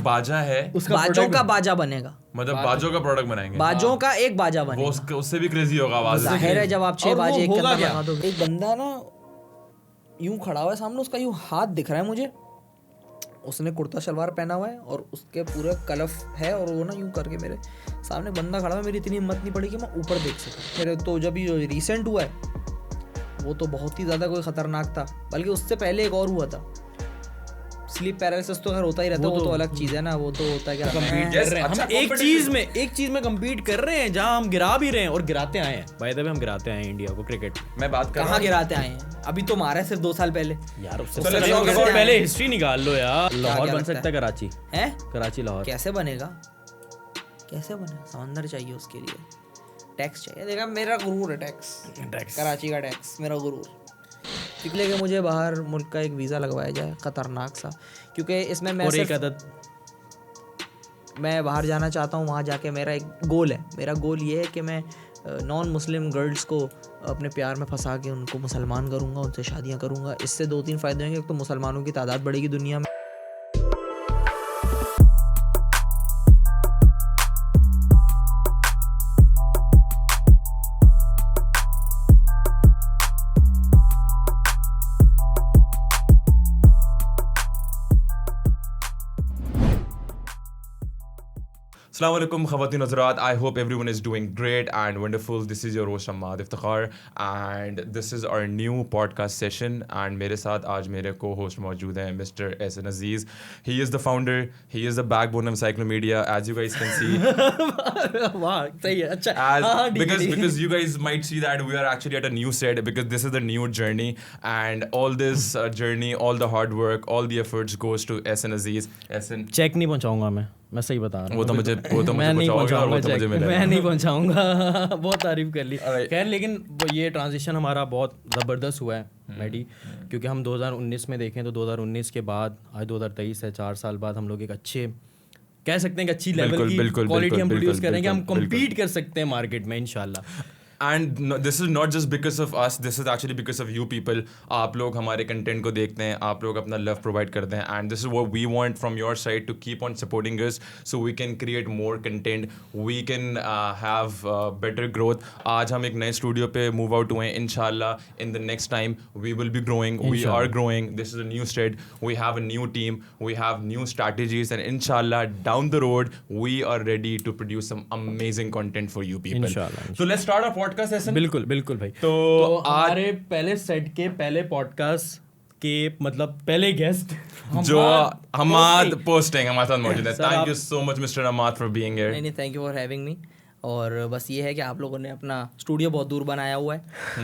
बाजा है बाजों का बाजा बनेगा, मतलब बाजों का प्रोडक्ट बनाएंगे, बाजों का एक बाजा वो बनेगा। उससे भी क्रेजी होगा आवाज। जाहिर है जब आप 6 बाजे एक के अंदर क्या? लगा दोगे। एक बंदा ना यूं खड़ा हुआ है सामने, उसका यूं हाथ दिख रहा है मुझे, उसने कुर्ता शलवार पहना हुआ है और उसके पूरे कलफ है और वो ना यूं करके मेरे सामने बंदा खड़ा हुआ है। मेरी इतनी हिम्मत नहीं पड़ी कि मैं ऊपर देख सकूं। मेरे तो जब ये रिसेंट हुआ है वो तो बहुत ही ज़्यादा कोई ख़तरनाक था, बल्कि उससे पहले एक और हुआ था। स्लीप पैरालिसिस तो खैर होता ही रहता है, वो तो अलग चीज़ है ना, वो तो होता है क्या कम्पीट कर रहे हैं हम एक चीज में कम्पीट कर रहे हैं जहां हम गिरा भी रहे हैं और गिराते आए हैं। बाय द वे हम गिराते आए हैं इंडिया को क्रिकेट। मैं बात कर कहाँ गिराते आए हैं, अभी तो मारा है सिर्फ 2 साल पहले यार उससे चलो, पहले हिस्ट्री निकाल लो यार। लाहौर क्या बन लगता सकता है कराची, है। कराची लाहौर कैसे बनेगा, कैसे बनेगा? समंदर चाहिए उसके लिए, टैक्स चाहिए। देखा मेरा गुरूर है टैक्स, कराची का टैक्स मेरा गुरूर। इसलिए कि मुझे बाहर मुल्क का एक वीज़ा लगवाया जाए खतरनाक सा, क्योंकि इसमें मैं मैं बाहर जाना चाहता हूँ। वहाँ जाके मेरा एक गोल है, मेरा गोल ये है कि मैं नॉन मुस्लिम गर्ल्स को अपने प्यार में फंसा के उनको मुसलमान करूँगा, उनसे शादियाँ करूँगा। इससे 2-3 फ़ायदे होंगे। एक तो मुसलमानों की तादाद बढ़ेगी दुनिया में। Assalamu alaikum khawatine Hazrat. I hope everyone is doing great and wonderful. This is your host Ahmad Iftikhar and this is our new podcast session and मेरे साथ आज मेरे co-host मौजूद हैं Mr. Ehsan Aziz. He is the founder, he is the backbone of Encyclomedia, as you guys can see. वाह सही है, अच्छा। Because you guys might see that we are actually at a new set because this is the new journey and all this journey, all the hard work, all the efforts goes to Ehsan Aziz. Ehsan cheque नहीं पहुंचाऊंगा मैं सही बता रहा हूँ। वो तो मुझे मैं नहीं पहुंचाऊंगा चेक, मैं नहीं पहुंचाऊंगा। बहुत तारीफ कर ली खैर, लेकिन ये ट्रांजिशन हमारा बहुत ज़बरदस्त हुआ है मैडी, क्योंकि हम 2019 में देखें तो 2019 के बाद आज 2023 है, 4 साल बाद हम लोग एक अच्छे कह सकते हैं कि अच्छी लेवल की क्वालिटी हम प्रोड्यूस करेंगे, हम कम्पीट कर सकते हैं मार्केट में इंशाल्लाह। And no, this is not just because of us, this is actually because of you people. आप लोग हमारे कंटेंट को देखते हैं, आप लोग अपना लव प्रोवाइड करते हैं and this is what we want from your side to keep on supporting us so we can create more content, we can have better growth. आज हम एक नए स्टूडियो पे मूव आउट हुए हैं इंशाल्लाह। In the next time we will be growing, we are growing, this is a new state, we have a new team, we have new strategies and inshallah down the road we are ready to produce some amazing content for you people. Inshallah. So let's start our podcast. बिल्कुल भाई। तो हमारे पहले set के पहले podcast के मतलब पहले गेस्ट जो हमाद पोस्टिंग हमारे साथ मौजूद है। Thank you so much mister Hamad for being here. नहीं thank you for having me. और बस ये है कि आप लोगों ने अपना स्टूडियो बहुत दूर बनाया हुआ है,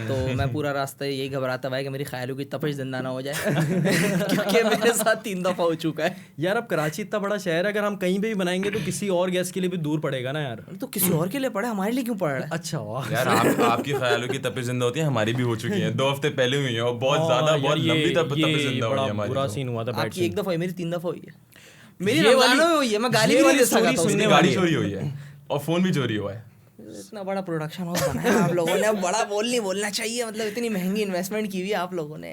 तो मैं पूरा रास्ता यही घबराता हुआ है कि मेरी ख्यालों की तपिश जिंदा ना हो जाए क्योंकि मेरे साथ 3 दफ़ा हो चुका है। यार अब कराची इतना बड़ा शहर है, अगर हम कहीं पे भी बनाएंगे तो किसी और गेस्ट के लिए भी दूर पड़ेगा ना यार। तो किसी और के लिए पड़ा, हमारे लिए क्यों पड़ रहा है? अच्छा वाह यार आपकी ख्यालों की तपिश जिंदा होती है, हमारी भी हो चुकी है। 2 हफ्ते पहले हुई है और बहुत ज्यादा बहुत लंबी तपिश जिंदा हुई है हमारी। बुरा सीन हुआ था। आपकी 1 दफ़ा हुई, मेरी 3 दफ़ा हुई है। मेरी रमजानों में हुई है, मैं गाली भी नहीं दे सकता हूं। उसकी गाड़ी चोरी हुई है और फोन भी चोरी हुआ है। इतना बड़ा प्रोडक्शन हाउस बनाया आप लोगों ने, अब बड़ा बोलना चाहिए, मतलब इतनी महंगी इन्वेस्टमेंट की हुई है आप लोगों ने।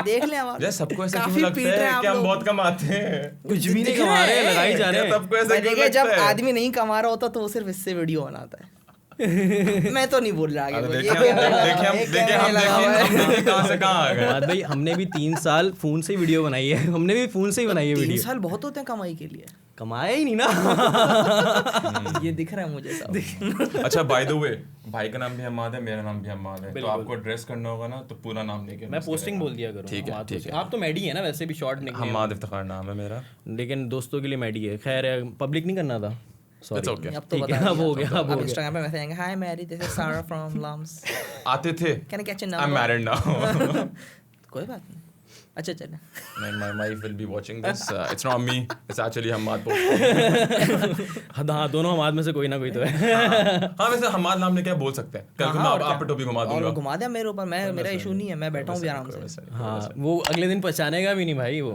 देख लें आप, सबको ऐसा क्यों लगता है कि हम बहुत कमाते हैं? कुछ भी नहीं कमा रहे, लड़ाई जा रहे हैं। सबको ऐसा क्यों लगता है? जब आदमी नहीं कमा रहा होता तो वो सिर्फ इससे वीडियो बनाता है। मैं तो नहीं बोल रहा आगे। देखिए हम कहां से कहां आ गए भाई। हमने भी 3 साल फोन से वीडियो बनाई है, हमने भी फोन से ही बनाई है वीडियो। 3 साल बहुत होते हैं कमाई के लिए। कमाया ही नहीं ना ये दिख रहा है मुझे सब। अच्छा बाय द वे, भाई का नाम भी हमाद है, मेरा नाम भी हमाद है, तो आपको एड्रेस करना होगा ना तो पूरा नाम लेके मैं पोस्टिंग बोल दिया करूँ। ठीक है। आप तो मैडी है ना वैसे भी, शॉर्ट निकनेम हमाद इफ्तिखार नाम है मेरा, लेकिन दोस्तों के लिए मैडी है। खैर पब्लिक नहीं करना था, It's okay. अब तो बता, अब हो गया। अब इंस्टाग्राम पे मैसेज आएंगे, हाय मैरी, दिस इज सारा फ्रॉम लम्स। आते थे। Can I catch your I am number? Married now. कोई बात नहीं, अच्छा चले। My wife will be watching this. It's not me. It's actually Hammad post. हाँ दोनों हमाद में से कोई ना कोई तो है। हाँ वैसे हमाद नाम लेके बोल सकते हैं। कल को मैं आप पे टोपी घुमा दूंगा। और घुमा दे मेरे ऊपर, मैं मेरा इशू नहीं है, मैं बैठा हूँ भी आराम से। हाँ वो अगले दिन पहचानेगा भी नहीं भाई वो।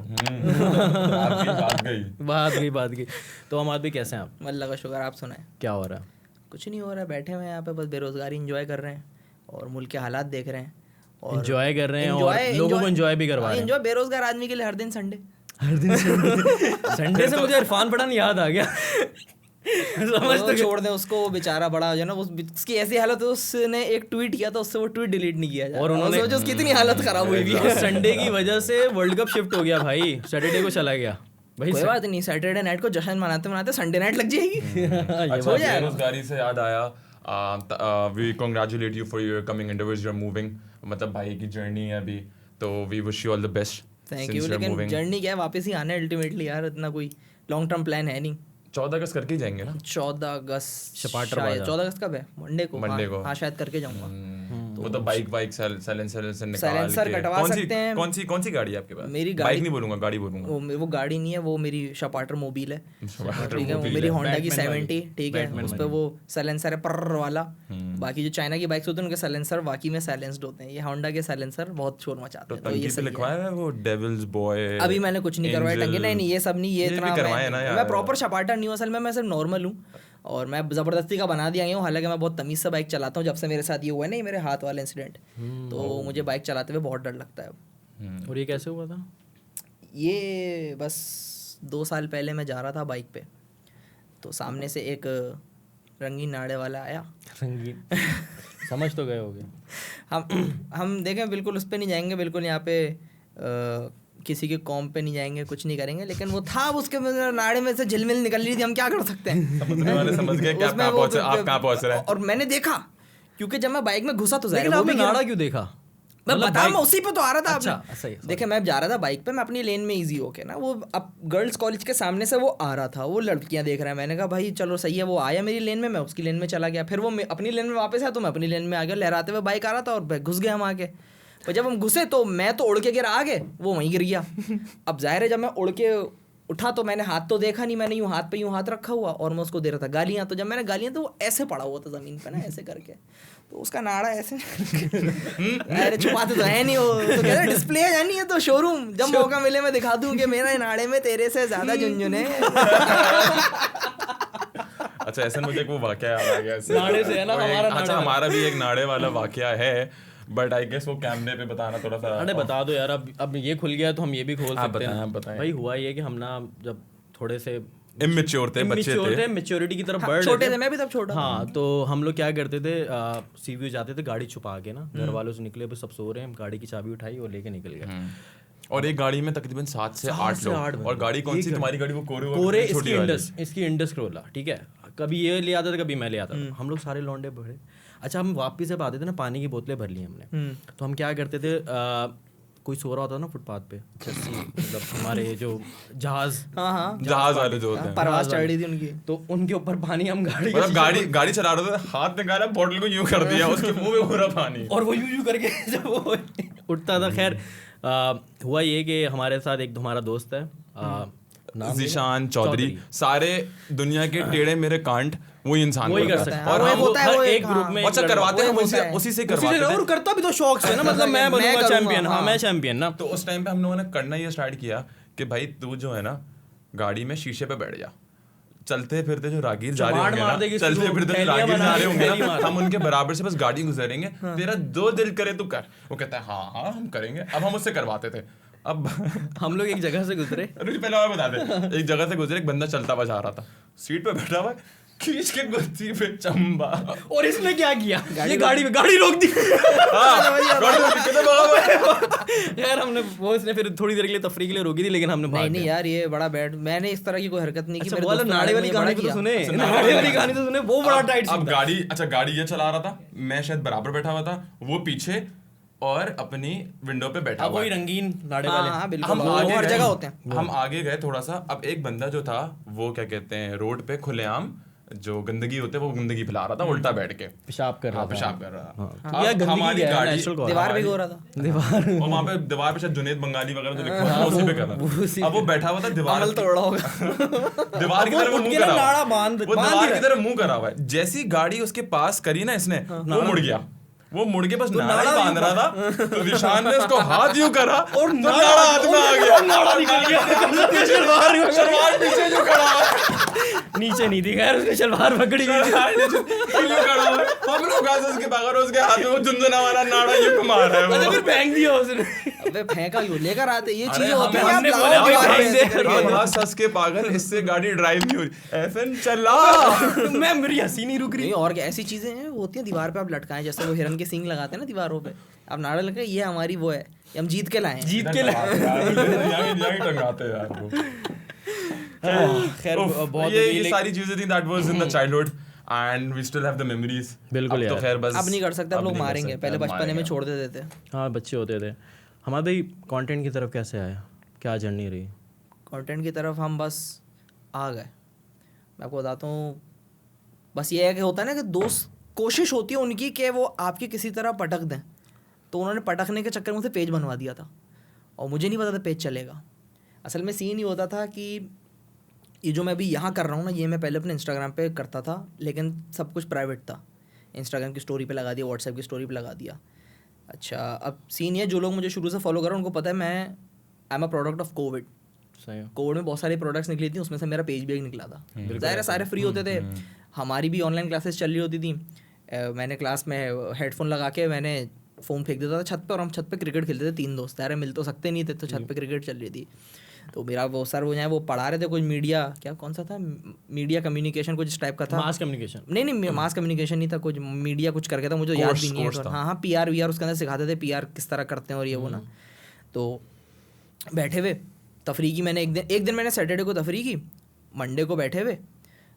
बात गई। तो हमाद भी कैसे हैं आप? अल्लाह का शुक्र, आप सुनाएं। क्या हो रहा है? कुछ नहीं हो रहा है, बैठे हुए हैं यहाँ पे, बस बेरोजगारी एंजॉय कर रहे हैं और मुल्क के हालात देख रहे हैं और एंजॉय कर रहे हैं और लोगों को एंजॉय भी करवा रहे हैं। एंजॉय बेरोजगार आदमी के लिए हर दिन संडे। हर दिन संडे से मुझे इरफान पठान याद आ गया। समझ तो छोड़ दे उसको, वो बेचारा बड़ा जो ना उसकी ऐसी हालत है, उसने एक ट्वीट किया था, उससे वो ट्वीट डिलीट नहीं किया जाता। और उन्होंने सोचो उसकी इतनी हालत खराब हुई भी है। संडे की वजह से वर्ल्ड कप शिफ्ट हो गया भाई, सैटरडे को चला गया भाई। कोई बात नहीं, सैटरडे नाइट को जश्न मनाते मनाते संडे नाइट लग जाएगी। अच्छा, बेरोजगारी से याद आया, we congratulate you for your coming endeavours, you are moving, मतलब भाई की जर्नी है अभी, तो we wish you all the best. Thank you. लेकिन जर्नी क्या है, वापस ही आना है अल्टीमेटली यार, इतना कोई लॉन्ग टर्म प्लान है नहीं। 14 अगस्त करके ही जाएंगे ना? 14 अगस्त शपाटर 14 अगस्त कब है? मंडे को। हाँ शायद करके जाऊंगा। वो तो बाइक साइलेंसर साइलेंसर कटवा सकते हैं। कौन सी गाड़ी है आपके पास? मेरी बाइक नहीं बोलूंगा, गाड़ी बोलूंगा। वो गाड़ी नहीं है, वो मेरी शपाटर मोबिल है, ठीक है। वो मेरी होंडा की 70, ठीक है, उस पे वो साइलेंसर है पर्र वाला। बाकी जो चाइना की बाइक्स होती हैं उनके साइलेंसर वाकई में साइलेंस्ड होते हैं, ये होंडा के साइलेंसर बहुत शोर मचाते हैं। तो ये से लिखवाया है वो डेविल्स बॉय? अभी मैंने कुछ नहीं करवाया टंगे, नहीं ये सब नहीं, ये इतना मैं प्रॉपर शपाटर नहीं हूँ असल में, मैं सिर्फ नॉर्मल हूँ और मैं ज़बरदस्ती का बना दिया हूँ। हालांकि मैं बहुत तमीज़ से बाइक चलाता हूँ, जब से मेरे साथ ये हुआ है ना, मेरे हाथ वाला इंसिडेंट, तो मुझे बाइक चलाते हुए बहुत डर लगता है। और ये कैसे हुआ था? ये बस 2 साल पहले मैं जा रहा था बाइक पे, तो सामने से एक रंगीन नाड़े वाला आया। रंगीन समझ तो गए होगे। हम देखें, बिल्कुल उस पर नहीं जाएंगे, बिल्कुल यहाँ पे किसी के कॉम पे नहीं जाएंगे, कुछ नहीं करेंगे, लेकिन वो था, उसके नाड़े में से झिलमिल निकल रही थी, हम क्या कर सकते हैं। समझने वाले समझ गए कि आप कहाँ पहुंच रहे हैं। और मैंने देखा, क्योंकि जब मैं बाइक में घुसा तो लेकिन आपने नाड़ा क्यों देखा? मैं बता, मैं उसी पे तो आ रहा था। अच्छा, सही। देखे, मैं जा रहा था बाइक पे, मैं अपनी लेन में इजी होके ना, वो अब गर्ल्स कॉलेज के सामने से वो आ रहा था, वो लड़कियां देख रहा है। मैंने कहा भाई चलो सही है, वो आया मेरी लेन में, मैं उसकी लेन में चला गया, फिर वो अपनी लेन में वापस आया तो मैं अपनी लेन में आ गया, लहराते हुए बाइक आ रहा था और घुस गया हम आगे। पर जब हम घुसे तो मैं तो उड़ के गिरा आगे, वो वहीं गिर गया। अब जाहिर है जब मैं उड़ के उठा तो मैंने हाथ तो देखा नहीं, मैंने यूँ हाथ पे यूँ हाथ रखा हुआ और मैं उसको दे रहा था गालियाँ। तो जब मैंने गालियाँ तो वो ऐसे पड़ा हुआ था ज़मीन पे ना, ऐसे करके, तो उसका नाड़ा ऐसे अरे छुपाते तो है नहीं, वो तो कहते डिस्प्ले जानी है तो शोरूम, जब मौका मिले मैं दिखा दूँ कि मेरा नाड़े में तेरे से ज़्यादा झुनझुन है। अच्छा, ऐसा मुझे एक वो वाकया याद आ गया नाड़े से है ना हमारा। अच्छा, हमारा भी एक नाड़े वाला वाकया है, बट आई गेस वो कैमरे पे बताना थोड़ा सा। अरे बता दो यार, अब ये खुल गया तो हम ये भी खोल सकते हैं। आप बताएं। भाई हुआ ये कि हम ना जब थोड़े से इमेच्योर थे, बच्चे थे, मैच्योरिटी की तरफ बढ़ छोटे थे, मैं भी तब छोटा। हाँ, तो हम लोग क्या करते थे, सीव्यू जाते थे गाड़ी छुपा के ना, घर वालों से निकले, अब सब सो रहे हैं, गाड़ी की चाबी उठाई और लेके निकल गए। और एक गाड़ी में तकरीबन 7 से 8 लोग। और गाड़ी कौन सी तुम्हारी गाड़ी? वो कोरे इसकी इंडस क्रोला, ठीक है। कभी ये ले आता था, कभी मैं ले आता था, हम लोग सारे लौंडे भरे। अच्छा, हम वापस जब आते थे ना, पानी की बोतलें भर ली हमने, तो हम क्या करते थे, कोई सो रहा होता ना फुटपाथ पे, मतलब हमारे जो जहाज वाले जो होते हैं, परवाज़ चढ़ रही थी उनकी, तो उनके ऊपर पानी, हम गाड़ी चला रहे थे, हाथ निकाला, बोतल को यूं कर दिया, उसके मुंह में पूरा पानी, और वो यूं करके जब वो उठता था। खैर हुआ ये कि हमारे साथ एक हमारा दोस्त है, ज़ीशान चौधरी, सारे दुनिया के टेढ़े मेरे कांड वही इंसान वही कर सकता है। और वो एक ग्रुप में अच्छा करवाते हैं, उसी से करवाते हैं, और करता भी तो शौक से ना, मतलब मैं बनूंगा चैंपियन। हाँ, मैं चैंपियन ना। तो उस टाइम पे हम लोगों ने करना ये स्टार्ट किया कि भाई तू जो है ना, गाड़ी में शीशे पे बैठ जा, चलते फिरते जो रागीर जा रहे होंगे ना, चलते फिरते जो रागीर जा रहे होंगे ना, हम उनके बराबर से बस गाड़ी गुजरेंगे, तेरा जो दिल करे तू कर। वो कहता है हाँ हम करेंगे। अब हम उससे करवाते थे। अब हम लोग एक जगह से गुजरे, पहले और बता दे, एक जगह से गुजरे, एक बंदा चलता हुआ जा रहा था, सीट पे बैठा हुआ, खींच के गुत्ती पे चंबा। और इसने क्या किया, ये गाड़ी रोक दी। यार हमने वो, इसने फिर थोड़ी देर के लिए तफरीह के लिए रोकी थी, लेकिन हमने नहीं यार ये बड़ा बैड, मैंने इस तरह की कोई हरकत नहीं की। अच्छा, वो नाड़े वाली कहानी तो सुने, नाड़े वाली कहानी तो सुने, वो बड़ा टाइट। अब गाड़ी ये चला रहा था, मैं शायद बराबर बैठा हुआ था, वो पीछे और अपनी विंडो पे बैठा हुआ, वही रंगीन नाड़े वाले। हाँ, बिल्कुल, हर जगह होते हैं। हम आगे गए थोड़ा सा, अब एक बंदा जो था वो क्या कहते हैं, रोड पे खुलेआम जो गंदगी होते हैं वो गंदगी फैला रहा था, उल्टा बैठ के पेशाब कर रहा था। हमारी गाड़ी दीवार भी हो रहा था, दीवार, और वहाँ पे दीवार पे शायद जुनेद बंगाली वगैरह जो लिखा था उसी पे कर रहा था। अब वो बैठा हुआ था, दीवार तोड़ा होगा, दीवार की तरफ मुंह करा हुआ है, वो दीवार की तरफ मुंह करा हुआ है। जैसी गाड़ी उसके पास करी ना इसने, वो मुड़ गया, वो मुड़ के बस नाड़ा बांध रहा था, तो निशान ने उसको हाथ यूं करा और नाड़ा हाथ में आ गया, नाड़ा निकल गया, शलवार पीछे जो खड़ा है। नीचे नहीं थी, खैर उसने शलवार पकड़ी हुई थी। हम लोग उसके बगैर उसके हाथ में वो झुनझुना वाला नाड़ा ये घुमा रहा है। अच्छा फिर फेंक दिया उसने। अबे फेंका क्यों, लेकर आते, ये चीजें होती हमने हैं, आप बोला लाओ भाई दीवार फेंक पे दे। ऐसे करके। हाँ, सस के पागल, इससे गाड़ी ड्राइव नहीं हो रही, एफएन चला। मैं मेरी हंसी नहीं रुक रही। नहीं, और क्या ऐसी चीजें हैं होती हैं दीवार पे आप लटकाएं, जैसे वो हिरन के सींग लगाते हैं ना दीवारों पे, आप नाड़ा लगा, ये हमारी वो है, ये हम जीत के लाए हैं। जीत के यही टंगाते हैं यार वो। खैर बहुत ये सारी चीजें थी that was in the childhood and we still have the memories। बिल्कुल अब तो यार। खैर बस अब नहीं कर सकते, अब लोग नहीं कर मारेंगे, सकते, पहले अब बचपने में मारेंगे। छोड़ देते थे। हाँ बच्चे होते थे। हमारा भाई कंटेंट की तरफ कैसे आया, क्या जर्नी रही? कंटेंट की तरफ हम बस आ गए। मैं आपको बताता हूँ, बस ये है कि होता है ना कि दोस्त, कोशिश होती है उनकी कि वो आपकी किसी तरह पटक दें, तो उन्होंने पटकने के चक्कर में मुझसे पेज बनवा दिया था और मुझे नहीं पता था पेज चलेगा। असल में सीन ही होता था कि ये जो मैं अभी यहाँ कर रहा हूँ ना, ये मैं पहले अपने इंस्टाग्राम पे करता था, लेकिन सब कुछ प्राइवेट था। इंस्टाग्राम की स्टोरी पे लगा दिया, व्हाट्सएप की स्टोरी पे लगा दिया। अच्छा, अब सीन ये, जो लोग मुझे शुरू से फॉलो कर रहे हैं उनको पता है मैं I am a product of Covid. सही है। कोविड में बहुत सारे प्रोडक्ट्स निकली थी, उसमें से मेरा पेज भी एक निकला था। ज़ाहिर है सारे फ्री होते थे, हमारी भी ऑनलाइन क्लासेस चल रही होती थी। मैंने क्लास में हेडफोन लगा के मैंने फ़ोन फेंक देता था छत पे, और हम छत पे क्रिकेट खेलते थे, 3 दोस्त। यार मिल तो सकते नहीं थे, तो छत पे क्रिकेट चल रही थी। तो मेरा वो सर वो वो पढ़ा रहे थे कुछ मीडिया, क्या कौन सा था, मीडिया कम्युनिकेशन कुछ इस टाइप का था। Mass communication? नहीं मास कम्युनिकेशन नहीं था, कुछ मीडिया कुछ करके था, मुझे याद भी नहीं है। हाँ PR VR उसके अंदर सिखाते थे, PR किस तरह करते हैं और ये वो ना। तो बैठे हुए तफरी की, मैंने एक दिन मैंने सैटरडे को तफरी की, मंडे को बैठे हुए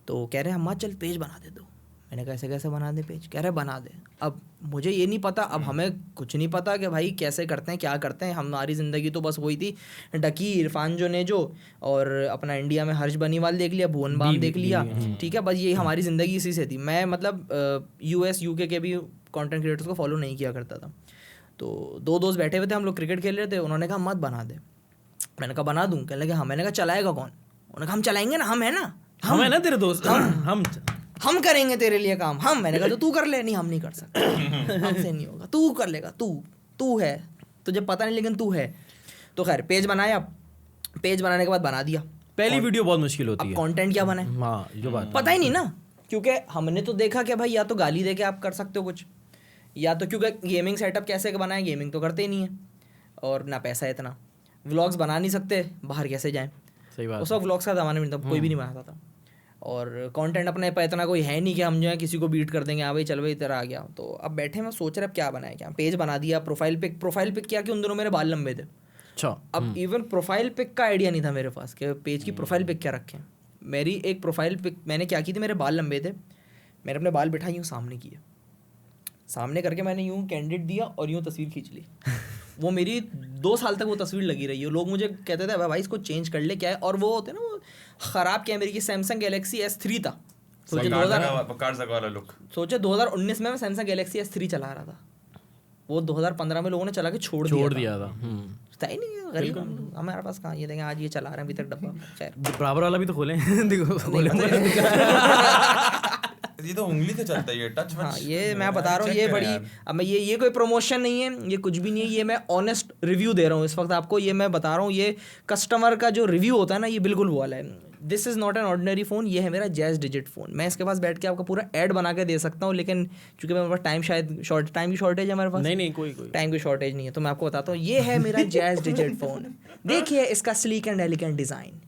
तो कह रहे हम चल पेज बना दे दो। मैंने कैसे कैसे बना दे पेज, कह रहे बना दे। अब मुझे ये नहीं पता, अब हमें कुछ नहीं पता कि भाई कैसे करते हैं, क्या करते हैं। हमारी ज़िंदगी तो बस वही थी, डकी इरफान जो ने जो, और अपना इंडिया में हर्ष बनीवाल देख लिया, भुवन बाम देख लिया, ठीक है, बस ये हमारी ज़िंदगी इसी से थी। मैं मतलब US UK के भी कंटेंट क्रिएटर्स को फॉलो नहीं किया करता था। तो 2 दोस्त बैठे हुए थे, हम लोग क्रिकेट खेल रहे थे, उन्होंने कहा मत बना दे। मैंने कहा बना दूँ, कहने लगे हाँ। मैंने कहा चलाएगा कौन? उन्होंने कहा हम चलाएंगे ना, हम है ना, हम है ना तेरे दोस्त, हम करेंगे तेरे लिए काम, हम। मैंने कहा तो तू कर ले। नहीं हम नहीं कर सकते, हमसे नहीं होगा, तू कर लेगा, तू है, तुझे पता नहीं लेकिन तू है। तो खैर पेज बनाया, पेज बनाने के बाद बना दिया। पहली वीडियो बहुत मुश्किल होती है। अब कंटेंट क्या बनाए, हाँ जो बात पता ही नहीं ना, क्योंकि हमने तो देखा कि भाई या तो गाली दे के आप कर सकते हो कुछ, या तो क्योंकि गेमिंग सेटअप कैसे बनाए, गेमिंग तो करते ही नहीं है, और ना पैसा है इतना, व्लॉग्स बना नहीं सकते, बाहर कैसे जाएं। सही बात। उस वक्त व्लॉग्स का ज़माना में कोई भी नहीं बनाता था, और कंटेंट अपने पर इतना कोई है नहीं कि हम जो है किसी को बीट कर देंगे, हाँ भाई चल भाई इधर आ गया। तो अब बैठे मैं सोच रहे अब क्या बनाए, क्या पेज बना दिया, प्रोफाइल पिक किया कि उन दिनों मेरे बाल लंबे थे। अच्छा, अब इवन प्रोफाइल पिक का आइडिया नहीं था मेरे पास कि पेज की प्रोफाइल पिक क्या रखें। मेरी एक प्रोफाइल पिक मैंने क्या की थी, मेरे बाल लंबे थे, मैंने अपने बाल बिठा यूँ सामने किए, सामने करके मैंने यूँ कैंडिड दिया और यूँ तस्वीर खींच ली। वो मेरी 2 साल तक वो तस्वीर लगी रही है। लोग मुझे कहते थे भाई इसको चेंज कर ले, क्या है। और वो होते ना वो ख़राब कैमरे की सैमसंग गैलेक्सी S3 था। सोचे 2019 में मैं सैमसंग गैलेक्सी S3 चला रहा था, वो 2015 में लोगों ने चला के छोड़ दिया था। था ही नहीं, गरीब हमारे पास कहाँ, ये देखें आज ये चला रहे हैं अभी तक डब्बा। खैर बराबर वाला भी तो खोले देखो, ये तो उंगली से चलता है ये टच। हाँ ये मैं बता रहा हूँ, ये बड़ी, अब मैं ये कोई प्रमोशन नहीं है, ये कुछ भी नहीं है, ये मैं ऑनेस्ट रिव्यू दे रहा हूँ इस वक्त आपको। ये मैं बता रहा हूँ, ये कस्टमर का जो रिव्यू होता है ना, ये बिल्कुल वो वाला है। This is not an ordinary phone, ये है मेरा जैज़ डिजिट फ़ोन। मैं इसके पास बैठ के आपका पूरा ऐड बना के दे सकता हूँ, लेकिन चूँकि मेरे पास टाइम की शॉर्टेज है, हमारे पास नहीं कोई टाइम की शॉर्टेज नहीं है, तो मैं आपको बताता हूँ, ये है मेरा जैज़ डिजिट फ़ोन। देखिए इसका स्लीक एंड एलिगेंट डिज़ाइन,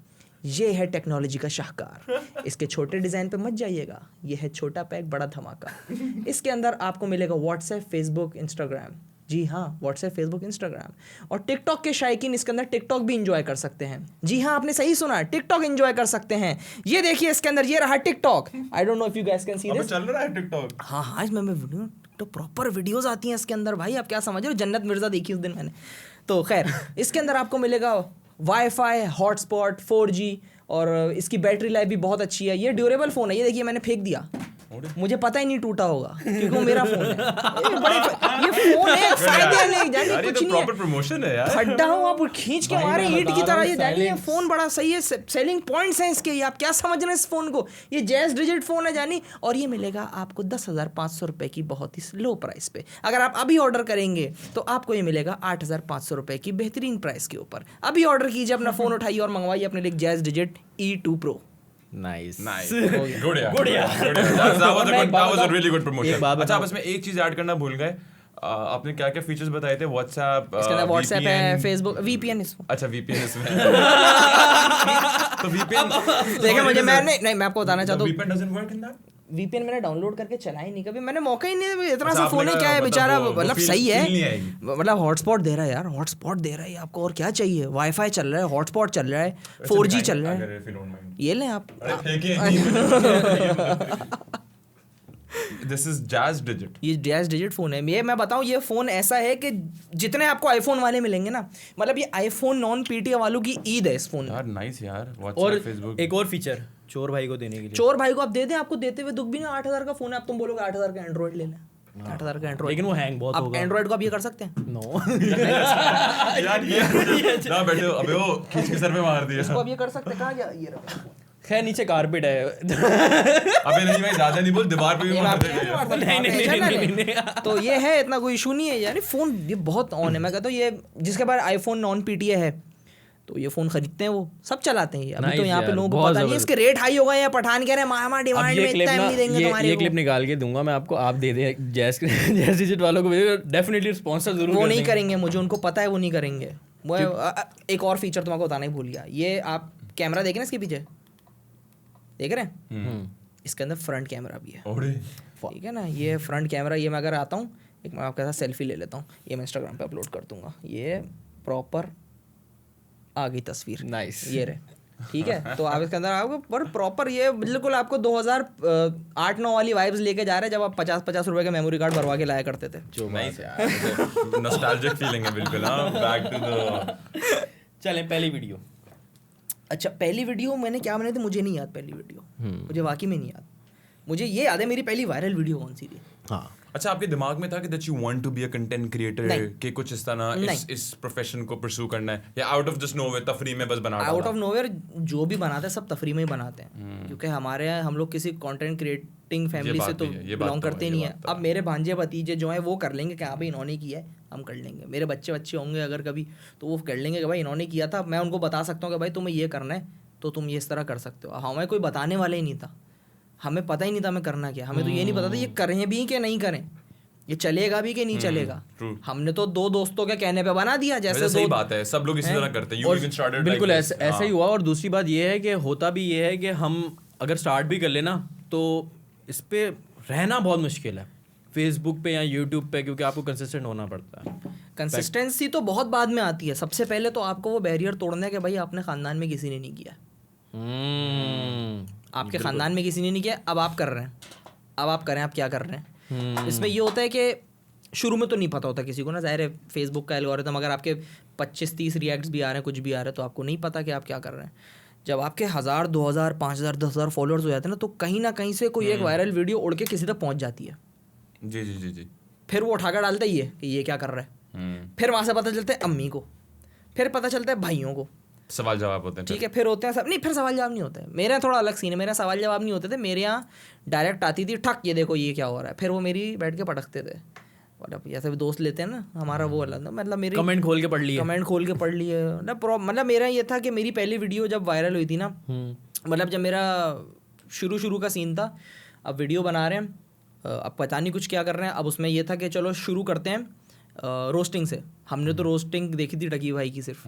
ये है टेक्नोलॉजी का शाहकार। इसके छोटे डिज़ाइन पे मत जाइएगा, ये है छोटा पैक बड़ा धमाका। इसके अंदर आपको मिलेगा व्हाट्सएप, फेसबुक, इंस्टाग्राम, जी हाँ व्हाट्सएप, फेसबुक, इंस्टाग्राम, और टिकटॉक के शायकीन इसके अंदर टिकटॉक भी इंजॉय कर सकते हैं। जी हाँ आपने सही सुना, टिकटॉक इंजॉय कर सकते हैं। ये देखिए इसके अंदर ये रहा TikTok. I don't know if you guys can see this. चल रहा है टिकटॉक। हाँ इसमें मैं वीडियो तो प्रॉपर वीडियोस आती हैं इसके अंदर। भाई आप क्या समझ रहे हो, जन्नत मिर्ज़ा देखी उस दिन मैंने। तो खैर इसके अंदर आपको मिलेगा वाईफाई, हॉटस्पॉट, 4G, और इसकी बैटरी लाइफ भी बहुत अच्छी है। ये ड्यूरेबल फ़ोन है, ये देखिए मैंने फेंक दिया, मुझे पता ही नहीं टूटा होगा क्योंकि वो मेरा फ़ोन है। ये फ़ोन है, फायदे नहीं जाने कुछ नहीं है, प्रॉपर प्रमोशन है यार। खड्डा हो आप खींच के मारे ईंट की तरह। ये जानी ये फ़ोन बड़ा सही है, सेलिंग पॉइंट्स हैं इसके, ये आप क्या समझ रहे हैं इस फ़ोन को। ये जैज़ डिजिट फ़ोन है जानी, और ये मिलेगा आपको 10,500 रुपये की बहुत ही लो प्राइस पे। अगर आप अभी ऑर्डर करेंगे तो आपको ये मिलेगा 8,500 रुपये की बेहतरीन प्राइस के ऊपर। अभी ऑर्डर कीजिए, अपना फ़ोन उठाइए और मंगवाइए अपने लिए jazz digit E2 Pro। Nice Good, yeah. That was a really good promotion. एक बात अच्छा, आप इसमें एक चीज ऐड करना भूल गए. आपने क्या क्या फीचर्स बताए थे? व्हाट्सएप, इसके अंदर व्हाट्सएप है, फेसबुक, VPN इसमें. अच्छा, VPN इसमें. तो VPN देखिए मुझे मैं आपको बताना चाहता हूँ, VPN doesn't work in that? VPN मैंने डाउनलोड करके चला ही नहीं कभी, मैंने मौका ही नहीं. इतना अच्छा, सा फोन है, क्या है बेचारा, मतलब सही है, नहीं आएगी. मतलब हॉटस्पॉट दे रहा है यार, हॉटस्पॉट दे रहा है आपको, और क्या चाहिए. वाईफाई चल रहा है, हॉटस्पॉट चल रहा है, 4G चल रहा है. if you don't mind. ये लें आप. This is Jazz Digit. ये Jazz Digit फोन है. ये मैं बताऊं, ये फोन ऐसा है कि जितने आपको आईफोन वाले मिलेंगे ना, मतलब ये आईफोन नॉन PTA वालों की ईद है इस फोन में. यार नाइस यार. और WhatsApp, Facebook. एक और फीचर चोर भाई को देने के लिए. चोर भाई को आप दे दें, आपको देते हुए दुख भी नहीं. 8000 का फोन है, आप तुम बोलोगे 8000 का एंड्रॉइड ले लें. 8000 का एंड्रॉइड, लेकिन वो हैंग बहुत आप होगा. एंड्रॉइड को आप ये कर सकते हैं. नो यार ये ना बैठो, अबे वो खींच के सर पे मार दिया. इसको आप ये कर सकते हैं. कहाँ गया ये रहा. खैर नीचे कारपेट है. अबे नहीं भाई, ज्यादा नहीं बोल, दीवार पे भी ये मार आप देगा. नहीं. तो ये है, इतना कोई इशू नहीं है यार. फोन ये बहुत ऑन है. मैं कहता हूँ ये जिसके पास आईफोन नॉन PTA है तो ये फोन खरीदते हैं, वो सब चलाते हैं. अभी तो यहाँ पे लोगों को पता नहीं है इसके रेट हाई हो गए हैं. पठान कह रहे हैं मामा डिमांड में इतना नहीं देंगे तुम्हारे. ये क्लिप निकाल के दूंगा मैं आपको, आप दे दें जैस डिजिट वालों को, डेफिनेटली स्पॉन्सर जरूर. वो नहीं करेंगे, मुझे उनको पता है वो नहीं करेंगे. वो एक और फीचर तुमको बताना ही भूल गया. ये आप कैमरा देखें ना इसके पीछे, देख रहे हैं, इसके अंदर फ्रंट कैमरा भी है. ठीक है ना, ये फ्रंट कैमरा. ये मैं अगर आता हूँ, एक मैं आपके साथ सेल्फी ले लेता हूँ, ये मैं इंस्टाग्राम पे अपलोड कर दूंगा. ये प्रॉपर आ गई तस्वीर. नाइस. ये रहे. ठीक है, तो आप इसके अंदर आपको पर प्रॉपर ये बिल्कुल आपको 2008-9 वाली वाइब्स लेके जा रहे हैं, जब आप 50-50 रुपए का मेमोरी कार्ड भरवा के लाया करते थे. जो नाइस यार, नॉस्टैल्जिक फीलिंग है बिल्कुल. हां, बैक टू द. चलें पहली वीडियो. अच्छा, पहली वीडियो मैंने क्या बनाई थी मुझे नहीं याद. पहली वीडियो मुझे वाकई में नहीं याद. मुझे ये याद है मेरी पहली वायरल वीडियो कौन सी थी. हाँ. अच्छा, आपके दिमाग में था कि that you want to be a content creator, कि कुछ इस तरह इस प्रोफेशन को परस्यू करना है, या आउट ऑफ जस्ट नोवेयर तफरी में बस बना डाला? आउट ऑफ नोवेयर जो भी बनाते हैं सब तफरी में ही बनाते हैं, क्योंकि हमारे यहाँ हम लोग किसी कंटेंट क्रिएटिंग फैमिली से तो बिलोंग करते नहीं है. अब मेरे भांजे भतीजे जो हैं वो कर लेंगे कि हाँ भाई इन्होंने किया है, हम कर लेंगे. मेरे बच्चे होंगे अगर कभी, तो वो कर लेंगे कि भाई इन्होंने किया था. मैं उनको बता सकता हूँ कि भाई तुम्हें ये करना है तो तुम ये इस तरह कर सकते हो. हमें कोई बताने वाला ही नहीं था, हमें पता ही नहीं था हमें करना क्या. हमें तो ये नहीं पता था ये करें भी कि नहीं करें, ये चलेगा भी कि नहीं चलेगा. हमने तो 2 दोस्तों के कहने पे बना दिया. जैसे सही बात है, सब लोग इसी तरह करते हैं. You even started बिल्कुल like ऐसा ही हुआ. और दूसरी बात ये है कि होता भी ये है कि हम अगर स्टार्ट भी कर लेना तो इस पे रहना बहुत मुश्किल है, फेसबुक पे या यूट्यूब पे, क्योंकि आपको कंसिस्टेंट होना पड़ता है. कंसिस्टेंसी तो बहुत बाद में आती है. सबसे पहले तो आपको वो बैरियर तोड़ना है कि भाई अपने खानदान में किसी ने नहीं किया. आपके खानदान में किसी ने नहीं किया, अब आप कर रहे हैं, अब आप करें, आप क्या कर रहे हैं. इसमें ये होता है कि शुरू में तो नहीं पता होता किसी को ना, ज़ाहिर है फेसबुक का एल्गोरिथम, अगर आपके 25-30 रिएक्ट्स भी आ रहे हैं, कुछ भी आ रहे हैं, तो आपको नहीं पता कि आप क्या कर रहे हैं. जब आपके 1000, 2000, 5000, 10,000 फॉलोअर्स हो जाते हैं ना, तो कहीं ना कहीं से कोई एक वायरल वीडियो उड़ के किसी तक पहुंच जाती है. जी जी जी जी. फिर वो उठाकर डालता ही है कि ये क्या कर रहा है. फिर वहाँ से पता चलता है अम्मी को, फिर पता चलता है भाइयों को, सवाल जवाब होते हैं. ठीक है, फिर होते हैं सब. नहीं, फिर सवाल जवाब नहीं होते हैं. मेरे यहाँ थोड़ा अलग सीन है. मेरे यहाँ सवाल जवाब नहीं होते थे. मेरे यहाँ डायरेक्ट आती थी, ठक ये देखो ये क्या हो रहा है. फिर वो मेरी बैठ के पटकते थे. मतलब जैसे भी दोस्त लेते हैं ना, हमारा वो अलग, मतलब मेरी कमेंट खोल के पढ़ लिए. मतलब मेरा ये था कि मेरी पहली वीडियो जब वायरल हुई थी ना, मतलब जब मेरा शुरू का सीन था, अब वीडियो बना रहे हैं, अब पता नहीं कुछ क्या कर रहे हैं. अब उसमें ये था कि चलो शुरू करते हैं रोस्टिंग से. हमने तो रोस्टिंग देखी थी टकी भाई की, सिर्फ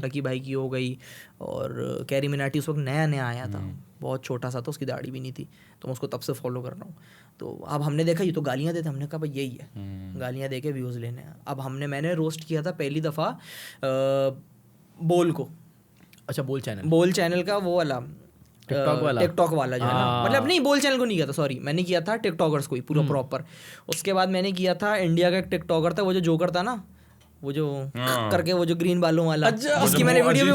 टकी भाई की हो गई. और कैरी मिनाटी उस वक्त नया आया था, बहुत छोटा सा था, उसकी दाढ़ी भी नहीं थी, तो मैं उसको तब से फॉलो कर रहा हूँ. तो अब हमने देखा ये तो गालियाँ देते, हमने कहा भाई यही है, गालियाँ दे के व्यूज़ लेने हैं. अब मैंने रोस्ट किया था पहली दफ़ा बोल को. अच्छा, बोल चैनल का वो वाला टिकटॉक वाला जो है ना, मतलब नहीं बोल चैनल को नहीं किया था, सॉरी, मैंने किया था टिकटॉकर्स को ही पूरा प्रॉपर. उसके बाद मैंने किया था इंडिया का एक टिकटॉकर था, वो जो जोकर था ना, वो जो करके वो जो ग्रीन बालों वाला, जिसकी मैंने वीडियो भी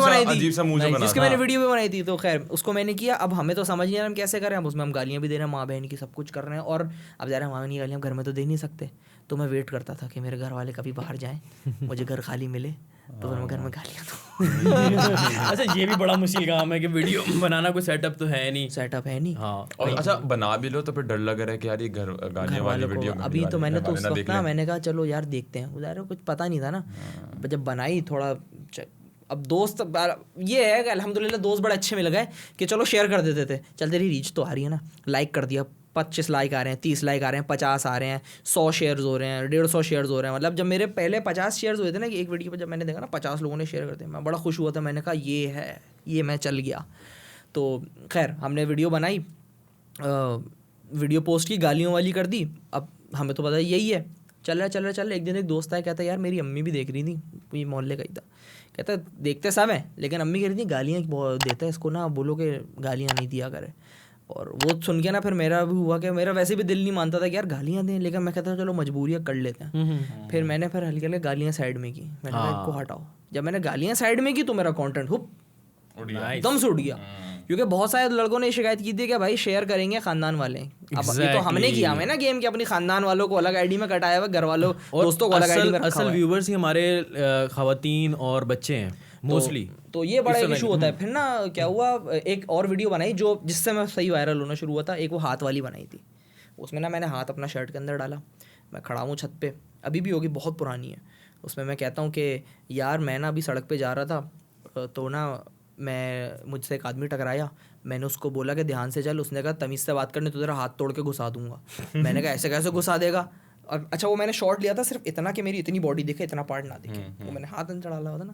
बनाई थी. तो खैर उसको मैंने किया. अब हमें तो समझ नहीं आ रहा हम कैसे करें. अब उसमें हम गालियाँ भी दे रहे हैं, माँ बहन की सब कुछ कर रहे हैं. और अब ज़रा माँ बहन की गालियाँ घर में तो दे नहीं सकते, तो मैं वेट करता था कि मेरे घर वाले कभी बाहर जाएं, मुझे घर खाली मिले, तो फिर मैं घर में गालियाँ दूँ. अच्छा, ये भी बड़ा मुश्किल काम है कि वीडियो बनाना, कोई सेटअप तो है नहीं. हाँ. और अच्छा, बना भी लो तो फिर डर लग रहा है कि यार ये घर गालियाँ वाली वीडियो. अभी तो मैंने तो उस वक्त ना मैंने कहा चलो यार देखते हैं, उधर कुछ पता नहीं था ना. जब बनाई थोड़ा अब दोस्त ये है कि अल्हम्दुलिल्लाह दोस्त बड़े अच्छे मिल गए कि चलो शेयर कर देते थे, चल तेरी रीच तो आ रही है ना, लाइक कर दिया, 25 लाइक आ रहे हैं, 30 लाइक आ रहे हैं, 50 आ रहे हैं, 100 शेयर्स हो रहे हैं, 150 शेयर्स हो रहे हैं। मतलब जब मेरे पहले 50 शेयर्स हुए थे ना कि एक वीडियो पर, जब मैंने देखा ना 50 लोगों ने शेयर कर दिया, मैं बड़ा खुश हुआ था। मैंने कहा ये है, ये मैं चल गया। तो खैर हमने वीडियो बनाई, वीडियो पोस्ट की, गालियों वाली कर दी। अब हमें तो पता है यही है, चल रहा। एक दिन एक दोस्त आया, कहता यार मेरी अम्मी भी देख रही थी, ये मोहल्ले का ही था, कहता देखते सब हैं लेकिन अम्मी कह रही थी गालियाँ बहुत देता है इसको ना, बोलो कि गालियाँ नहीं दिया करे। और वो सुन के ना फिर मेरा भी हुआ कि मेरा वैसे भी दिल नहीं मानता था कि यार गालियाँ दें, लेकिन मैं कहता चलो मजबूरियाँ कर लेते हैं। फिर मैंने फिर हल्के हल्के गालियाँ साइड में की, मैंने कहा इनको हटाओ। जब मैंने गालियाँ साइड में की तो मेरा कंटेंट हुप दम से उड़ गया, क्योंकि बहुत सारे लड़कों ने शिकायत की थी कि भाई शेयर करेंगे खानदान वाले। अब ये तो हमने किया है ना गेम के, अपनी खानदान वालों को अलग आईडी में कटाया हुआ, घर वालों दोस्तों को अलग आईडी में रखा असल व्यूवर्स ही हमारे खवातीन और बच्चे हैं मोस्टली। तो ये बड़ा इशू होता है। फिर ना क्या हुआ, एक और वीडियो बनाई जो जिससे मैं सही वायरल होना शुरू हुआ था। एक वो हाथ वाली बनाई थी, उसमें ना मैंने हाथ अपना शर्ट के अंदर डाला, मैं खड़ा हूँ छत पे, अभी भी होगी, बहुत पुरानी है। उसमें मैं कहता हूँ कि यार मैं ना अभी सड़क पे जा रहा था तो ना मुझसे एक आदमी टकराया, मैंने उसको बोला कि ध्यान से चल, उसने कहा तमीज़ से बात करने तो तेरा हाथ तोड़ के घुसा दूंगा। मैंने कहा ऐसे कैसे घुसा देगा। अच्छा वो मैंने शॉट लिया था सिर्फ इतना कि मेरी इतनी बॉडी दिखे, इतना पार्ट ना दिखे, वो मैंने हाथ अंदर डाला हुआ था ना।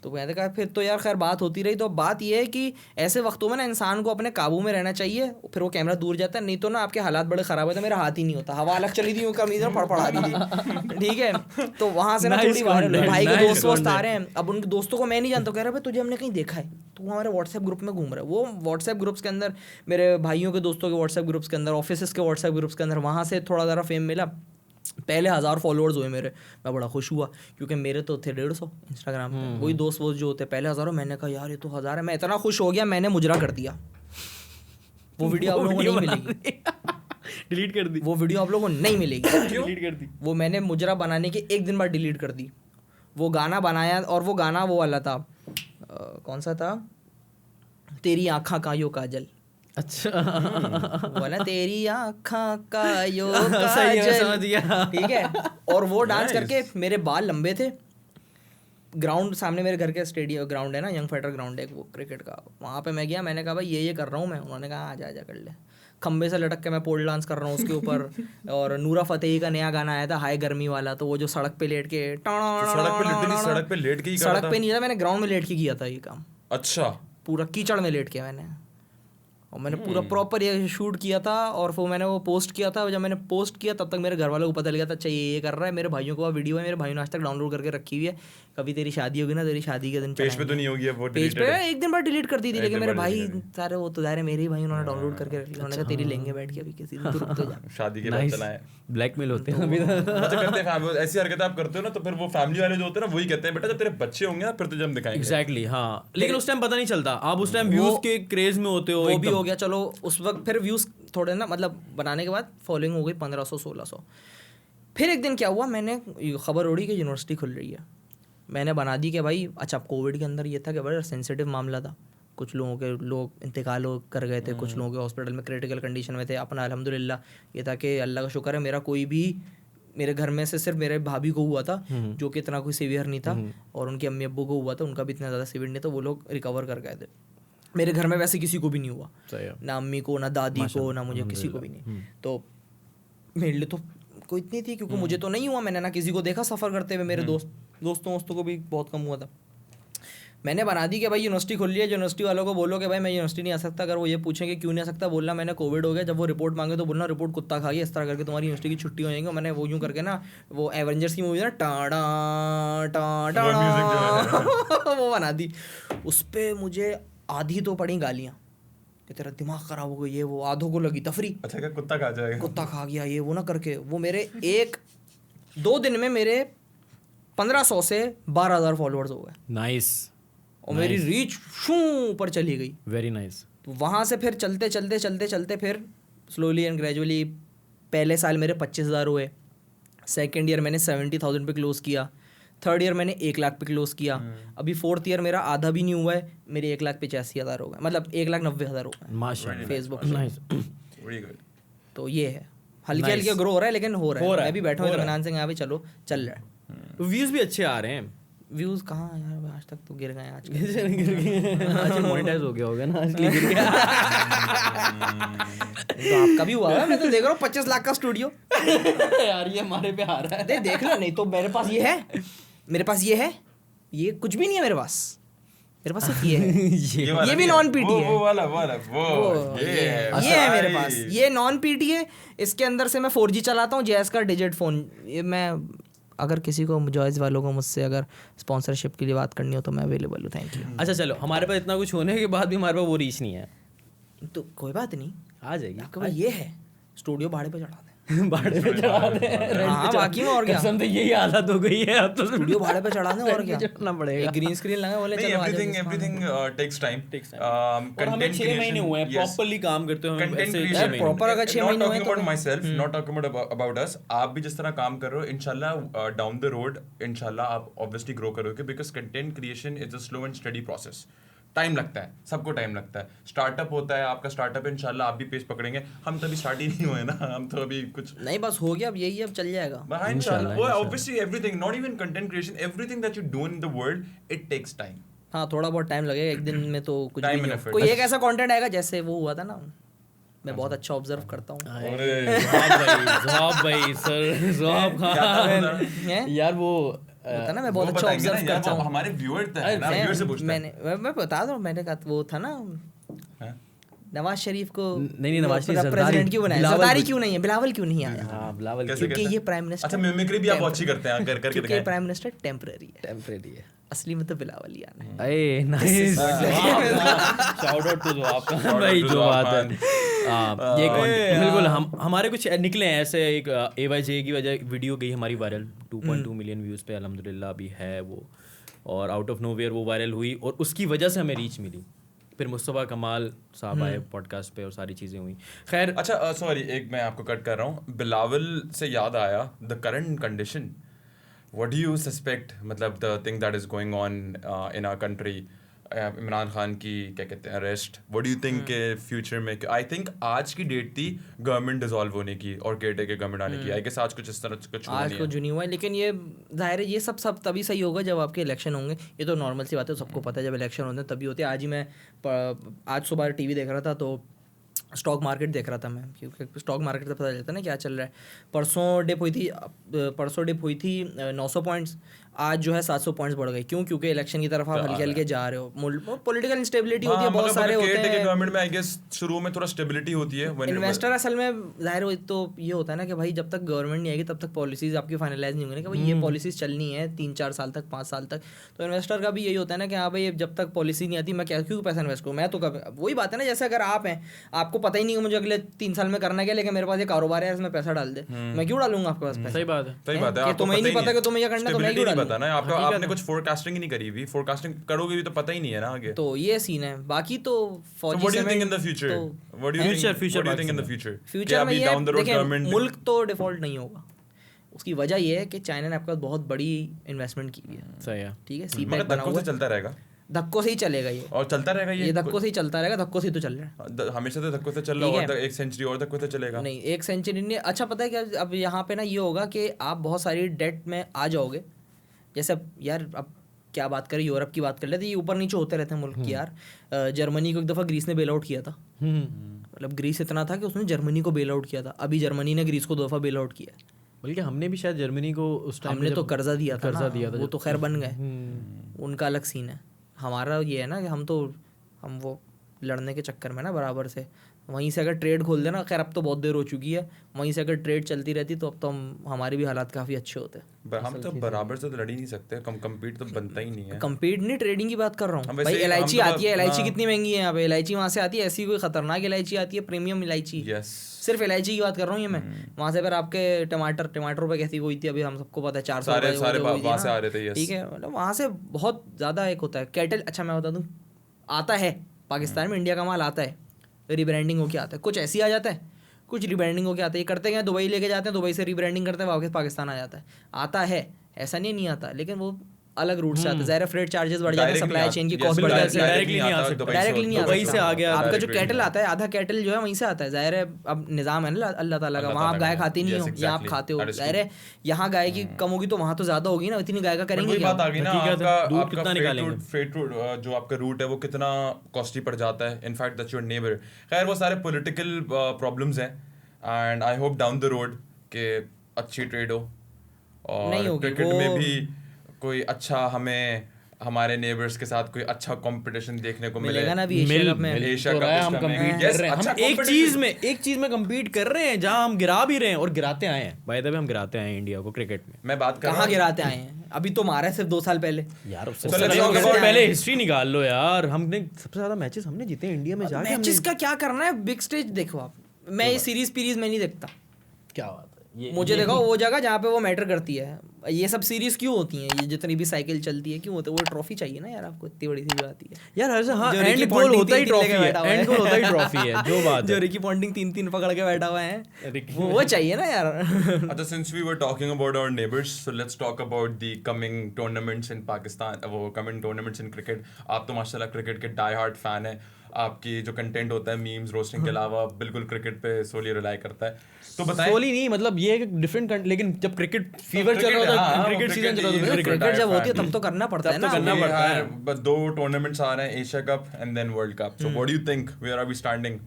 तो मैंने कहा फिर तो यार खैर बात होती रही। तो बात ये है कि ऐसे वक्तों में ना इंसान को अपने काबू में रहना चाहिए, फिर वो कैमरा दूर जाता है, नहीं तो ना आपके हालात बड़े ख़राब होते हैं। मेरा हाथ ही नहीं होता, हवा अलग चली थी, वो कमीज में फड़फड़ा रही थी, ठीक है। तो वहाँ से ना थोड़ी भाई के दोस्त आ रहे हैं, अब उनके दोस्तों को मैं नहीं जानता, कह रहा भाई तुझे हमने कहीं देखा है, तो हमारे व्हाट्सएप ग्रुप में घूम रहा है। वो व्हाट्सएप ग्रुप्स के अंदर, मेरे भाइयों के दोस्तों के व्हाट्सएप ग्रुप्स के अंदर, ऑफिस के व्हाट्सएप ग्रुप्स के अंदर, वहाँ से थोड़ा ज़रा फेम मिला। पहले 1000 फॉलोअर्स हुए मेरे, मैं बड़ा खुश हुआ क्योंकि मेरे तो थे 150 इंस्टाग्राम पे। वही दोस्त जो होते पहले 1000, मैंने कहा यार ये तो 1000 है। मैं इतना खुश हो गया, मैंने मुजरा कर दिया। वो वीडियो आप लोगों को नहीं मिलेगी, डिलीट कर दी। वो वीडियो आप लोगों को नहीं मिलेगी, डिलीट कर दी। वो मैंने मुजरा बनाने के एक दिन बाद डिलीट कर दी। वो गाना बनाया, और वो गाना वो वाला था, कौन सा था, तेरी आँखा का यो काजल। अच्छा बोला तेरी आँखा का यो काजल, ठीक है। और वो डांस करके, मेरे बाल लंबे थे, ग्राउंड सामने मेरे घर के स्टेडियम ग्राउंड है ना, यंग फाइटर ग्राउंड है वो क्रिकेट का, वहाँ पे मैं गया, मैंने कहा भाई ये कर रहा हूँ मैं। उन्होंने कहा आजा कर ले। खंबे से लटक के मैं पोल डांस कर रहा हूँ उसके ऊपर। और नूरा फतेही का नया गाना आया था हाय गर्मी वाला, तो वो जो सड़क पे लेट के, सड़क पे नहीं था, मैंने ग्राउंड में लेट के किया था ये काम। अच्छा, पूरा कीचड़ में लेट के मैंने, और मैंने पूरा प्रॉपर ये शूट किया था। और फिर मैंने वो पोस्ट किया था। जब मैंने पोस्ट किया तब तक मेरे घर वालों को पता लगा था, अच्छा ये कर रहा है। मेरे भाइयों को वीडियो है, मेरे भाइयों ने आज तक डाउनलोड करके रखी हुई है। कभी तेरी शादी होगी ना, तेरी शादी के दिन पेज पे तो नहीं होगी वो, पेज पे एक दिन बाद डिलीट कर दी थी, लेकिन मेरे भाई सारे, वो तो दायरे मेरे ही भाई, उन्होंने डाउनलोड करके रखी। उन्होंने कहा तेरी लेंगे बैठ के अभी किसी दिन, तो रुक तो जा। शादी के बाद चला है, ब्लैकमेल होते हैं अभी। अच्छा करते हैं ऐसी हरकतें आप करते हो ना, तो फिर वो फैमिली वाले जो होते हैं ना, वही कहते हैं बेटा जब तेरे बच्चे होंगे ना फिर तुझे हम दिखाएंगे। एग्जैक्टली, हाँ। लेकिन उस टाइम पता नहीं चलता, आप उस टाइम व्यूज के क्रेज में होते हो। वो भी हो गया, चलो उस वक्त फिर व्यूज थोड़े ना, मतलब बनाने के बाद फॉलोइंग हो गई 1500-1600। फिर एक दिन क्या हुआ, मैंने खबर उड़ी कि यूनिवर्सिटी खुल रही है। मैंने बना दी कि भाई, अच्छा कोविड के अंदर ये था कि बड़ा सेंसिटिव मामला था, कुछ लोग इंतकाल कर गए थे, कुछ लोगों के हॉस्पिटल में क्रिटिकल कंडीशन में थे। अपना अल्हम्दुलिल्लाह ये था कि अल्लाह का शुक्र है, मेरा कोई भी, मेरे घर में से सिर्फ मेरे भाभी को हुआ था, जो कि इतना कोई सीवियर नहीं था, और उनके अम्मी अब्बू को हुआ था, उनका भी इतना ज़्यादा सीवियर नहीं था, वो लोग रिकवर कर गए थे। मेरे घर में वैसे किसी को भी नहीं हुआ, ना अम्मी को, ना दादी को, ना मुझे, किसी को भी नहीं। तो मेरे लिए तो कोई इतनी थी, क्योंकि मुझे तो नहीं हुआ, मैंने ना किसी को देखा सफ़र करते हुए, मेरे दोस्तों को भी बहुत कम हुआ था। मैंने बना दी कि भाई यूनिवर्सिटी खुल रही है, यूनिवर्सिटी वालों को बोलो कि भाई मैं यूनिवर्सिटी नहीं आ सकता। अगर वो ये पूछेंगे क्यों नहीं आ सकता, बोलना मैंने कोविड हो गया। जब वो रिपोर्ट मांगे तो बोलना रिपोर्ट कुत्ता खा गया, इस तरह करके तुम्हारी यूनिवर्सिटी की छुट्टी हो जाएगी। मैंने वो यूँ करके ना, वो एवेंजर्स की मूवी ना, टाडा वो बना दी। उस पर मुझे आधी तो पड़ी गालियाँ कि तेरा दिमाग खराब हो गया, ये वो। आधों को लगी तफरी, अच्छा क्या कुत्ता खा जाएगा, कुत्ता खा गया ये वो ना करके। वो मेरे 1-2 दिन में मेरे 1500 से 12,000 फॉलोअर्स हो गए। नाइस। और मेरी रीच शू ऊपर चली गई। Very nice. वहाँ से फिर चलते फिर स्लोली एंड ग्रेजुअली पहले साल मेरे 25,000 हुए, सेकेंड ईयर मैंने 70,000 पे क्लोज किया, थर्ड ईयर मैंने 1 लाख पे क्लोज किया। अभी फोर्थ ईयर मेरा आधा भी नहीं हुआ है, मेरे 1,85,000 हो गए, मतलब 1,90,000 हो गए माशाल्लाह फेसबुक। तो ये है, हल्के Nice. हल्के ग्रो हो रहा है, लेकिन हो रहा है। मैं भी बैठा हूँ इत्मीनान से, यहाँ पे चलो चल रहा है। व्यूज भी अच्छे आ रहे हैं, व्यूज कहाँ यार, आज तक तो गिर गए आज आज मोनेटाइज हो गया होगा ना, इसलिए गिर गया। तो आपका भी हुआ है, मैं तो देख रहा हूँ 25 लाख का स्टूडियो। यार ये हमारे पे आ रहा है। देख लो, नहीं तो मेरे पास ये है, मेरे पास ये है, ये कुछ भी नहीं है मेरे पास सिर्फ ये है। ये भी नॉन पीटी है, ये है मेरे पास, ये नॉन पीटी है। इसके अंदर से मैं 4G चलाता हूँ, जैस का डिजिट फोन। ये मैं अगर किसी को जॉयस वालों को मुझसे अगर स्पॉन्सरशिप के लिए बात करनी हो तो मैं अवेलेबल हूँ, थैंक यू। अच्छा चलो, हमारे पास इतना कुछ होने के बाद भी हमारे पास वो रीच नहीं है, तो कोई बात नहीं, आ जाएगी। आपके पास ये है, स्टूडियो भाड़े पे चढ़ा दें। भाड़े पे चढ़ा दे, हाँ बाकी में और क्या, कसम से यही हालत हो गई है अब तो। स्टूडियो भाड़े पे चढ़ा दें और क्या, चढ़ना पड़ेगा। ग्रीन स्क्रीन लगा बोले चलो everything takes time. और हमें 6 महीने हुए हैं प्रॉपर्ली काम करते हुए। Content ऐसे creation. प्रॉपर अगर 6 महीने हुए Not talking about myself, not talking about us. आप भी जिस तरह काम कर रहे हो, इंशाल्लाह down the road, इंशाल्लाह आप obviously grow करोगे, because content creation is a slow and steady process. Time लगता है, सबको टाइम लगता है। स्टार्टअप होता है, आपका स्टार्टअप है, इंशाल्लाह आप भी पेज पकड़ेंगे। हम तो अभी स्टार्ट ही नहीं हुए ना, हम तो अभी कुछ नहीं, बस हो गया अब, यही अब चल जाएगा। हाँ इंशाल्लाह। वो obviously everything, not even content creation, everything that you do in the world, it takes time. हाँ थोड़ा बहुत टाइम लगेगा, एक दिन में तो कुछ भी Time नहीं and हो। effort. कोई एक ऐसा कंटेंट आएगा जैसे वो हुआ था ना, मैं बहुत अच्छा ऑब्जर्व करता हूँ। ज़वाब भाई सर, ज़वाब खान यार, वो होता ना, मैं बहुत अच्छा ऑब्जर्व करता हूँ। हमारे व्यूअर थे ना, व्यूअर से पूछते हैं। मैं बता दूँ, मैंने कहा वो था ना, नवाज शरीफ को नहीं नवाज शरीफ प्रेसिडेंट क्यों बनाया, जरदारी क्यों नहीं है, बिलावल क्यों नहीं आया? हाँ बिलावल, क्योंकि ये प्राइम मिनिस्टर, अच्छा मिमिक्री भी आप अच्छी करते हैं, कर करके क्योंकि प्राइम मिनिस्टर टेम्पररी है, असली में तो बिलावल ही आना है। अरे नाइस, शाउट आउट टू ज़वाब भाई, जो बात है। ये बिल्कुल हमारे कुछ निकले हैं ऐसे। एक AYJ की वजह वीडियो गई हमारी वायरल, 2.2 मिलियन व्यूज़ पे अल्हम्दुलिल्लाह अभी है वो, और आउट ऑफ नोवेयर वो वायरल हुई और उसकी वजह से हमें रीच मिली। फिर मुस्तफ़ा कमाल साहब आए पॉडकास्ट पे और सारी चीज़ें हुई। खैर अच्छा सॉरी, एक मैं आपको कट कर रहा हूँ, बिलावल से याद आया, the current condition, what do you suspect, मतलब the thing that is going on in our country, Imran Khan की क्या कहते हैं arrest, what do you think के फ्यूचर में? आई थिंक आज की डेट थी गवर्नमेंट डिसॉल्व होने की और केयरटेकर गवर्नमेंट आने की। आई गेस आज कुछ इस तरह कुछ आज कुछ नहीं हुआ है, लेकिन ये जाहिर है ये सब तभी सही होगा जब आपके इलेक्शन होंगे। ये तो नॉर्मल सी बात है, सबको पता है जब इलेक्शन होते हैं तभी होते हैं। आज ही मैं आज सुबह TV देख रहा था तो स्टॉक मार्केट देख रहा था मैं, क्योंकि स्टॉक मार्केट से पता चलता है ना क्या चल रहा है। परसों डिप हुई थी 900 पॉइंट्स, आज जो है 700 पॉइंट्स बढ़ गई। क्यों? क्योंकि इलेक्शन की तरफ आप हल्के हल्के जा रहे हो, पॉलिटिकल इंस्टेबिलिटी होती है, बहुत सारे होते हैं। गवर्नमेंट में आई गेस शुरू में थोड़ा स्टेबिलिटी होती है। इन्वेस्टर असल में जाहिर हो तो ये होता है ना कि भाई जब तक गवर्नमेंट नहीं आएगी तब तक पॉलिसीज आपकी फाइनलाइज नहीं होंगी ना, कि भाई ये पॉलिसीज चलनी है 3-4 साल तक, 5 साल तक। तो इन्वेस्टर का भी यही होता है ना कि हाँ भाई जब तक पॉलिसी नहीं आती मैं क्यों पैसा इन्वेस्ट करूँ। मैं तो वही बात है ना, जैसे अगर आप हैं, आपको पता ही नहीं है मुझे अगले 3 साल में करना क्या, लेकिन मेरे पास ये कारोबार है इसमें पैसा डाल दे, मैं क्यों डालूंगा आपके पास पैसा? सही बात है। तुम्हें नहीं पता कि तुम्हें ये करना, तो मैं क्यों डालूं? पता ना आपका, आपने कुछ फोरकास्टिंग ही नहीं करी हुई, फोरकास्टिंग करोगे भी तो पता ही नहीं है ना आगे। तो ये सीन है। बाकी तो what do you think in the future, what do you think in the future में ये देखिए, मुल्क तो डिफॉल्ट नहीं होगा। उसकी वजह ये है कि चाइना ने आपके पास बहुत बड़ी इन्वेस्टमेंट की हुई है। सही है, ठीक है, सीपैक बना हुआ है, चलता रहेगा, धक्कों से ही चलेगा ये, और चलता रहेगा ये धक्कों से ही चलता रहेगा, धक्कों से ही तो चल रहा है हमेशा। तो धक्कों से चल रहा है, 1 सेंचुरी और धक्कों से चलेगा नहीं, 1 सेंचुरी नहीं। अच्छा पता है क्या, अब यहाँ पे ना ये होगा कि आप बहुत सारी डेट में आ जाओगे। जैसे यार अब क्या बात करें, यूरोप की बात कर लेते, ये ऊपर नीचे होते रहते हैं मुल्क की यार। जर्मनी को एक दफ़ा ग्रीस ने बेल आउट किया था, मतलब ग्रीस इतना था कि उसने जर्मनी को बेल आउट किया था। अभी जर्मनी ने ग्रीस को 2 दफ़ा बेल आउट किया है, बल्कि हमने भी शायद जर्मनी को उस टाइम हमने तो कर्जा दिया था, वो तो खैर बन गए, उनका अलग सीन है। हमारा ये है ना कि हम वो लड़ने के चक्कर में ना बराबर से, वहीं से अगर ट्रेड खोल देना, खैर अब तो बहुत देर हो चुकी है, वहीं से अगर ट्रेड चलती रहती तो अब तो हमारे भी हालात काफ़ी अच्छे होते हैं। हम तो बराबर से तो लड़ ही नहीं सकते, कम्पीट तो बनता ही नहीं है। कम्पीट नहीं, ट्रेडिंग की बात कर रहा हूँ भाई। इलायची आती है, इलायची कितनी महंगी है यहाँ पे, इलायची वहाँ से आती है, ऐसी कोई खतरनाक इलायची आती है, प्रीमियम इलायची। सिर्फ इलायची की बात कर रहा हूँ ये मैं। वहाँ से फिर आपके टमाटरों पे कैसी हुई थी, अभी हम सबको पता है 400 वहाँ से आ रहे थे। ठीक है, मतलब वहाँ से बहुत ज़्यादा एक होता है कैटल। अच्छा मैं बता दूँ, आता है पाकिस्तान में, इंडिया का माल आता है, रिब्रांडिंग होके आता है, कुछ ऐसी आ जाता है, कुछ रिब्रांडिंग होके आता है। ये करते हैं दुबई लेके जाते हैं, दुबई से रिब्रांडिंग करते हैं, वापस पाकिस्तान आ जाता है। आता है, ऐसा नहीं आता, लेकिन वो अलग रूट से आता है, ज़ाहिर फ्रेट चार्जेस बढ़ जाते हैं, सप्लाई चेन की कॉस्ट बढ़ जाती है, डायरेक्टली नहीं आ सकता, डायरेक्टली नहीं आ दुबई से आ गया, आपका जो कैटल आता है आधा कैटल जो है वहीं से आता है, ज़ाहिर है अब निज़ाम है ना अल्लाह ताला का, वहाँ आप गाय खाती नहीं हो, यहाँ आप खाते हो, ज़ाहिर है यहाँ गाय की कम होगी तो वहाँ तो ज़्यादा होगी ना, इतनी गाय का करेंगे क्या? बात आ गई ना, दूध कितना निकालेंगे, फ्रेट रूट जो आपका रूट है वो कितना कॉस्टली पड़ जाता है, इनफैक्ट दैट्स योर नेबर। खैर वो सारे पॉलिटिकल प्रॉब्लम्स हैं, and I hope down the road के अच्छी ट्रेड हो और क्रिकेट में भी कोई अच्छा हमें हमारे नेबर्स के साथ कोई अच्छा कंपटीशन देखने को मिलेगा ना। भी एशिया कप में हम compete कर रहे हैं, हम एक चीज में compete कर रहे हैं जहां हम गिरा भी रहे हैं और गिराते आए हैं। बाय द वे हम गिराते आए हैं इंडिया को क्रिकेट में। मैं बात कर कहाँ गिराते आए हैं? अभी तो मारा है सिर्फ 2 साल पहले यार, उससे पहले हिस्ट्री निकाल लो यार, हमने सबसे ज्यादा मैचेस हमने जीते इंडिया में जाके। मैचेस का क्या करना है, बिग स्टेज देखो आप, मैं ये सीरीज में नहीं देखता। क्या बात है, मुझे देखो वो जगह जहाँ पे वो मैटर करती है। ये सब सीरीज क्यों होती हैं, ये जितनी भी साइकिल चलती है क्यों होती है? वो ट्रॉफी चाहिए ना यार आपको, इतनी बड़ी सी बात है यार। हाँ, एंड गोल होता ही ट्रॉफी है, एंड गोल होता ही ट्रॉफी है, जो बात जो रिकी पॉन्टिंग 3-3 पकड़ के बैठा हुआ है, वो चाहिए ना यार। अच्छा, since we were talking about our neighbors, so let's talk about the coming tournaments in Pakistan, वो coming tournaments in cricket। आप तो माशाल्लाह क्रिकेट के डाई हार्ड फैन है, आपकी जो कंटेंट होता है मीम्स रोस्टिंग के अलावा बिल्कुल क्रिकेट पे सोली रिलाई करता है। तो बताएं, सोली नहीं, मतलब ये एक डिफरेंट, लेकिन जब क्रिकेट फीवर चल रहा था, क्रिकेट सीजन चल रहा था, क्रिकेट जब होती है तब तो करना पड़ता है ना, करना पड़ता है। बस 2 टूर्नामेंट्स आ रहे हैं, Asia cup and then world cup. So what do you think, where are we standing?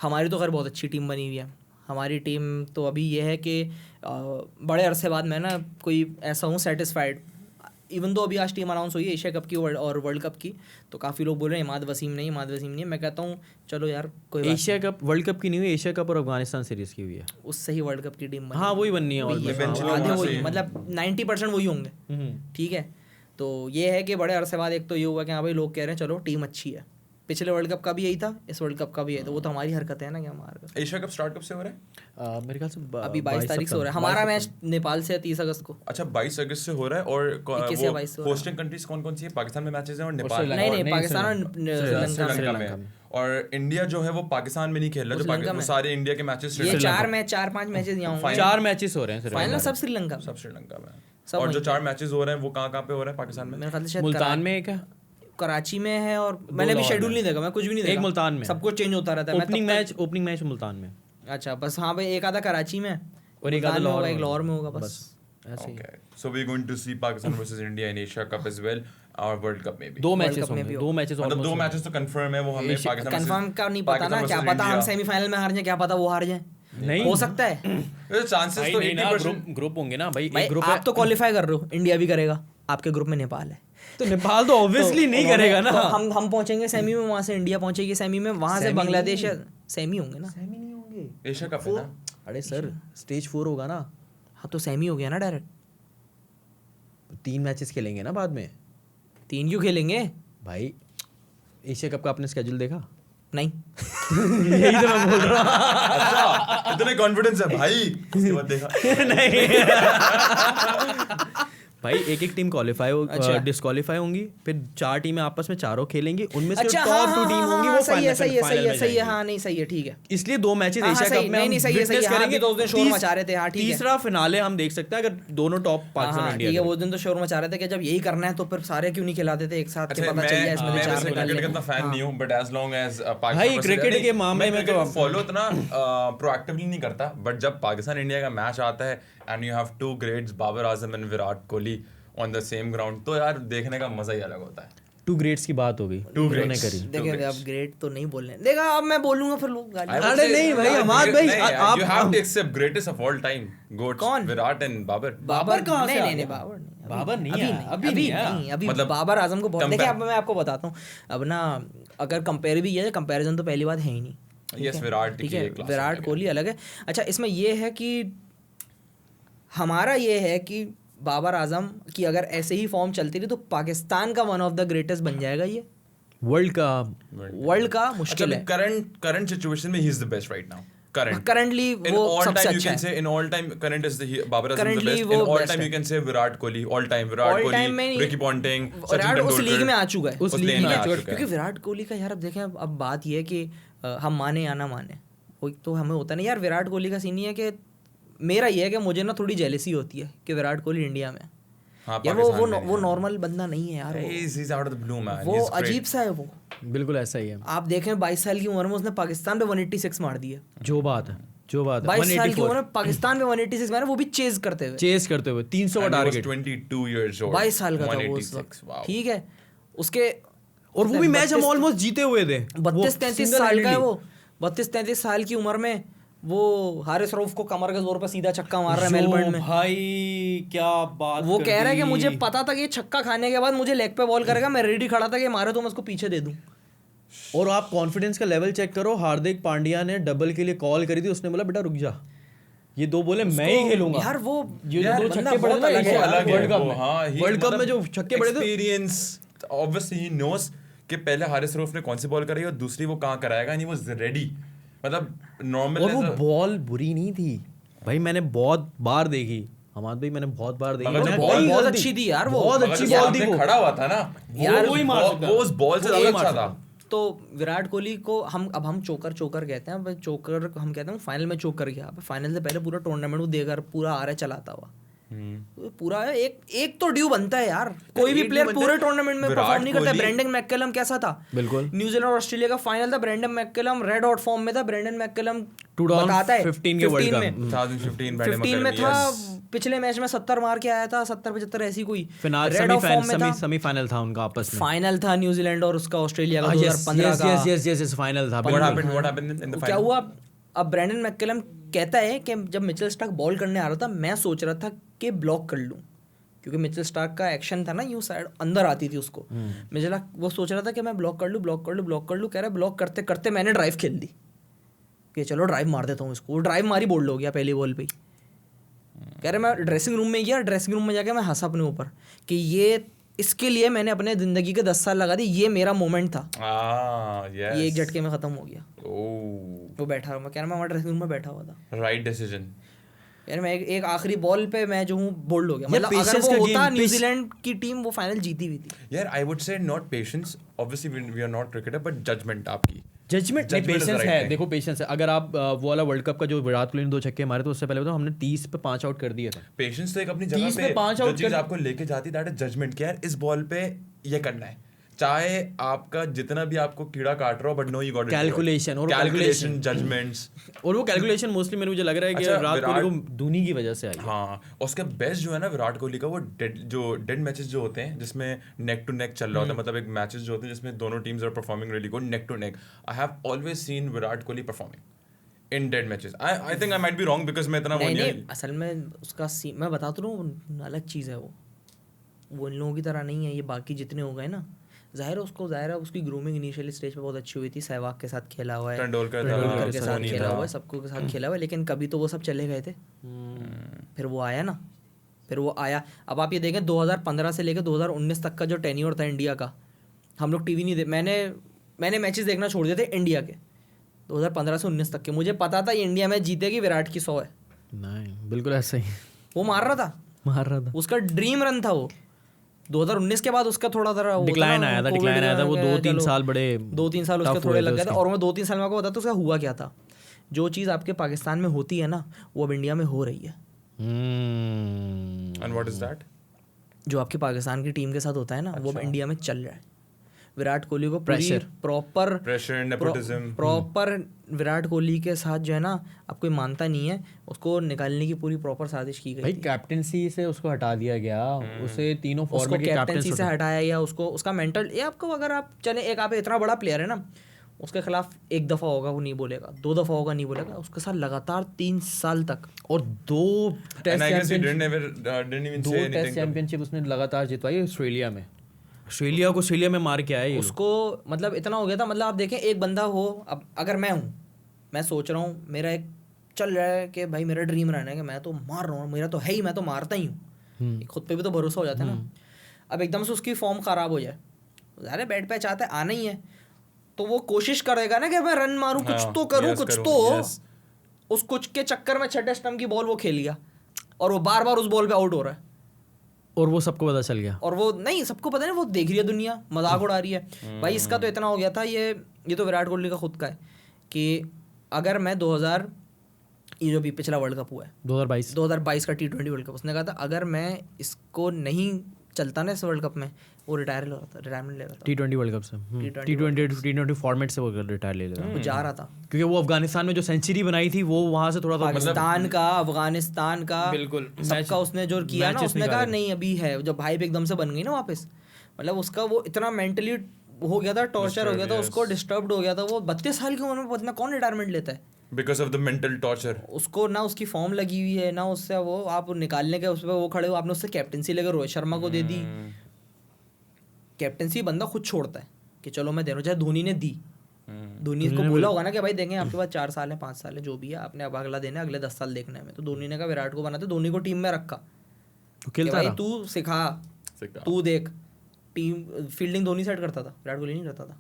हमारी तो खैर बहुत अच्छी टीम बनी हुई है। हमारी टीम तो अभी ये है कि बड़े अरसे बाद मैं ना कोई ऐसा हूँ सेटिस्फाइड, इवन दो अभी आज टीम अनाउंस हुई है एशिया कप की और वर्ल्ड कप की, तो काफ़ी लोग बोल रहे हैं इमाद वसीम नहीं। मैं कहता हूँ चलो यार कोई एशिया कप वर्ल्ड कप की नहीं हुई, एशिया कप और अफगानिस्तान सीरीज की हुई है, उससे ही वर्ल्ड कप की टीम बनी। हाँ वही बननी है, वही मतलब 90% वही होंगे। ठीक है, तो ये है कि बड़े अरसे बाद एक तो ये हुआ कि हाँ भाई लोग कह रहे हैं चलो टीम अच्छी है। पिछले वर्ल्ड कप का भी यही था, इस वर्ल्ड कप का भी है, तो वो तो हमारी हरकत है ना कि हमारा। एशिया कप स्टार्ट कब से हो रहा है? मेरे ख्याल से अभी 22 तारीख से हो रहा है। हमारा मैच नेपाल से है 30 अगस्त को। अच्छा, 22 अगस्त से हो रहा है। और होस्टिंग कंट्रीज कौन कौन सी है? पाकिस्तान में मैचेस हैं और नेपाल। नहीं, पाकिस्तान और श्रीलंका में। और इंडिया जो है वो पाकिस्तान में नहीं खेल रहा, जो सारे इंडिया के मैचेस ये 4-5 मैचेस यहाँ होंगे। 4 मैचेस हो रहे हैं, फाइनल सब श्रीलंका में। और जो 4 मैचेस हो रहे हैं वो कहाँ पे हो रहे हैं पाकिस्तान में? मेरे ख्याल से मुल्तान में एक है, कराची में है, और मैंने भी शेड्यूल नहीं देखा, मैं कुछ भी नहीं देखा। एक मुल्तान में, सब कुछ चेंज होता रहता है। ओपनिंग मैच मुल्तान में। अच्छा, बस हाँ भाई, एक आधा कराची में और एक आधा लाहौर में होगा बस ऐसे ही। So we're going to see Pakistan versus India in Asia Cup as well, और वर्ल्ड कप में भी 2 मैचेस होंगे, 2 मैचेस मतलब 2 मैचेस तो कंफर्म है। वो हमें पाकिस्तान कंफर्म का नहीं पता ना, क्या पता हम सेमीफाइनल में हार जाएं, क्या पता वो हार जाएं, नहीं हो सकता है। चांसेस तो 80% ग्रुप होंगे ना भाई। एक ग्रुप आप तो क्वालीफाई कर रहे हो, इंडिया भी करेगा, आपके ग्रुप में नेपाल है, तो नेपाल तो ऑब्वियसली नहीं करेगा ना। हम पहुंचेंगे सेमी में, वहां से इंडिया पहुंचेगी सेमी में, वहां से बांग्लादेश सेमी होंगे ना। सेमी नहीं होंगे, एशिया कप है ना। अरे सर, स्टेज 4 होगा ना। हाँ तो सेमी हो गया ना डायरेक्ट। 3 मैचेस खेलेंगे ना बाद में। 3 क्यों खेलेंगे भाई? एशिया कप का आपने स्केड्यूल देखा? नहीं। यही तो मैं बोल रहा हूँ। अच्छा, इतने कॉन्फिडेंस है भाई, इसके बाद देखा नहीं भाई, एक टीम क्वालिफाई डिस्क्वालीफाई होंगी, फिर 4 टीमें आपस में चारों खेलेंगी, उनमें से टॉप 2 टीम होंगी वो सही है। हाँ नहीं सही है, ठीक है। इसलिए 2 मैचेस एशिया कप में नहीं सही है करेंगे। 2 दिन शोर मचा रहे थे। हाँ ठीक है, तीसरा फिनाले हम देख सकते हैं अगर दोनों टॉप पाकिस्तान इंडिया। ठीक है, वो दिन तो शोर मचा रहे थे कि जब यही करना है तो फिर सारे क्यों नहीं खिलाते थे एक साथ, के पता चल जाए इसमें 4 निकाल ले। क्रिकेट का फैन नहीं हूं, बट एज लॉन्ग एज भाई क्रिकेट के मामले में तो फॉलो इतना प्रोएक्टिवली नहीं करता, बट जब पाकिस्तान इंडिया का मैच आता है and you have 2 greats Babar Azam and Virat Kohli on the same ground, तो यार देखने का मजा ही अलग होता है। 2 ग्रेट्स की बात हो गई, 2 ग्रेट्स करी। देखिए अब ग्रेट तो नहीं बोलने देखा, अब मैं बोलूंगा फिर लोग गाली। अरे नहीं भाई, हमाद भाई आप you have to accept greatest of all time goats. कौन? विराट एंड बाबर। बाबर कहां से? नहीं बाबर नहीं है अभी मतलब बाबर आजम को बहुत। देखिए अब मैं आपको बताता हूँ, अब ना अगर कंपेयर भी है, कंपैरिजन तो पहली बात है ही नहीं। यस, विराट ठीक है, विराट कोहली अलग है। अच्छा, इसमें ये है कि हमारा ये है कि बाबर आजम की अगर ऐसे ही फॉर्म चलती रही तो पाकिस्तान का वन ऑफ द ग्रेटेस्ट बन जाएगा। ये वर्ल्ड का मुश्किल है। करंट सिचुएशन में he is the best right now. Currently वो सबसे अच्छा है। in all time current is the Babar Azam the best. In all time you can say Virat Kohli, all time Virat Kohli, Ricky Ponting, Sachin Tendulkar उस league में आ चुका है, उस league में आ चुका है। क्योंकि विराट कोहली का यार अब देखें, अब बात ये है कि हम माने या ना माने, वो तो हमें होता नहीं यार। विराट कोहली का सीन ये है कि मेरा ये है कि मुझे ना थोड़ी जेलसी होती है कि विराट कोहली इंडिया में, यार वो नॉर्मल बंदा नहीं है यार, He's out of the blue, man. वो He's great. अजीब सा है वो। बिल्कुल ऐसा ही है। आप देखें 22 साल की उम्र में उसने पाकिस्तान पे 186 मार दिए। जो बात है 22 साल की उम्र में पाकिस्तान पे 186 मारे, वो भी चेज करते हुए 300 का And he was target. 22 years old. 22 साल का था वो उस 186, वक्त, wow. ठीक है। उसके और वो भी मैच हम ऑलमोस्ट जीते हुए थे। 32-33 साल का है वो, 32-33 साल की उम्र में वो हारिस रऊफ को कमर के जोर पे सीधा छक्का मार रहा है मेलबर्न में। भाई क्या बात, वो कह रहा है कि मुझे पता था कि ये छक्का खाने के बाद मुझे लेग पे बॉल करेगा, मैं रेडी खड़ा था कि मारे तो मैं उसको पीछे दे दूं। और आप कॉन्फिडेंस का लेवल चेक करो, हार्दिक पांड्या ने डबल के लिए कॉल करी थी, उसने बोला बेटा रुक जा, ये 2 बोले मैं ही खेलूंगा। यार वो ये जो 2 छक्के पड़े ना वर्ल्ड कप में जो छक्के पड़े थे, एक्सपीरियंस ऑब्वियसली ही नोस कि पहले हारिस रऊफ ने कौन सी बॉल कराई और दूसरी वो कहां कराएगा, एंड ही वाज रेडी। मतलब नॉर्मल, और वो बॉल बुरी नहीं थी भाई, मैंने बहुत बार देखी, हमाद भाई मैंने बहुत बार देखी, मगर बॉल बहुत अच्छी थी यार, वो बहुत अच्छी बॉल थी, वो खड़ा हुआ था ना यार, वो ही मार सकता, वो उस बॉल से ज्यादा अच्छा था। तो विराट कोहली को हम चोकर कहते हैं, अब चोकर हम कहते हैं फाइनल में चोकर गया, फाइनल से पहले पूरा टूर्नामेंट वो देकर पूरा आ रहा चलाता हुआ, तो पूरा एक तो ड्यू बनता है यार। कोई भी प्लेयर पूरे टूर्नामेंट में परफॉर्म नहीं करता। ब्रेंडन मैककलम कैसा था, बिल्कुल न्यूजीलैंड और ऑस्ट्रेलिया का फाइनल था, Brendon McCullum red hot form में था। ब्रेंडन मैककलम 2015 के वर्ल्ड कप 2015 में था, पिछले मैच में 70 मार के आया था, 70-75 ऐसी कोई सेमीफाइनल था उनका आपस में, फाइनल था न्यूजीलैंड और उसका ऑस्ट्रेलिया का 2015 का फाइनल था। क्या हुआ, अब ब्रेंडन मैककलम कहता है कि जब मिचेल स्टार्क बॉल करने आ रहा था, मैं सोच रहा था कि ब्लॉक कर लूं, क्योंकि मिचेल स्टार्क का एक्शन था ना, यूं साइड अंदर आती थी उसको। मिचेल वो सोच रहा था कि मैं ब्लॉक कर लूं। कह रहा है ब्लॉक करते करते मैंने ड्राइव खेल दी कि चलो ड्राइव मार देता हूँ इसको। ड्राइव मारी, बोल्ड हो गया पहली बॉल पे ही। कह रहे मैं ड्रेसिंग रूम में गया, ड्रेसिंग रूम में जाके मैं हंसा अपने ऊपर कि ये इसके लिए मैंने अपने जिंदगी के 10 साल लगा दी, ये मेरा मोमेंट था। ये एक झटके में खत्म हो गया। वो बैठा, मैं कह रहा मैं वहाँ ड्रेसिंग रूम में बैठा हुआ था। राइट डिसीजन यार मैं एक आखिरी बॉल पे मैं जो हूँ बोल्ड हो गया। मतलब अगर वो होता न्यूजीलैंड की टीम वो फाइनल जीती हुई थी। यार I would say not patience, obviously we are not cricketer, but judgement आपकी जजमेंट पेशेंस है। देखो पेशेंस है, अगर आप वो वाला वर्ल्ड कप का जो विराट कोहली ने 2 छक्के मारे तो उससे पहले तो हमने 30 पे 5 आउट कर दिए थे। पेशेंस तो एक अपनी जगह पे 5 आउट चीज आपको लेके जाती दैट इज जजमेंट कि यार इस बॉल पे ये करना है, चाहे आपका जितना भी आपको कीड़ा काट रहा हो, but no you got calculation judgements. और वो कैलकुलेशन मोस्टली मुझे लग रहा है कि विराट कोहली को धोनी की वजह से आई। हाँ, उसका बेस्ट जो है ना विराट कोहली का, वो डेड मैचेस जो होते हैं जिसमें नेक टू नेक चल रहा होता है, मतलब एक मैचेस जो होते हैं जिसमें दोनों teams are performing really good neck to neck. I have always seen Virat Kohli performing in dead matches. I think I might be wrong because मैं इतना नहीं, असल में उसका मैं बताता हूँ अलग चीज़ है वो इन लोगों की तरह नहीं है। ये बाकी जितने हो गए ना, जाहिर है उसकी ग्रूमिंग इनिशियली स्टेज पे बहुत अच्छी हुई थी। सहवाग के साथ खेला हुआ है, तेंदुलकर के साथ खेला हुआ है, सबको के साथ खेला हुआ है, लेकिन कभी तो वो सब चले गए थे। फिर वो आया। अब आप ये देखें 2015 से लेकर 2019 तक का जो टेन्योर था इंडिया का, हम लोग टीवी नहीं मैंने मैचेस देखना छोड़ दिए थे इंडिया के 2015 से 19 तक के। मुझे पता था ये इंडिया मैच जीतेगी, विराट की 100 है। नहीं बिल्कुल ऐसा ही, वो मार रहा था, उसका ड्रीम रन था वो। 2019 के बाद उसका थोड़ा डिक्लाइन आया था। वो 2-3 साल उसके थोड़े लग गए थे। और मैं 2-3 साल में आपको बताता, उसका हुआ क्या था। जो चीज़ आपके पाकिस्तान में होती है ना, वो अब इंडिया में हो रही है। And what is that? जो आपके पाकिस्तान की टीम के साथ होता है ना, वो अब इंडिया में चल रहा है। विराट कोहली को प्रॉपर विराट कोहली के साथ जो है ना, अब कोई मानता नहीं है, उसको निकालने की पूरी प्रॉपर साजिश की गई भाई। कैप्टेंसी से उसको हटा दिया गया, उसे तीनों फॉर्मेट के कैप्टेंसी से हटाया गया। उसका मेंटल, ये आपको अगर आप चले, एक आप इतना बड़ा प्लेयर है ना, उसके खिलाफ 1 दफ़ा होगा वो नहीं बोलेगा, 2 दफ़ा होगा नहीं बोलेगा, उसके साथ लगातार 3 साल तक, और 2 टेस्ट चैंपियनशिप उसने लगातार जितवाई ऑस्ट्रेलिया में। ऑस्ट्रेलिया में मार के आया उसको। मतलब इतना हो गया था, मतलब आप देखें एक बंदा हो, अब अगर मैं सोच रहा हूँ, मेरा एक चल रहा है कि भाई मेरा ड्रीम रहना है कि मैं तो मार रहा हूँ, मेरा तो है ही, मैं तो मारता ही हूँ, खुद पे भी तो भरोसा हो जाता है ना। अब एकदम से उसकी फॉर्म ख़राब हो जाए, अरे बैट पे चाहता है आना ही है, तो वो कोशिश करेगा ना कि मैं रन मारूं, कुछ तो करूं, कुछ तो हो। उस कुछ के चक्कर में 6 स्टंप की बॉल वो खेल गया, और वो बार बार उस बॉल पे आउट हो रहा है, और वो सबको पता चल गया। और वो नहीं, सबको पता नहीं, वो देख रही है दुनिया, मजाक उड़ा रही है। भाई इसका तो इतना हो गया था, ये तो विराट कोहली का खुद का है कि अगर मैं ये जो भी पिछला वर्ल्ड कप हुआ है 2022 का T20 वर्ल्ड कप, उसने कहा था अगर मैं इसको नहीं चलता ना इस वर्ल्ड कप में, वो रिटायरमेंट ले रहा था T20 वर्ल्ड कप से, T20 फॉर्मेट से वो रिटायर ले लेगा, वो जा रहा था क्योंकि वो अफगानिस्तान में जो सेंचुरी बनाई थी वो वहां से थोड़ा सा पाकिस्तान का, अफगानिस्तान का, बिल्कुल सबका उसने जो किया ना, उसने कहा नहीं अभी है, जब हाइप एकदम से बन गई ना वापस, मतलब उसका वो इतना मेंटली हो गया था, टॉर्चर हो गया था उसको, डिस्टर्ब्ड हो गया था वो। 32 साल की उम्र में पता कौन रिटायरमेंट लेता है because of the mental torture. उसको ना उसकी फॉर्म लगी हुई है ना उससे, वो आप निकालने के उस पर वो खड़े हो, आपने उससे कैप्टनसी लेकर रोहित शर्मा को दे दी। कैप्टनसी बंदा खुद छोड़ता है कि चलो मैं दे रहा हूँ, चाहे धोनी ने दी, धोनी को बोला होगा ना कि भाई देंगे आपके पास 4 साल है 5 साल है जो भी है, आपने अब अगला देना है, अगले 10 साल देखने में। तो धोनी ने कहा विराट को बनाते, धोनी को टीम में रखा, भाई तू सिखा, तू देख। टीम फील्डिंग धोनी सेट करता था, विराट कोहली नहीं करता था,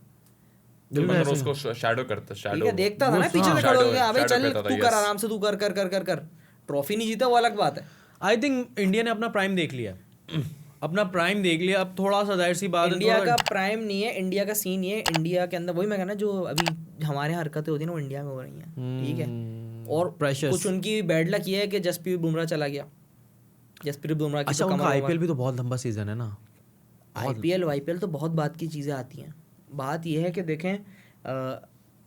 उसको शैडो करता, शैडो देखता था ना पीछे से खड़े हो गया, भाई चल तू कर आराम से, तू कर कर कर कर कर ट्रॉफी नहीं जीता वो अलग बात है। आई थिंक इंडिया ने अपना प्राइम देख लिया, अपना प्राइम देख लिया। अब थोड़ा सा जाहिर सी बात है, इंडिया का प्राइम नहीं है, इंडिया का सीन ये है, इंडिया के अंदर वही मैं कहना, जो अभी हमारे हरकतें होती है ना वो इंडिया में हो रही हैं, ठीक है। और कुछ उनकी बैड लक ये है कि जसप्रीत बुमराह चला गया, जसप्रीत बुमराह की अच्छा, उनका आईपीएल भी तो बहुत लंबा सीजन है ना। आईपीएल तो बहुत बात की चीज़ें आती हैं। बात यह है कि देखें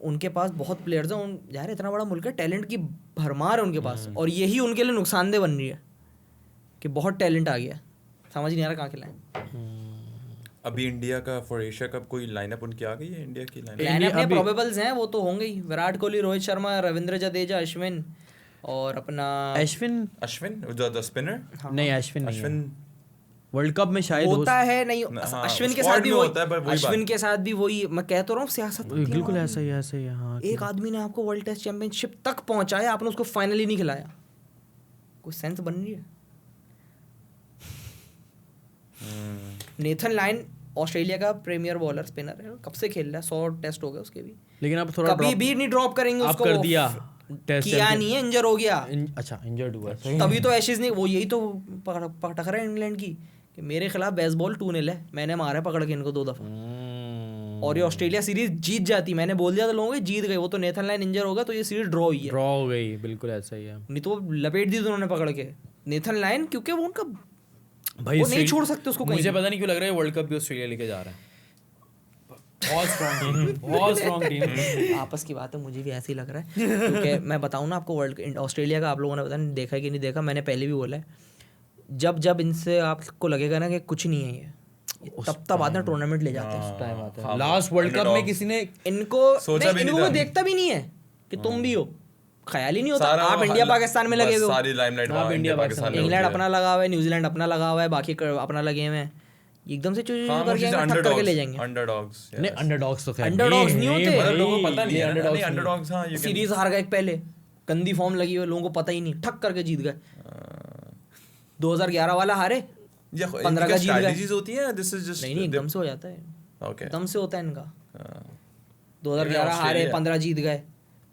उनके पास बहुत प्लेयर्स हैं, यार इतना बड़ा मुल्क है, टैलेंट की भरमार है उनके पास, और यही उनके लिए नुकसानदेह बन रही है कि बहुत टैलेंट आ गया, समझ नहीं आ रहा कहाँ खिलाएं। अभी इंडिया का फॉर एशिया कप कोई लाइनअप उनकी आ गई है? इंडिया की लाइनअप में प्रोबेबल्स हैं, वो तो होंगे ही, विराट कोहली, रोहित शर्मा, रविंद्र जडेजा, अश्विन, और अपना अश्विन द स्पिनर नहीं, अश्विन वर्ल्ड कप में शायद होता है नहीं, अश्विन के साथ भी होता है, अश्विन के साथ भी वही मैं कहता रहा हूँ, सियासत बिल्कुल ऐसा ही है। हाँ, एक आदमी ने आपको वर्ल्ड टेस्ट चैंपियनशिप तक पहुंचाया, आपने उसको फाइनली नहीं खिलाया, कोई सेंस बन रही है? नेथन लायन ऑस्ट्रेलिया का प्रीमियर बॉलर स्पिनर है, कब से खेल रहा है, 100 टेस्ट हो गए उसके भी, लेकिन अब थोड़ा कभी भी नहीं ड्रॉप करेंगे उसको, कर दिया किया नहीं है, इंजर हो गया। अच्छा, इंजर्ड हुआ तभी तो एशेज नहीं, वो यही तो टकरा है इंग्लैंड की कि मेरे खिलाफ बेसबॉल 2-0 है, मैंने मारा पकड़ के इनको 2 दफा, और ये ऑस्ट्रेलिया सीरीज जीत जाती, मैंने बोल दिया था लोगों को जीत गए, वो तो नेथन लायन इंजर होगा तो ये सीरीज ड्रॉ हुई है, ड्रॉ हो गई, बिल्कुल ऐसा ही है। नहीं तो लपेट दी उन्होंने पकड़ के नेथन लायन, क्योंकि वो उनका भाई वो नहीं छोड़ सकते उसको। मुझे पता नहीं क्यों लग रहा है वर्ल्ड कप भी ऑस्ट्रेलिया लेके जा रहा है, बहुत स्ट्रॉन्ग टीम। आपस की बात है, मुझे भी ऐसे ही लग रहा है, क्योंकि मैं बताऊं ना आपको, ऑस्ट्रेलिया का आप लोगों ने पता नहीं देखा कि नहीं देखा, मैंने पहले भी बोला है, जब इनसे आपको लगेगा ना कि कुछ नहीं है ये, तब आते टूर्नामेंट ले जाते हैं, टाइम आता है। लास्ट वर्ल्ड कप में किसी ने इनको देखता भी नहीं है कि तुम भी हो, ख्याल ही नहीं होता, आप इंडिया पाकिस्तान में लगे हुए हो, सारी लाइमलाइट आप इंडिया पाकिस्तान, इंग्लैंड अपना लगा हुआ है, न्यूजीलैंड अपना लगा हुआ है, बाकी अपना लगे हुए हैं, एकदम से करके ले जाएंगे। अंडरडॉग्स नहीं, अंडरडॉग्स तो खैर अंडरडॉग्स नहीं होते, मतलब लोगों को पता नहीं है ना, अंडरडॉग्स। हाँ, सीरीज हार गए पहले, गंदी फॉर्म लगी हुई, लोगों को पता ही नहीं, ठक करके जीत गए। 2011 वाला हारे, 15 का जीत गए, होती है, दिस इज जस्ट नहीं एकदम से हो जाता है, ओके, एकदम से होता है इनका। 2011 हारे, 15 जीत गए,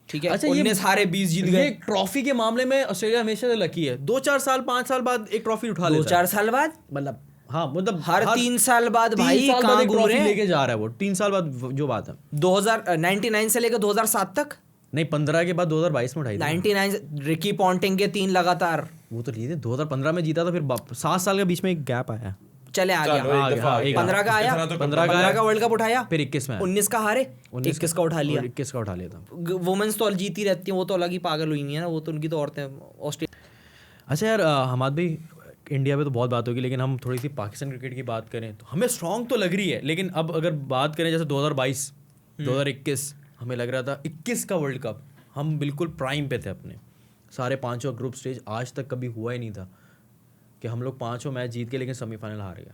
ठीक है। अच्छा, 19 हारे, 20 जीत गए। ट्रॉफी के मामले में ऑस्ट्रेलिया हमेशा से लकी है, 2-4 साल 5 साल बाद एक ट्रॉफी उठा लेता है, 2-4 साल बाद, मतलब हाँ, मतलब हर 3 साल बाद भाई कहाँ घूम रहे हैं, लेके जा रहा है वो 3 साल बाद, जो बात है 2099 से लेकर 2007 तक, नहीं 15 के बाद 2022 में उठाई 99 रिकी पॉन्टिंग के 3 लगातार, वो तो लिए थे, 2015 में जीता था, फिर 7 साल के बीच में एक गैप आया, चले आ गया, 15 का आया, 15 का वर्ल्ड कप उठाया, फिर 21 में 19 का हारे, 21 का उठा लिया, 21 का उठा लिया था। वुमेन्स तो जीती रहती हैं, वो तो अलग ही पागल हुई नहीं है ना, वो तो उनकी तो औरतें ऑस्ट्रेलिया। अच्छा यार, हमाद भाई, इंडिया पे तो बहुत बात होगी, लेकिन हम थोड़ी सी पाकिस्तान क्रिकेट की बात करें तो हमें स्ट्रॉन्ग तो लग रही है, लेकिन अब अगर बात करें जैसे 2022 2021, हमें लग रहा था 21 का वर्ल्ड कप हम बिल्कुल प्राइम पे थे अपने, सारे 5 ग्रुप स्टेज, आज तक कभी हुआ ही नहीं था कि हम लोग 5 मैच जीत के लेकिन सेमीफाइनल हार गए।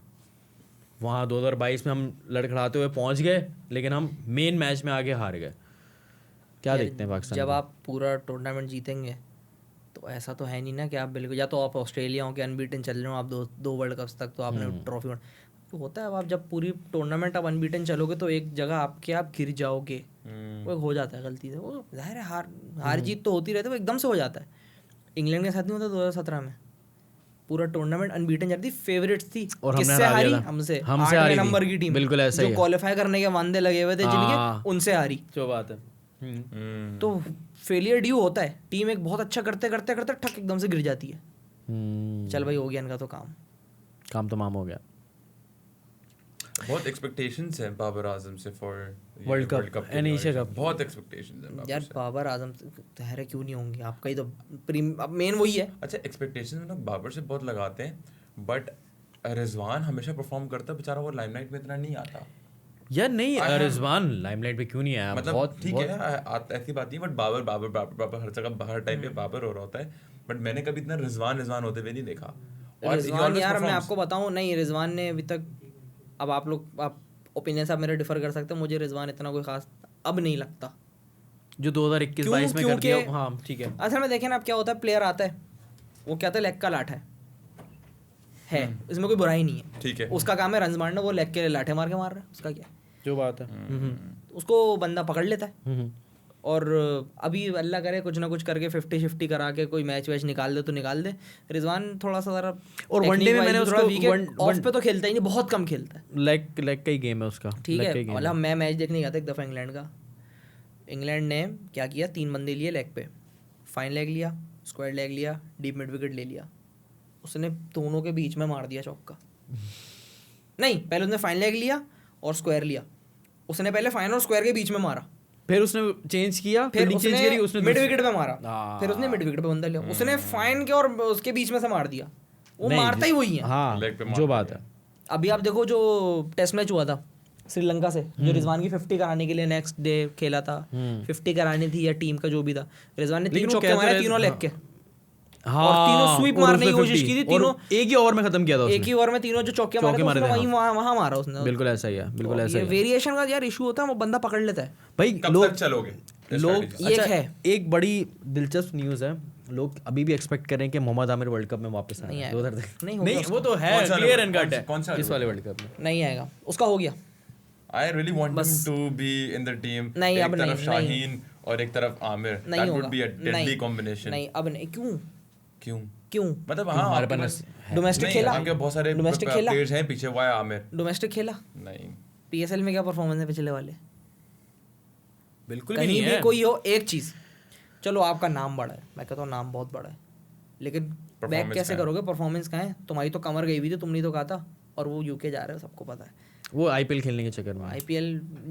वहाँ 2022 में हम लड़खड़ाते हुए पहुँच गए, लेकिन हम मेन मैच में आगे हार गए। क्या देखते हैं पाकिस्तान? जब आप पूरा टूर्नामेंट जीतेंगे तो ऐसा तो है नहीं ना कि आप बिल्कुल, या तो आप ऑस्ट्रेलिया हो के अनबीटन चल रहे हो, आप दो वर्ल्ड कप्स तक तो आपने ट्रॉफी तो होता है। अब आप जब पूरी टूर्नामेंट आप अनबीटन चलोगे तो एक जगह आप गिर जाओगे, वो हो जाता है गलती से, वो जाहिर है हार जीत तो होती रहती है, वो एकदम से हो जाता है। इंग्लैंड के साथ नहीं होता 2017 में, पूरा टूर्नामेंट अनबीटन जाती, फेवरेट्स थी, और किससे हारी? हमसे 8वें नंबर की टीम, बिल्कुल ऐसा ही, जो क्वालिफाई करने के वांदे लगे हुए थे जिनके, उनसे हारी। जो बात है, तो फेलियर ड्यू होता है, टीम एक बहुत अच्छा करते करते करते ठक एकदम से गिर जाती है, चल भाई हो गया इनका तो काम तमाम हो गया। बहुत एक्सपेक्टेशंस हैं बाबर आजम से for world cup and Asia cup, बहुत एक्सपेक्टेशंस हैं यार। बाबर आजम तहरे क्यों नहीं होंगे, आपका ही तो अब मेन वही है। अच्छा, एक्सपेक्टेशंस लोग बाबर से बहुत लगाते हैं, बट रिजवान हमेशा परफॉर्म करता है बेचारा, वो लाइमलाइट में इतना नहीं आता यार। नहीं, रिजवान लाइमलाइट पे क्यों नहीं आया, मतलब बहुत ठीक है, ऐसी बात नहीं, बट बाबर बाबर बाबर बाबर हर जगह हर टाइम पे बाबर हो रहा होता है, बट मैंने कभी इतना रिजवान होते हुए नहीं देखा। और रिजवान यार मैं आपको बताऊं, नहीं रिजवान ने अभी तक, अब आप ओपिनियन से आप मेरे डिफर कर सकते हैं, मुझे रिजवान इतना कोई खास अब नहीं लगता जो 2021-22 में कर दिया। हाँ ठीक है, असल में देखें ना, अब क्या होता है, प्लेयर आता है वो क्या होता है, लेग का लाठ है इसमें कोई बुराई नहीं है, ठीक है, उसका काम है रन मारना, वो लेग के लाठे मार के मार रहा है, उसका क्या जो बात है, उसको बंदा पकड़ लेता है। और अभी अल्लाह करे कुछ ना कुछ करके 50-50 करा के कोई मैच वैच निकाल दे तो निकाल दे। रिजवान थोड़ा सा ज़रा, और वनडे में मैंने उसको ऑफ पे तो खेलता ही नहीं, बहुत कम खेलता है, लेग का ही गेम है उसका, ठीक है। मतलब मैं मैच देखने गया था एक दफ़ा इंग्लैंड का, इंग्लैंड ने क्या किया, 3 बंदे लिए लेग पे, फाइन लेग लिया, स्क्वायर लेग लिया, डीप मिड विकेट ले लिया, उसने दोनों के बीच में मार दिया चौका। नहीं, पहले उसने फाइन लेग लिया और स्क्वायर लिया, उसने पहले फाइन और स्क्वायर के बीच में मारा, फिर उसने चेंज किया, फिर उसने मिड विकेट पे मारा, फिर उसने मिड विकेट पे बंदा लिया, उसने फाइन के और उसके बीच में से मार दिया, वो मारता ही वही है। हाँ जो बात है। अभी आप देखो जो टेस्ट मैच हुआ था श्रीलंका से, जो रिजवान की 50 कराने के लिए नेक्स्ट डे खेला था, 50 करानी थी या टीम का जो भी था, रिजवान ने 3 चौके मारे, तीनों लेग के, हाँ, और तीनों स्वीप मारने की कोशिश की थी, तीनों एक ही ओवर में खत्म किया था उसने, एक ही ओवर में तीनों जो चौके मारे वहीं वहां मारा उसने। बिल्कुल ऐसा ही है, बिल्कुल ऐसा ही है। वेरिएशन का यार इशू होता है, वो बंदा पकड़ लेता है भाई। कब तक चलोगे लोग अच्छा है, एक बड़ी दिलचस्प न्यूज़ है, लोग अभी भी एक्सपेक्ट कर रहे हैं कि मोहम्मद आमिर वर्ल्ड कप में वापस आए। नहीं, वो तो है क्लियर एंड कट है, इस वाले वर्ल्ड कप में नहीं आएगा, उसका हो गया। I really want him to be in the team. नहीं, एक अब तरफ नहीं, शाहीन और एक तरफ Aamir, that would be a deadly combination. नहीं अब नहीं, क्यों मतलब हाँ, हमारे पास डोमेस्टिक खेला, आपके बहुत सारे प्लेयर्स हैं पीछे, वाया आमिर डोमेस्टिक खेला नहीं, पीएसएल में क्या परफॉर्मेंस है पिछले वाले, बिल्कुल भी नहीं है। कोई हो एक चीज, चलो आपका नाम बड़ा है, मैं कहता हूँ नाम बहुत बड़ा है, लेकिन बैक कैसे करोगे, परफॉर्मेंस कहाँ है, तुम्हारी तो कमर गई हुई थी, तुमने तो कहा था, और वो यूके जा रहे हो, सबको पता है, वो आईपीएल खेलने के चक्कर में, आईपीएल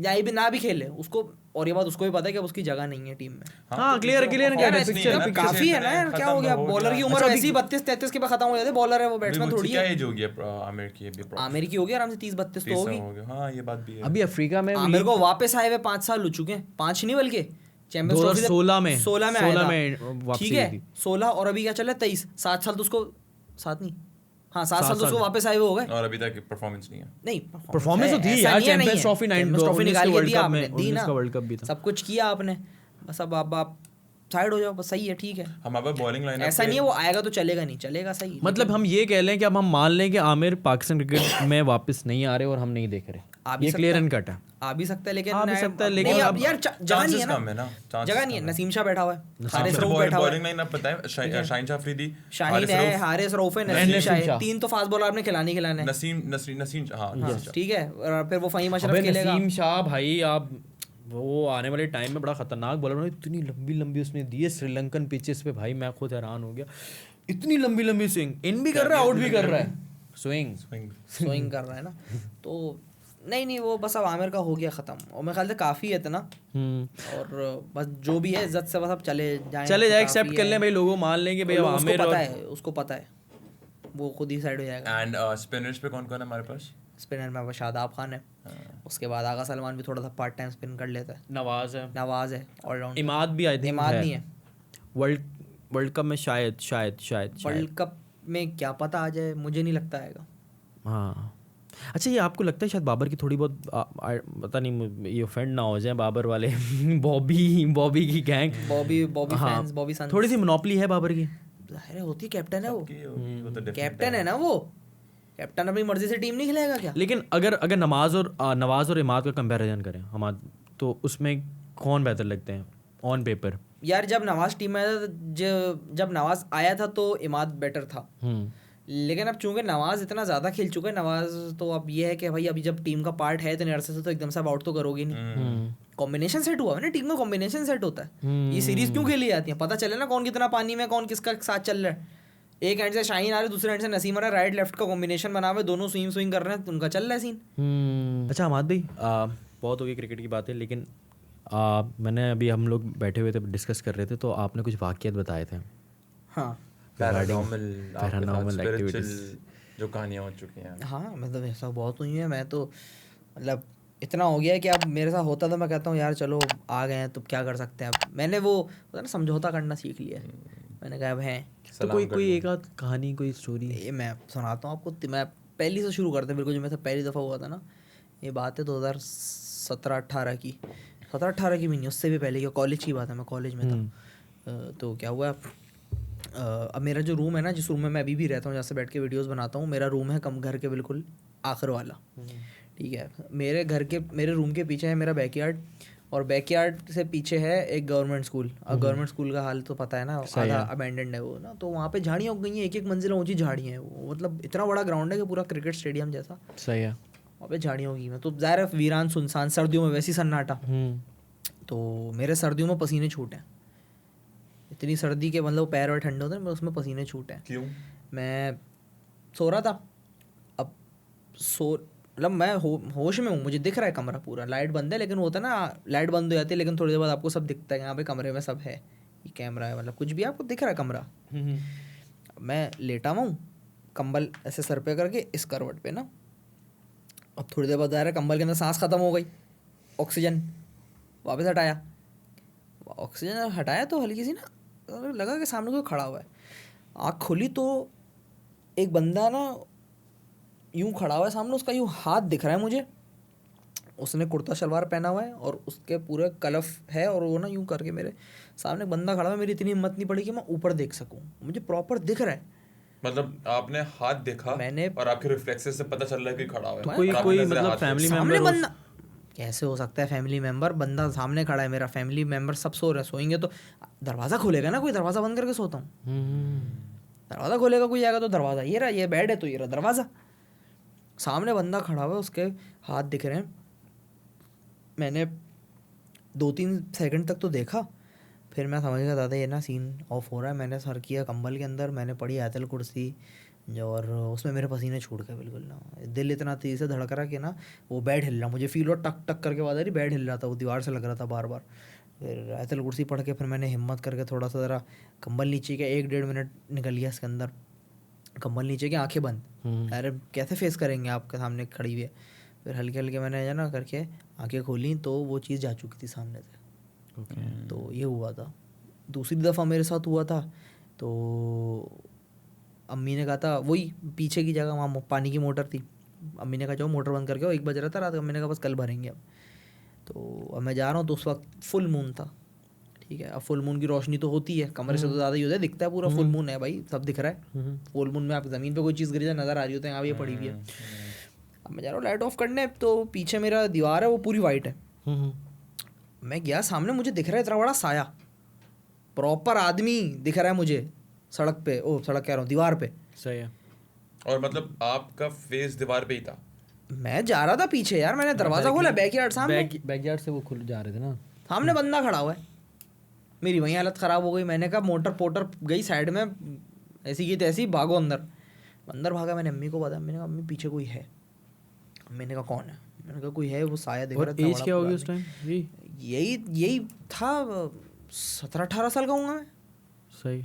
या भी ना भी खेले उसको, और ये बात उसको भी पता है कि अब उसकी जगह नहीं है टीम में। हाँ क्लियर काफी है ना यार, क्या हो गया, बॉलर की उम्र वैसी 32-33 के बाद खत्म हो जाती है, बॉलर है वो, बैट्समैन थोड़ी है। एज हो गया आमिर की, आमिर की हो गया आराम से 30-32 तो होगी। हाँ ये बात भी है। अभी अफ्रीका में आमिर को वापस आए हुए 5 साल हो चुके हैं, 5 नहीं बल्कि चैंपियंस ट्रॉफी 2016 में 16 में ठीक है 16, और अभी क्या चल रहा है 23, 7 साल तो उसको, 7 नहीं, हाँ 7 साल तो उसको वापस आए हुए हो गए, और अभी तक परफॉर्मेंस नहीं है। नहीं परफॉर्मेंस तो थी यार, चैंपियंस ट्रॉफी 19 निकाल के दिया आपने, दी ना, वर्ल्ड कप भी था, सब कुछ किया आपने, बस अब आप साइड हो जाओ, बस सही है, ठीक है। हमारा बॉलिंग लाइन ऐसा नहीं है वो आएगा तो चलेगा नहीं, चलेगा सही, मतलब हम ये कह लें कि अब हम मान लें कि आमिर पाकिस्तान क्रिकेट में वापस नहीं आ रहे और हम नहीं देख रहे, ये क्लियर एंड कट है, आ भी सकता है, लेकिन आ भी सकता है, लेकिन अब यार जगह नहीं है ना, जगह नहीं है। नसीम शाह बैठा हुआ है, हारिस रऊफ बैठा हुआ है, बॉलिंग लाइन आप बताएं, शाहीन शाह अफरीदी, शाहीन है, हारिस रऊफ है, नसीम शाह है, 3 तो फास्ट बॉलर आपने खिलाने है, नसीम हाँ ठीक है, और फिर वो फहीम अशरफ खेलेगा। नसीम शाह भाई, आप वो आने वाले टाइम में बड़ा खतरनाक बॉलर, इतनी लंबी उसने दी है श्रीलंकन पिचेस पे, भाई मैं खुद हैरान हो गया, इतनी लंबी स्विंग, इन भी कर रहा है, आउट भी कर रहा है, स्विंग कर रहा है ना, तो नहीं वो बस अब आमिर का हो गया ख़त्म, और मेरे ख्याल से काफ़ी है इतना, और बस जो भी है इज्जत से बस अब चले जाए, एक्सेप्ट कर लें भाई, लोगों मान लें कि भाई आमिर, उसको पता है वो खुद ही साइड हो जाएगा। एंड स्पिनर्स पे कौन कौन है हमारे पास? स्पिनर में शादाब खान है, उसके बाद आगा सलमान भी थोड़ा सा पार्ट टाइम स्पिन कर लेता है, नवाज है ऑलराउंड, इमाद भी, आई थिंक इमाद नहीं है, वर्ल्ड कप में शायद वर्ल्ड कप में क्या पता आ जाए, मुझे नहीं लगता आएगा। हाँ अच्छा, ये आपको लगता है शायद बाबर की थोड़ी बहुत पता नहीं ये ऑफेंड ना हो जाए बाबर वाले बॉबी की gang, Bobby fans, Bobby sons, थोड़ी सी मोनोपोली है बाबर की, जाहिर होती है, कैप्टन है वो, कैप्टन है ना वो, कैप्टन अपनी मर्जी से टीम नहीं खिलाएगा क्या? लेकिन अगर नवाज और इमाद का कंपैरिजन करें हमाद, तो उसमें कौन बेहतर लगते हैं ऑन पेपर? यार जब नवाज टीम में आया था, जब नवाज आया था तो इमाद बेटर था, लेकिन अब चूंकि नवाज इतना ज़्यादा खेल चुका है, नवाज तो अब ये है कि भाई अभी जब टीम का पार्ट है इतने अरसे से तो एकदम से अब आउट तो करोगे नहीं। कॉम्बिनेशन सेट हुआ है ना, टीम में कॉम्बिनेशन सेट होता है। ये सीरीज क्यों खेली जाती है, पता चले ना कौन कितना पानी में, कौन किसका साथ चल रहा है। एक एंड से शाहीन आ रहे, दूसरे एंड से नसीम आ रहा है, राइट लेफ्ट का कॉम्बिनेशन बना हुआ है, दोनों स्विंग कर रहे हैं, उनका चल रहा है सीन। अच्छा हमाद भाई, बहुत हो गई क्रिकेट की बातें, लेकिन मैंने अभी हम लोग बैठे हुए थे डिस्कस कर रहे थे तो आपने कुछ वाक़ियात बताए थे। हाँ, पैरानॉर्मल एक्टिविटीज जो कहानियाँ हो चुकी हैं। हाँ मतलब ऐसा बहुत हुई है। मैं तो मतलब इतना हो गया है कि अब मेरे साथ होता तो मैं कहता हूँ यार चलो आ गए हैं तो क्या कर सकते हैं। अब मैंने वो होता है ना समझौता करना सीख लिया है। मैंने कहा अब हैं तो कोई एक आध कहानी, कोई स्टोरी ये मैं सुनाता हूँ आपको। मैं पहली से शुरू करते हैं, बिल्कुल जो मेरे साथ पहली दफ़ा हुआ था ना, ये बात है 2017-18 की, 17-18 की भी नहीं, उससे भी पहले की, कॉलेज की बात है, मैं कॉलेज में था। तो क्या हुआ, अब मेरा जो रूम है ना, जिस रूम में मैं अभी भी रहता हूँ, जहाँ से बैठ के वीडियोस बनाता हूँ, मेरा रूम है कम घर के बिल्कुल आखिर वाला। ठीक है, मेरे रूम के पीछे है मेरा बैकयार्ड, और बैकयार्ड से पीछे है एक गवर्नमेंट स्कूल। अब गवर्नमेंट स्कूल का हाल तो पता है ना, आधा अबैंडेंड है वो ना, तो वहाँ पे झाड़ियाँ उग गई हैं, एक मंजिला ऊँची झाड़ियाँ हैं वो, मतलब इतना बड़ा ग्राउंड है कि पूरा क्रिकेट स्टेडियम जैसा। सही है। वहाँ पे झाड़ियाँ उगी हैं, तो ज़ाहिर है वीरान सुनसान, सर्दियों में वैसी सन्नाटा। तो मेरे सर्दियों में पसीने छूटे हैं, इतनी सर्दी के मतलब पैर और ठंडे होते हैं, उसमें पसीने छूटे हैं। क्यों? मैं सो रहा था, अब मतलब मैं होश में हूँ, मुझे दिख रहा है कमरा पूरा, लाइट बंद है, लेकिन वो होता है ना लाइट बंद हो जाती है लेकिन थोड़ी देर बाद आपको सब दिखता है, यहाँ पे कमरे में सब है, ये कैमरा है, मतलब कुछ भी आपको दिख रहा है कमरा। मैं लेटा हुआ हूँ, कंबल ऐसे सर पे करके इस करवट पे ना, अब थोड़ी देर बाद आ रहा है कंबल के अंदर सांस ख़त्म हो गई, ऑक्सीजन वापस हटाया, ऑक्सीजन हटाया तो हल्की सी ना लगा कि सामने कोई खड़ा हुआ है। आँख खोली तो एक बंदा ना यूं खड़ा हुआ है सामने, उसका यूं हाथ दिख रहा है मुझे, उसने कुर्ता शलवार पहना हुआ है और उसके पूरे कलफ है, और वो ना यूं करके मेरे सामने बंदा खड़ा हुआ है। मेरी इतनी हिम्मत नहीं पड़ी कि मैं ऊपर देख सकूं, मुझे प्रॉपर दिख रहा है। मतलब आपने हाथ देखा मैंने और आपके रिफ्लेक्सेस से पता चल रहा है कि खड़ा हुआ है। कोई मतलब फैमिली सामने मेंबर बंदा कैसे हो सकता है, फैमिली मेंबर, बंदा सामने खड़ा है, मेरा फैमिली मेंबर सब सो रहे हैं, सोएंगे तो दरवाज़ा खोलेगा ना कोई, दरवाज़ा बंद करके सोता हूँ, दरवाज़ा खोलेगा कोई आएगा तो दरवाज़ा, ये रहा, ये बेड है तो ये रहा दरवाज़ा, सामने बंदा खड़ा हुआ है, उसके हाथ दिख रहे हैं। मैंने 2-3 सेकंड तक तो देखा, फिर मैं समझ गया दादा ये ना सीन ऑफ हो रहा है। मैंने सर किया कंबल के अंदर, मैंने पढ़ी आयतल कुर्सी, और उसमें मेरे पसीने छूट गए बिल्कुल ना, दिल इतना तेज़ी से धड़क रहा कि ना वो बेड हिल रहा, मुझे फील हो टक टक करके आवाज़ आ रही, बेड हिल रहा था, वो दीवार से लग रहा था बार बार। फिर आयतल कुर्सी पढ़ के फिर मैंने हिम्मत करके थोड़ा सा ज़रा कंबल नीचे किया, 1-1.5 मिनट निकल गया इसके अंदर, कंबल नीचे की, आंखें बंद, अरे कैसे फेस करेंगे आपके सामने खड़ी हुई है। फिर हल्के हल्के मैंने है ना करके आंखें खोली तो वो चीज़ जा चुकी थी सामने से। तो ये हुआ था। दूसरी दफ़ा मेरे साथ हुआ था तो अम्मी ने कहा था, वही पीछे की जगह वहाँ पानी की मोटर थी, अम्मी ने कहा जाओ मोटर बंद करके, 1 बज रहा था रात का, अम्मी ने कहा बस कल भरेंगे अब। तो अब मैं जा रहा हूँ तो उस वक्त फुल मून था, ठीक है। अब फुल मून की रोशनी तो होती है, कमरे से तो ज़्यादा ही होता है, दिखता है पूरा, फुल मून है भाई, सब दिख रहा है। फुल मून में आप ज़मीन पे कोई चीज़ गिरी जाए नज़र आ रही होती है, यहाँ ये पड़ी हुई है। अब मैं जा रहा हूँ लाइट ऑफ करने, तो पीछे मेरा दीवार है वो पूरी वाइट है। मैं गया सामने, मुझे दिख रहा है इतना बड़ा साया, प्रॉपर आदमी दिख रहा है मुझे सड़क पे, ओ सड़क कह रहा हूँ दीवार पे। सही है। और मतलब आपका फेस दीवार पे ही था? मैं जा रहा था पीछे यार, मैंने दरवाज़ा खोला, बैकयार्ड सामने, बैकयार्ड से वो खुल जा रहे थे ना, सामने बंदा खड़ा हुआ है। मेरी वहीं हालत ख़राब हो गई, मैंने कहा मोटर पोटर गई साइड में, ऐसी की तैसी भागो अंदर। अंदर भागा, मैंने अम्मी को बताया, मैंने कहा अम्मी पीछे कोई है। मैंने कहा कौन है, मैंने कहा कोई है, वो साया दिख रहा है। एज क्या होगी उस टाइम? यही था 17-18 साल का हूँ मैं। सही।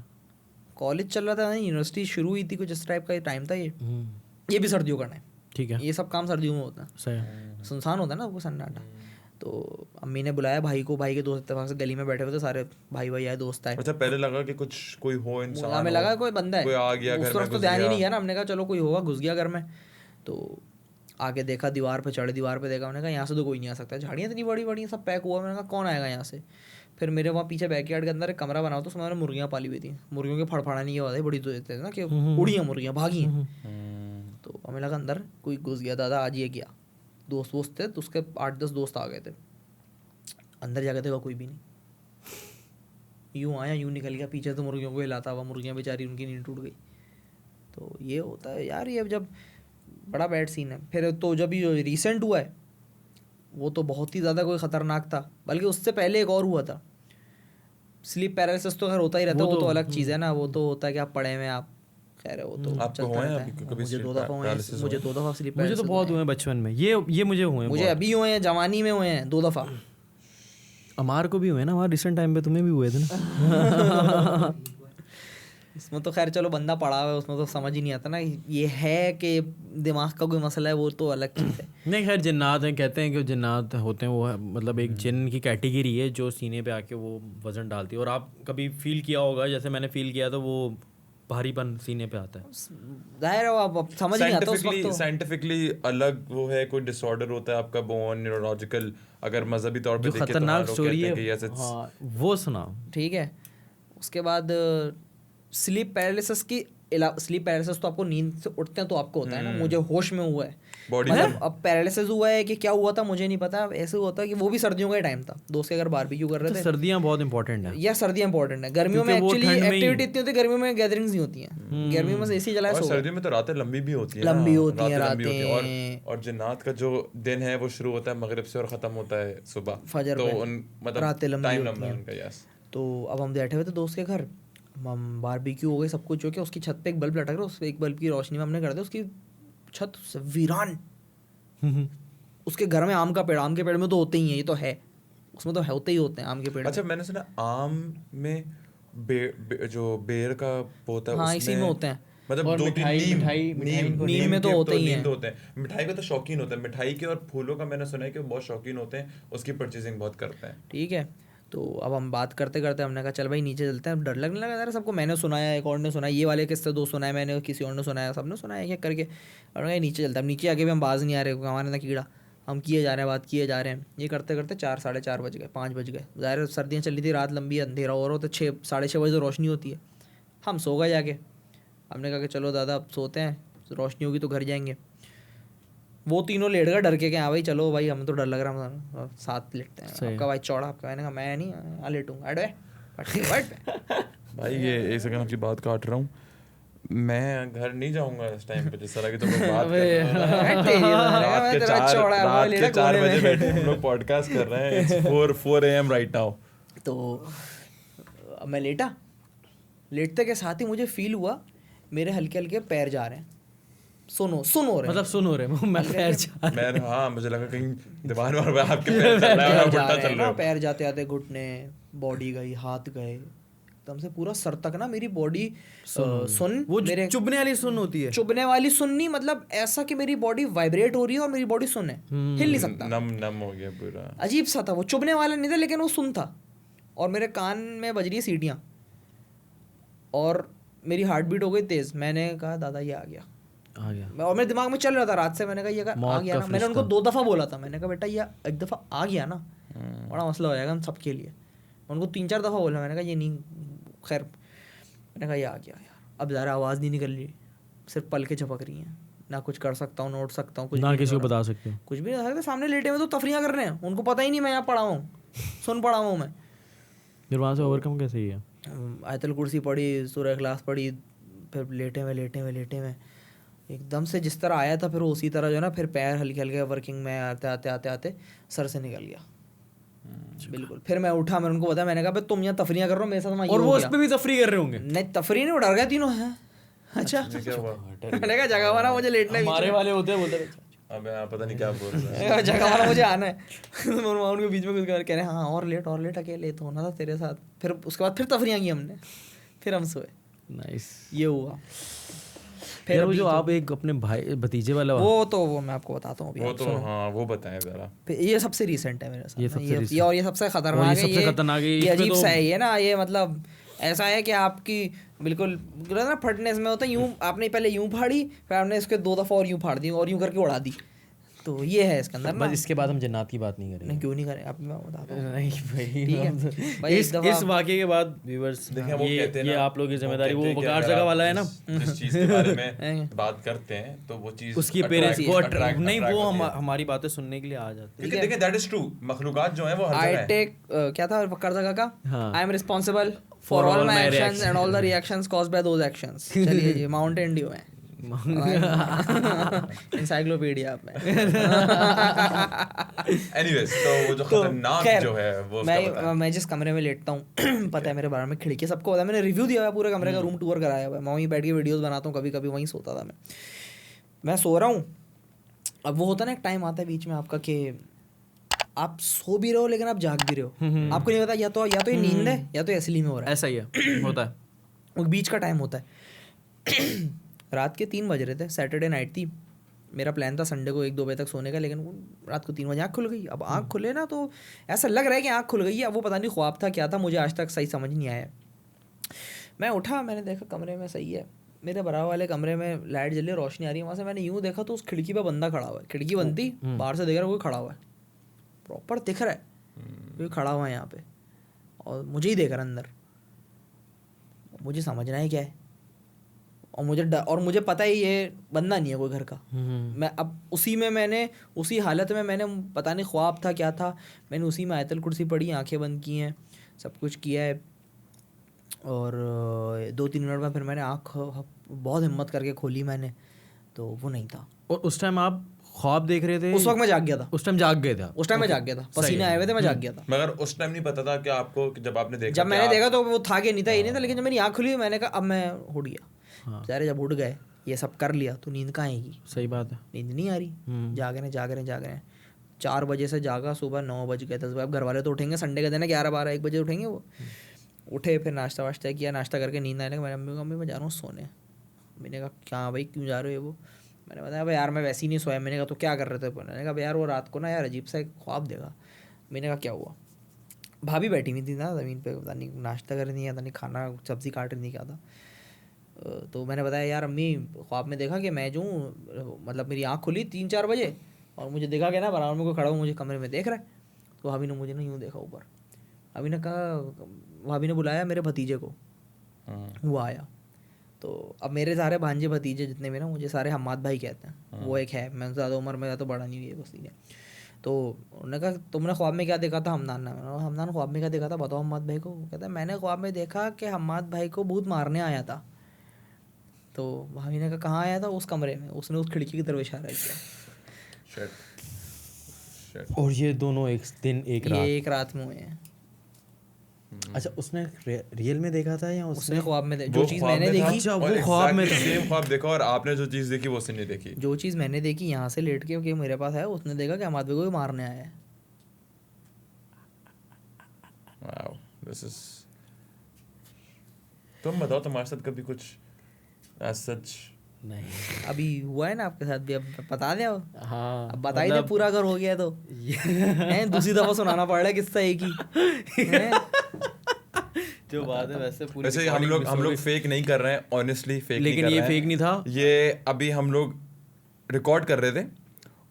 कॉलेज चल रहा था, यूनिवर्सिटी शुरू हुई थी, कुछ इस टाइप का टाइम था ये भी सर्दियों का टाइम, ठीक है, ये सब काम सर्दियों में होता है, सही सुनसान होता है ना वो सन्नाटा। तो अम्मी ने बुलाया भाई को, भाई के दोस्त इत्तेफाक से गली में बैठे हुए थे सारे, भाई भाई आए, दोस्त आए। अच्छा, पहले लगा कि कुछ कोई हो इंसान, हमें लगा कोई बंदा है, कोई आ गया घर उस में, तरफ तो ध्यान ही नहीं गया ना, हमने कहा चलो कोई होगा, घुस गया घर में। तो आगे देखा, दीवार पे चढ़े, दीवार पे देखा, मैंने कहा यहाँ से तो कोई नहीं आ सकता, झाड़ियाँ इतनी बड़ी बड़ी सब पैक हुआ, मैंने कहा कौन आएगा यहाँ से। फिर मेरे वहाँ पीछे बैकयार्ड के अंदर एक कमरा बना हो, तो उसमें मैंने मुर्गियाँ पाली हुई थी, मुर्गियों के फड़फड़ाने की आवाज़ बड़ी देते थे ना कि उड़ी हैं मुर्गियाँ, भागी हैं। तो हमें लगा अंदर कोई घुस गया, दादा आज ये किया, दोस्त वोस्त थे तो उसके 8-10 दोस्त आ गए थे। अंदर जाके देखा कोई भी नहीं, यूँ आया यूँ निकल गया, पीछे तो मुर्गियों को हिलाता हुआ, मुर्गियाँ बेचारी उनकी नींद टूट गई। तो ये होता है यार, ये जब बड़ा बैड सीन है। फिर तो जब ये रिसेंट हुआ है वो तो बहुत ही ज़्यादा कोई ख़तरनाक था, बल्कि उससे पहले एक और हुआ था। स्लीप पैरालिसिस तो खैर होता ही रहता है, वो तो अलग चीज़ है ना, वो तो होता है कि आप पड़े में आप खैर है, वो तो आपको हुए हैं अभी कभी? मुझे 2 दफ़ा हुए हैं, मुझे 2 दफ़ा स्लीप मुझे तो बहुत हुए हैं बचपन में, ये मुझे हुए हैं, मुझे अभी हुए हैं, जवानी में हुए हैं 2 दफ़ा। अमार को भी हुए ना, हमारे रिसेंट टाइम पे तुम्हें भी हुए थे ना। इसमें तो खैर चलो बंदा पड़ा हुआ है, उसमें तो समझ ही नहीं आता ना, ये है कि दिमाग का कोई मसला है, वो तो अलग चीज़ है। नहीं खैर जिन्नात हैं, कहते हैं कि जिन्नात होते हैं वो मतलब एक जिन की कैटेगरी है जो सीने पे आके वो वजन डालती है। और आप कभी फील किया होगा, जैसे मैंने फील किया, तो वो भारीपन सीने पे आता है। जाहिर है अब समझ नहीं आता उस वक्त तो। साइंटिफिकली अलग वो है, कोई डिसऑर्डर होता है आपका बोन न्यूरोलॉजिकल, अगर मजहबी तौर पे जो देखें तो खतरनाक लोग स्टोरी कहते है, हैं कि yes, it's- हाँ वो सुना। ठीक है, उसके बाद स्लीप पैरालिसिस की, स्लीप पैरालिसिस तो आपको नींद से उठते हैं तो आपको होता है ना, मुझे होश में हुआ है बॉडी मतलब अब पैरालिसिस हुआ है कि क्या हुआ था मुझे नहीं पता। ऐसे हुआ था कि वो भी सर्दियों का ही टाइम था, दोस्त के घर बारबेक्यू कर रहे थे। सर्दियाँ बहुत इंपॉर्टेंट है या सर्दियाँ इंपॉर्टेंट है, गर्मियों में एक्चुअली एक्टिविटी इतनी होती है, गर्मियों में गैदरिंग्स नहीं होती हैं, गर्मियों में एसी चलाए और सो। सर्दियों में तो रातें लंबी भी होती हैं, लंबी होती हैं रातें। और जिन्नात का जो दिन है वो शुरू होता है मगरिब से और खत्म होता है सुबह फजर तो पे, मतलब रातें लंबी टाइम होती लंबा है हैं। उनका। यस, तो अब हम बैठे हुए थे दोस्त के घर, हम बारबेक्यू हो गए सब कुछ हो गया, उसकी छत पे एक बल्ब लटक रहा है, उस एक बल्ब की रोशनी में हमने कर दिया उसकी छत वीरान। उसके घर में आम का पेड़, आम के पेड़ में तो होते ही हैं, ये तो है, उसमें तो होते ही होते हैं आम के पेड़। अच्छा मैंने सुना आम में जो बेर का होता है हाँ इसी में होते हैं, मतलब और 2-3 नीम में तो होते ही हैं। मिठाई का तो शौकीन होता है, मिठाई के और फूलों का मैंने सुना है कि वो बहुत शौकीन होते हैं, उसकी परचेजिंग बहुत करते हैं। ठीक है, तो अब हम बात करते करते हमने कहा चल भाई नीचे चलते हैं, डर लगने लगा यार सबको, मैंने सुनाया, एक और ने सुनाया, ये वाले किस्से 2 सुनाए मैंने, किसी और ने सुनाया, सबने सुनाया एक करके, और नीचे चलते हैं। नीचे आके भी हम बाज नहीं आ रहे, हमारे ना कीड़ा, हम किए जा रहे हैं, बात किए जा रहे हैं, ये करते करते 4 साढ़े 4 बज गए, 5 बज गए। ज़ाहिर सर्दियाँ चल रही थी, रात लंबी, अंधेरा हो रहा होता, 6 साढ़े 6 बजे तो रोशनी होती है। हम सो गए जाके, हमने कहा कि चलो दादा अब सोते हैं, रोशनी होगी तो घर जाएंगे। वो तीनों लेट गए डर के, हाँ भाई चलो भाई हमें तो डर लग रहा है, साथ लेटते हैं। आपका भाई चौड़ा, आपका, मैंने कहा मैं नहीं यहाँ लेटूंगा, भाई ये एक सेकंड आपकी बात काट रहा हूँ, मैं घर नहीं जाऊंगा इस टाइम पे, जिस तरह की तुम लोग बात कर रहे हो। रात के 4 बजे बैठे हम लोग पॉडकास्ट कर रहे हैं, it's 4 AM राइट नाउ। तो अब मैं लेटते के साथ ही मुझे फील हुआ मेरे हल्के हल्के पैर जा रहे हैं, सुन हो रहे, मतलब सुन हो रहे मैं पैर जा मैं, हाँ मुझे लगा कहीं दीवार वार आपके पैर चल रहा है, उल्टा चल रहा है। पैर जाते जाते घुटने, बॉडी गई, हाथ गए, एकदम से पूरा सर तक ना मेरी बॉडी सुन, वो मेरे चुभने वाली सुन होती है, चुभने वाली सुन नहीं, मतलब ऐसा कि मेरी बॉडी वाइब्रेट हो रही है और मेरी बॉडी सुन है, हिल नहीं सकता, नम हो गया पूरा, अजीब सा था वो, चुभने वाला नहीं था लेकिन वो सुन था। और मेरे कान में बज रही है सीटियाँ और मेरी हार्ट बीट हो गई तेज। मैंने कहा दादा ये आ गया, और मेरे दिमाग में चल रहा था रात से, मैंने कहा ये आ गया ना, मैंने उनको 2 दफ़ा बोला था, मैंने कहा बेटा ये एक दफ़ा आ गया ना बड़ा मसला हो जाएगा हम सबके लिए, उनको 3-4 दफ़ा बोला, मैंने कहा ये नहीं, खैर मैंने कहा ये आ गया यार, अब ज़रा आवाज़ नहीं निकल रही, सिर्फ पलकें झपक रही हैं, ना कुछ कर सकता हूँ, ना उठ सकता हूँ, कुछ ना किसी को बता सकते हो, कुछ भी नहीं कर सकते, सामने लेटे हुए तो तफरियाँ कर रहे हैं, उनको पता ही नहीं मैं यहाँ पड़ा हूँ, सुन पड़ा हूँ मैं। फिर वहाँ से ओवरकम कैसे ही है, आयतल कुर्सी पढ़ी, सूरह इखलास पढ़ी, फिर लेटे में एकदम से जिस तरह आया था फिर उसी तरह जो है ना, फिर पैर हल्के हल्के वर्किंग में आते सर से निकल गया बिल्कुल। फिर मैं उठा, मैंने उनको बताया, मैंने कहा तुम यहाँ तफरियाँ कर रहे हो मेरे साथ, और वो उस पर भी तफरी कर रहे होंगे, नहीं तफरी नहीं, डर गए तीनों हैं। अच्छा मैंने कहा जगह वाला मुझे लेटना है, हमारे वाले होते हैं, बोलते अब मैं पता नहीं क्या बोल रहा है, जगह वाला मुझे आना है। उनके बीच में कुछ कह रहे हैं, हाँ और लेट अकेले तो होना था तेरे साथ। फिर उसके बाद फिर तफरियाँ की हमने, फिर हम सोए, नाइस, ये हुआ। फिर वो जो आप एक अपने भाई भतीजे वाला, वो मैं आपको बताता हूँ, वो तो हाँ वो बताएं जरा। ये सबसे रीसेंट है मेरे साथ, ये सबसे खतरनाक है, ये अजीब सा है ये ना, ये मतलब ऐसा है कि आपकी बिल्कुल ना फटनेस में होता है, यूं आपने पहले यूं फाड़ी, फिर आपने इसके 2 दफ़ा और यूं फाड़ दी और यूं करके उड़ा दी, तो ये है इसके अंदर। बस इसके बाद हम जन्नत की बात नहीं करेंगे। नहीं क्यों नहीं करें, आप मैं बताता हूँ। नहीं भाई, ठीक है भाई, इस वाक़े के बाद व्यूअर्स ये आप लोगों की जिम्मेदारी, वो वकार जगह वाला है ना, जिस चीज़ के बारे में बात करते हैं तो वो चीज़ उसकी पेरेंट्स वो नहीं, वो हमारी बातें सुनने के लिए आ जाते हैं। देखिए दैट इज ट्रू, मखलूकात जो है वो हर जगह है। आई टेक क्या था वकार जगह का, I am responsible for all my actions and all the reactions caused by those actions. चलिए जी Mountain Dew है इंसाइक्लोपीडिया में. Anyways, तो वो जो खतरनाक जो है वो मैं जिस कमरे में लेटता हूँ पता है मेरे बारे में खिड़की सबको पता है. मैंने रिव्यू दिया हुआ है पूरे कमरे का, रूम टूर कराया हुआ है. मैं वहीं बैठ के वीडियोस बनाता हूँ, कभी कभी वहीं सोता था मैं सो रहा हूँ. अब वो होता है ना, एक टाइम आता है बीच में आपका कि आप सो भी रहे हो लेकिन आप जाग भी रहे हो. आपको नहीं पता या तो ये नींद है या तो असली में हो रहा है. ऐसा ही है होता है. वो बीच का टाइम होता है. रात के 3 बज रहे थे, सैटरडे नाइट थी. मेरा प्लान था संडे को 1-2 बजे तक सोने का, लेकिन रात को 3 बजे आँख खुल गई. अब आँख खुले ना तो ऐसा लग रहा है कि आँख खुल गई है. अब वो पता नहीं ख्वाब था क्या था, मुझे आज तक सही समझ नहीं आया. मैं उठा, मैंने देखा कमरे में सही है. मेरे बराबर वाले कमरे में लाइट जली, रोशनी आ रही है वहाँ से. मैंने यूँ देखा तो उस खिड़की पे बंदा खड़ा हुआ है. खिड़की बंद थी, बाहर से देख रहा है कोई खड़ा हुआ है, प्रॉपर दिख रहा है कोई खड़ा हुआ है यहाँ पे, और मुझे ही देख रहा है अंदर. मुझे समझना है क्या है, और मुझे पता ही ये बंदा नहीं है कोई घर का. मैं अब उसी हालत में मैंने पता नहीं ख्वाब था क्या था, मैंने उसी में आयतल कुर्सी पढ़ी, आंखें बंद की हैं, सब कुछ किया है. और 2-3 मिनट में फिर मैंने आँख बहुत हिम्मत करके खोली मैंने, तो वो नहीं था. और उस टाइम आप ख्वाब देख रहे थे? उस वक्त मैं जाग गया था. उस टाइम जाग गए थे? उस टाइम मैं जाग गया था, पसीने आए हुए थे, मैं जाग गया था. मगर उस टाइम नहीं पता था कि आपको, जब आपने देखा, जब मैंने देखा तो वो था कि नहीं था, ये नहीं था. लेकिन जब मेरी आँख खुली मैंने कहा अब मैं उठ गया. बेचारे जब उठ गए, ये सब कर लिया, तो नींद कहाँ आएगी. सही बात है, नींद नहीं आ रही. जाग रहे हैं. 4 बजे से जागा, सुबह 9 बज गए, 10 बजे. अब घर वाले तो उठेंगे, संडे का दिन है, 11-12-1 बजे उठेंगे वो. उठे, फिर नाश्ता वाश्ता किया, नाश्ता करके नींद आने लगा. मेरी मम्मी को, मम्मी मैं जा रहा हूँ सोने. मैंने कहा क्या भाई क्यों जा रहे हो? वो मैंने बताया भाई यार मैं वैसे ही नहीं सोया. मैंने कहा तो क्या कर रहे थे? मैंने कहा यार वो रात को ना यार अजीब सा एक ख्वाब देखा. मैंने कहा क्या हुआ? भाभी बैठी हुई थी ना ज़मीन पे, पता नहीं नाश्ता कर रही थी, पता नहीं खाना सब्ज़ी काट रही थी, क्या था. तो मैंने बताया यार अम्मी ख्वाब में देखा कि मैं जो मतलब मेरी आँख खुली 3-4 बजे, और मुझे देखा कि ना बराबर में कोई खड़ा हुआ मुझे कमरे में देख रहा है. तो भाभी ने मुझे ना यूँ देखा ऊपर. भाभी ने कहा, भाभी ने बुलाया मेरे भतीजे को, वो आया. तो अब मेरे सारे भांजे भतीजे जितने भी ना, मुझे सारे हम्माद भाई कहते हैं. वो एक है, मैं ज़्यादा उम्र में तो बड़ा नहीं हुई है बस. ठीक है. तो उन्होंने कहा तुमने ख्वाब में क्या देखा था? हमदान ने. हमदान ख्वाब में क्या देखा था बताओ हम्माद भाई को. कहता है मैंने ख्वाब में देखा कि हम्माद भाई को भूत मारने आया था. तो भाभी ने कहा कहाँ आया था? उस कमरे में. उसने उस खिड़की की तरफ इशारा किया. और ये दोनों एक दिन एक रात में हुए हैं. अच्छा, उसने रियल में देखा था या उसने ख्वाब में? जो चीज़ मैंने देखी वो ख्वाब में था. सेम ख्वाब देखा, और आपने जो चीज़ देखी वो उसने नहीं देखी. जो चीज़ मैंने देखी यहाँ से लेट के मेरे पास है, उसने देखा कि हमारे को मारने आया है. Wow, this is. तुम बताओ तुम्हारे साथ कभी कुछ सच? नहीं, अभी हुआ है ना आपके साथ भी. अब बता दे. हाँ, अब बता ही दे, पूरा घर हो गया तो दूसरी दफा सुनाना पड़ रहा है किस्सा एक ही. जो बात है वैसे हम लोग फेक नहीं कर रहे हैं, ऑनेस्टली फेक नहीं कर रहे हैं. लेकिन ये फेक नहीं था. ये अभी हम लोग रिकॉर्ड कर रहे थे,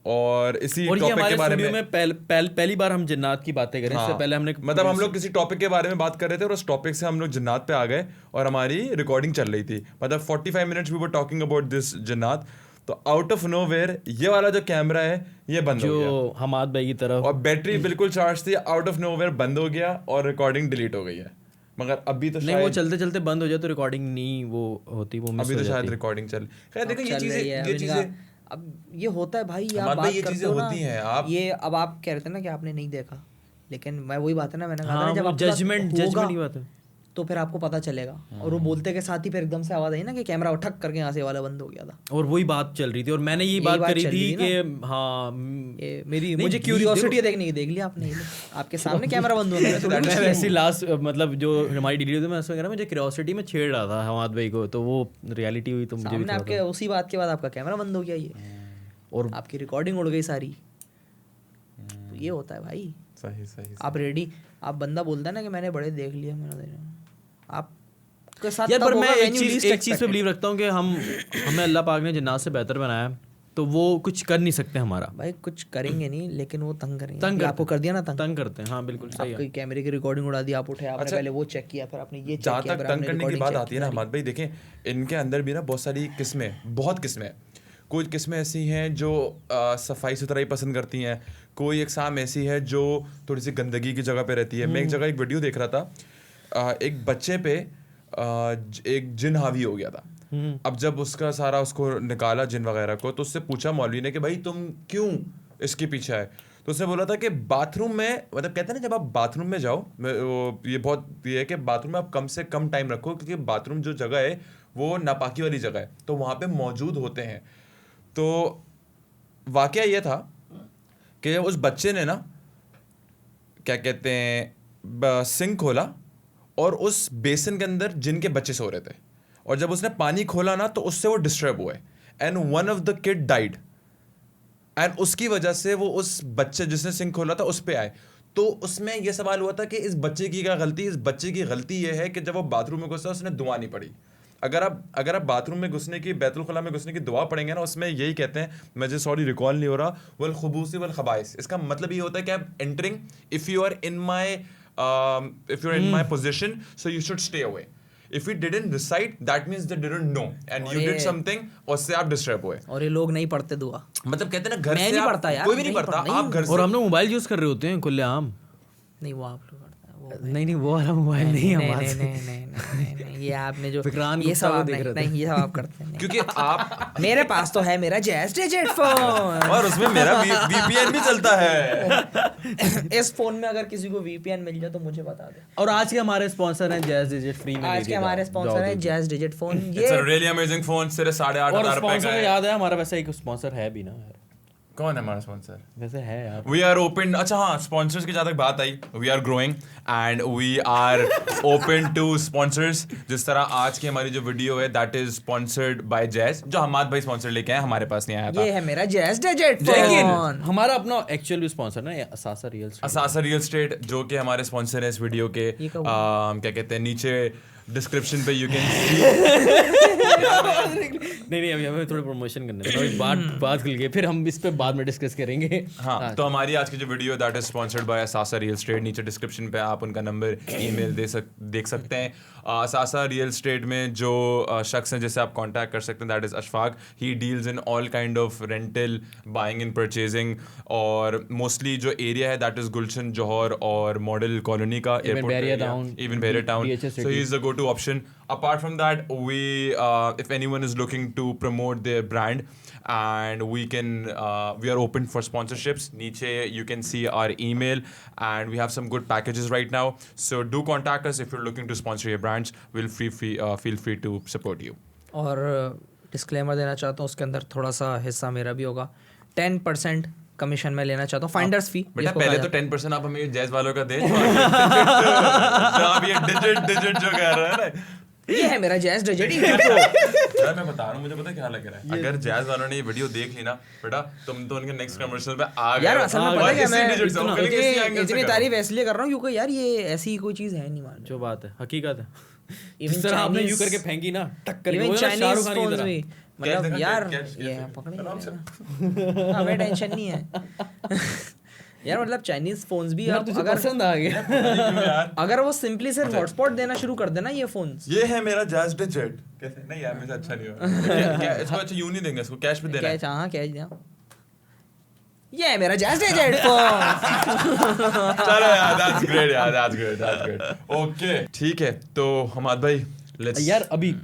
और इसी टॉपिक के बारे में पहली बार हम जिन्नात की बातें करें. इससे पहले हमने मतलब हम लोग किसी टॉपिक के बारे में बात कर रहे थे, और उस टॉपिक से हम लोग जिन्नात पे आ गए, और हमारी रिकॉर्डिंग चल रही थी. मतलब 45 minutes we were talking about this जिन्नात. तो आउट ऑफ नोवेयर ये वाला जो कैमरा है ये बंद हो गया, जो हमाद भाई की तरफ, और बैटरी बिल्कुल चार्ज थी. आउट ऑफ नोवेयर बंद हो गया और रिकॉर्डिंग डिलीट हो गई है. मगर अभी तो नहीं, वो चलते चलते बंद हो जाए तो रिकॉर्डिंग नहीं वो होती, वो मिस अभी हो तो शायद जाती. रिकॉर्डिंग चल. खैर देखो ये चीजें अब ये होता है भाई. आप बात करते हो ना, होती हैं. आप ये अब आप कह रहे थे ना कि आपने नहीं देखा, लेकिन मैं वही बात है ना, मैंने कहा हाँ, था जब जजमेंट की बात है तो फिर आपको पता चलेगा. और वो बोलते के साथ ही फिर एकदम से आवाज आई ना कि कैमरा ठक करके यहाँ से वाला बंद हो गया था. और वही बात चल रही थी, और मैंने यही बात करी थी कि हाँ मुझे क्यूरियोसिटी है देखने की. देख लिया आपने आपके सामने कैमरा बंद हो गया. मैं वैसे लास्ट मतलब जो हमारी डिलीवरी थी, मैं ऐसा कह रहा, मुझे क्यूरियोसिटी में छेड़ रहा था हमाद भाई को, तो वो रियलिटी हुई तो मुझे भी आपके उसी बात के बाद आपका कैमरा बंद हो गया ये, और आपकी रिकॉर्डिंग उड़ गई सारी. तो ये होता है भाई. सही. आप रेडी, आप बंदा बोलता है ना कि मैंने बड़े देख लिया, आप के साथ यार. पर मैं एक चीज़ पे बिलीव रखता हूँ कि हमें अल्लाह पाक ने जिन्नात से बेहतर बनाया, तो वो कुछ कर नहीं सकते हमारा. भाई कुछ करेंगे नहीं, लेकिन वो तंग करेंगे. आपको कर दिया ना तंग करते हैं. हाँ बिल्कुल सही है. कैमरे की रिकॉर्डिंग उड़ा दी, आप उठे, आपने पहले वो चेक किया, फिर आपने ये चेक किया. जहाँ तक तंग करने की बात आती है ना हमाद भाई, देखें इनके अंदर भी ना बहुत सारी बहुत किस्में. कुछ किस्में ऐसी हैं जो सफाई सुथराई पसंद करती हैं. कोई एक शाम ऐसी है जो थोड़ी सी गंदगी की जगह पे रहती है. मैं एक जगह एक वीडियो देख रहा था, एक बच्चे पे एक जिन हावी हो गया था। अब जब उसका सारा उसको निकाला जिन वगैरह को, तो उससे पूछा मौलवी ने कि भाई तुम क्यों इसके पीछे आए? तो उसने बोला था कि बाथरूम में, मतलब कहते हैं ना जब आप बाथरूम में जाओ, ये बहुत ये है कि बाथरूम में आप कम से कम टाइम रखो, क्योंकि बाथरूम जो जगह है वो नापाकी वाली जगह है, तो वहाँ पे मौजूद होते हैं। तो वाकया ये था कि उस बच्चे ने ना क्या कहते हैं सिंक खोला और उस बेसिन के अंदर जिन के बच्चे सो रहे थे, और जब उसने पानी खोला ना तो उससे वो डिस्टर्ब हुए and one of the kid died, and उसकी वजह से वो उस बच्चे जिसने सिंक खोला था उस पे आए। तो उसमें यह सवाल हुआ था कि इस बच्चे की क्या गलती? इस बच्चे की गलती ये है कि जब वो बाथरूम में घुसा उसने दुआ नहीं पड़ी। अगर आप बाथरूम में घुसने की, बैतुल खुला में घुसने की दुआ पढ़ेंगे ना, उसमें यही कहते हैं, मुझे सॉरी रिकॉल नहीं हो रहा, वल खुबूसी वल खबाइस। इसका मतलब ये होता है कि आप entering, if you are in my position so you should stay away. If we didn't recite, that means they didn't know, and you did something, और उससे आप डिस्टर्ब हुए। और ये लोग नहीं पढ़ते दुआ, मतलब कहते हैं ना घर मैं से नहीं आप, पढ़ता यार, कोई भी नहीं पढ़ता, आप घर से, और हम लोग मोबाइल यूज कर रहे होते हैं खुलेआम। नहीं वो आप लोग करता है वो, नहीं वो वाला मोबाइल नहीं है हमारे। नहीं ये आपने जो विक्रांत ये सब गुप्ता को आप देख रहे नहीं ये सब आप करते हैं। क्योंकि आप मेरे पास तो है मेरा जैज डिजिट फोन, और उसमें मेरा VPN भी चलता है। इस फोन में अगर किसी को VPN मिल जाए तो मुझे बता दे। और आज के हमारे स्पॉन्सर हैं जैज डिजिट फ्री में। आज के हमारे स्पॉन्सर हैं jazz digit phone. It's a really amazing phone, सिर्फ 8,500 रुपए का है। याद है हमारा वैसे एक स्पॉन्सर है भी ना यार। कौन है हमारा स्पॉन्सर? वैसे है यार। We are open, अच्छा हाँ, स्पॉन्सर्स की जहाँ तक बात आई, we are growing and we are open to sponsors। जिस तरह आज की हमारी जो वीडियो है that is sponsored by Jazz, जो हमाद भाई स्पॉन्सर लेके आए, हमारे पास नहीं आया था। ये है मेरा जैज डिजिट लेकिन फोन। हमारा अपना एक्चुअल भी स्पॉन्सर ना असासा रियल एस्टेट। असासा रियल एस्टेट जो कि हमारे स्पॉन्सर है इस वीडियो के। क्या कहते हैं, नीचे डिस्क्रिप्शन पे यू कैन नहीं अभी हमें थोड़ा प्रमोशन करना है, थोड़ी बात खुल गई, फिर हम इस पे बाद में डिस्कस करेंगे। हाँ, तो हमारी आज की जो video that is sponsored by Asasa real estate. नीचे डिस्क्रिप्शन पे आप उनका नंबर, ईमेल देख सकते हैं। असासा रियल एस्टेट में जो शख्स हैं जिससे आप कांटेक्ट कर सकते हैं that is Ashfaq. He deals in all kind of rental, buying and purchasing, और मोस्टली जो एरिया है दैट इज गुलशन, जौहर और मॉडल कॉलोनी का, even Bahria town, so he is the go-to option. Apart from that, we if anyone is looking to promote their brand, and we are open for sponsorships. Niche you can see our email, and we have some good packages right now, so do contact us if you're looking to sponsor your brands. We'll feel free to support you. और disclaimer देना चाहता हूँ, उसके अंदर थोड़ा सा हिस्सा मेरा भी होगा। 10% कमीशन में लेना चाहता हूँ, फाइंडर्स फी। बेटा पहले तो 10% आप हमें जैज वालों का दें, आप ये डिजिट जो कह रहे हैं ना, ये है मेरा जैज डिजिट। यार मैं बता रहा हूँ, मुझे पता क्या लग रहा है, अगर जैज वालों ने ये वीडियो देख ली ना बेटा, तुम तो उनके नेक्स्ट कमर्शियल पे आ गए। यार असल में पता है मैं इतनी तारीफ इसलिए कर रहा हूँ क्योंकि यार ये ऐसी कोई चीज है नहीं, मान जो बात है हकीकत है। इस तरह आपने यूं करके फेंकी ना, टक्कर इवन चाइनीज फोन्स भी, मतलब यार ये पकड़े हमें टेंशन नहीं है यार, मतलब चाइनीज फोन्स भी अब अगर पसंद आ गया, अगर वो सिंपली सिर्फ हॉटस्पॉट देना शुरू कर देना ये फोन्स। ये है मेरा जैज डिजिट। कैसे नहीं यार, मुझे अच्छा नहीं हुआ। क्या इसको अच्छा यूं नहीं देंगे, इसको कैश पे देना है। कैश, हां कैश देना। ये है मेरा जैज डिजिट फोन। चलो यार, दैट्स ग्रेट यार, दैट्स ग्रेट। ओके ठीक है, तो हमाद भाई लेट्स यार अभी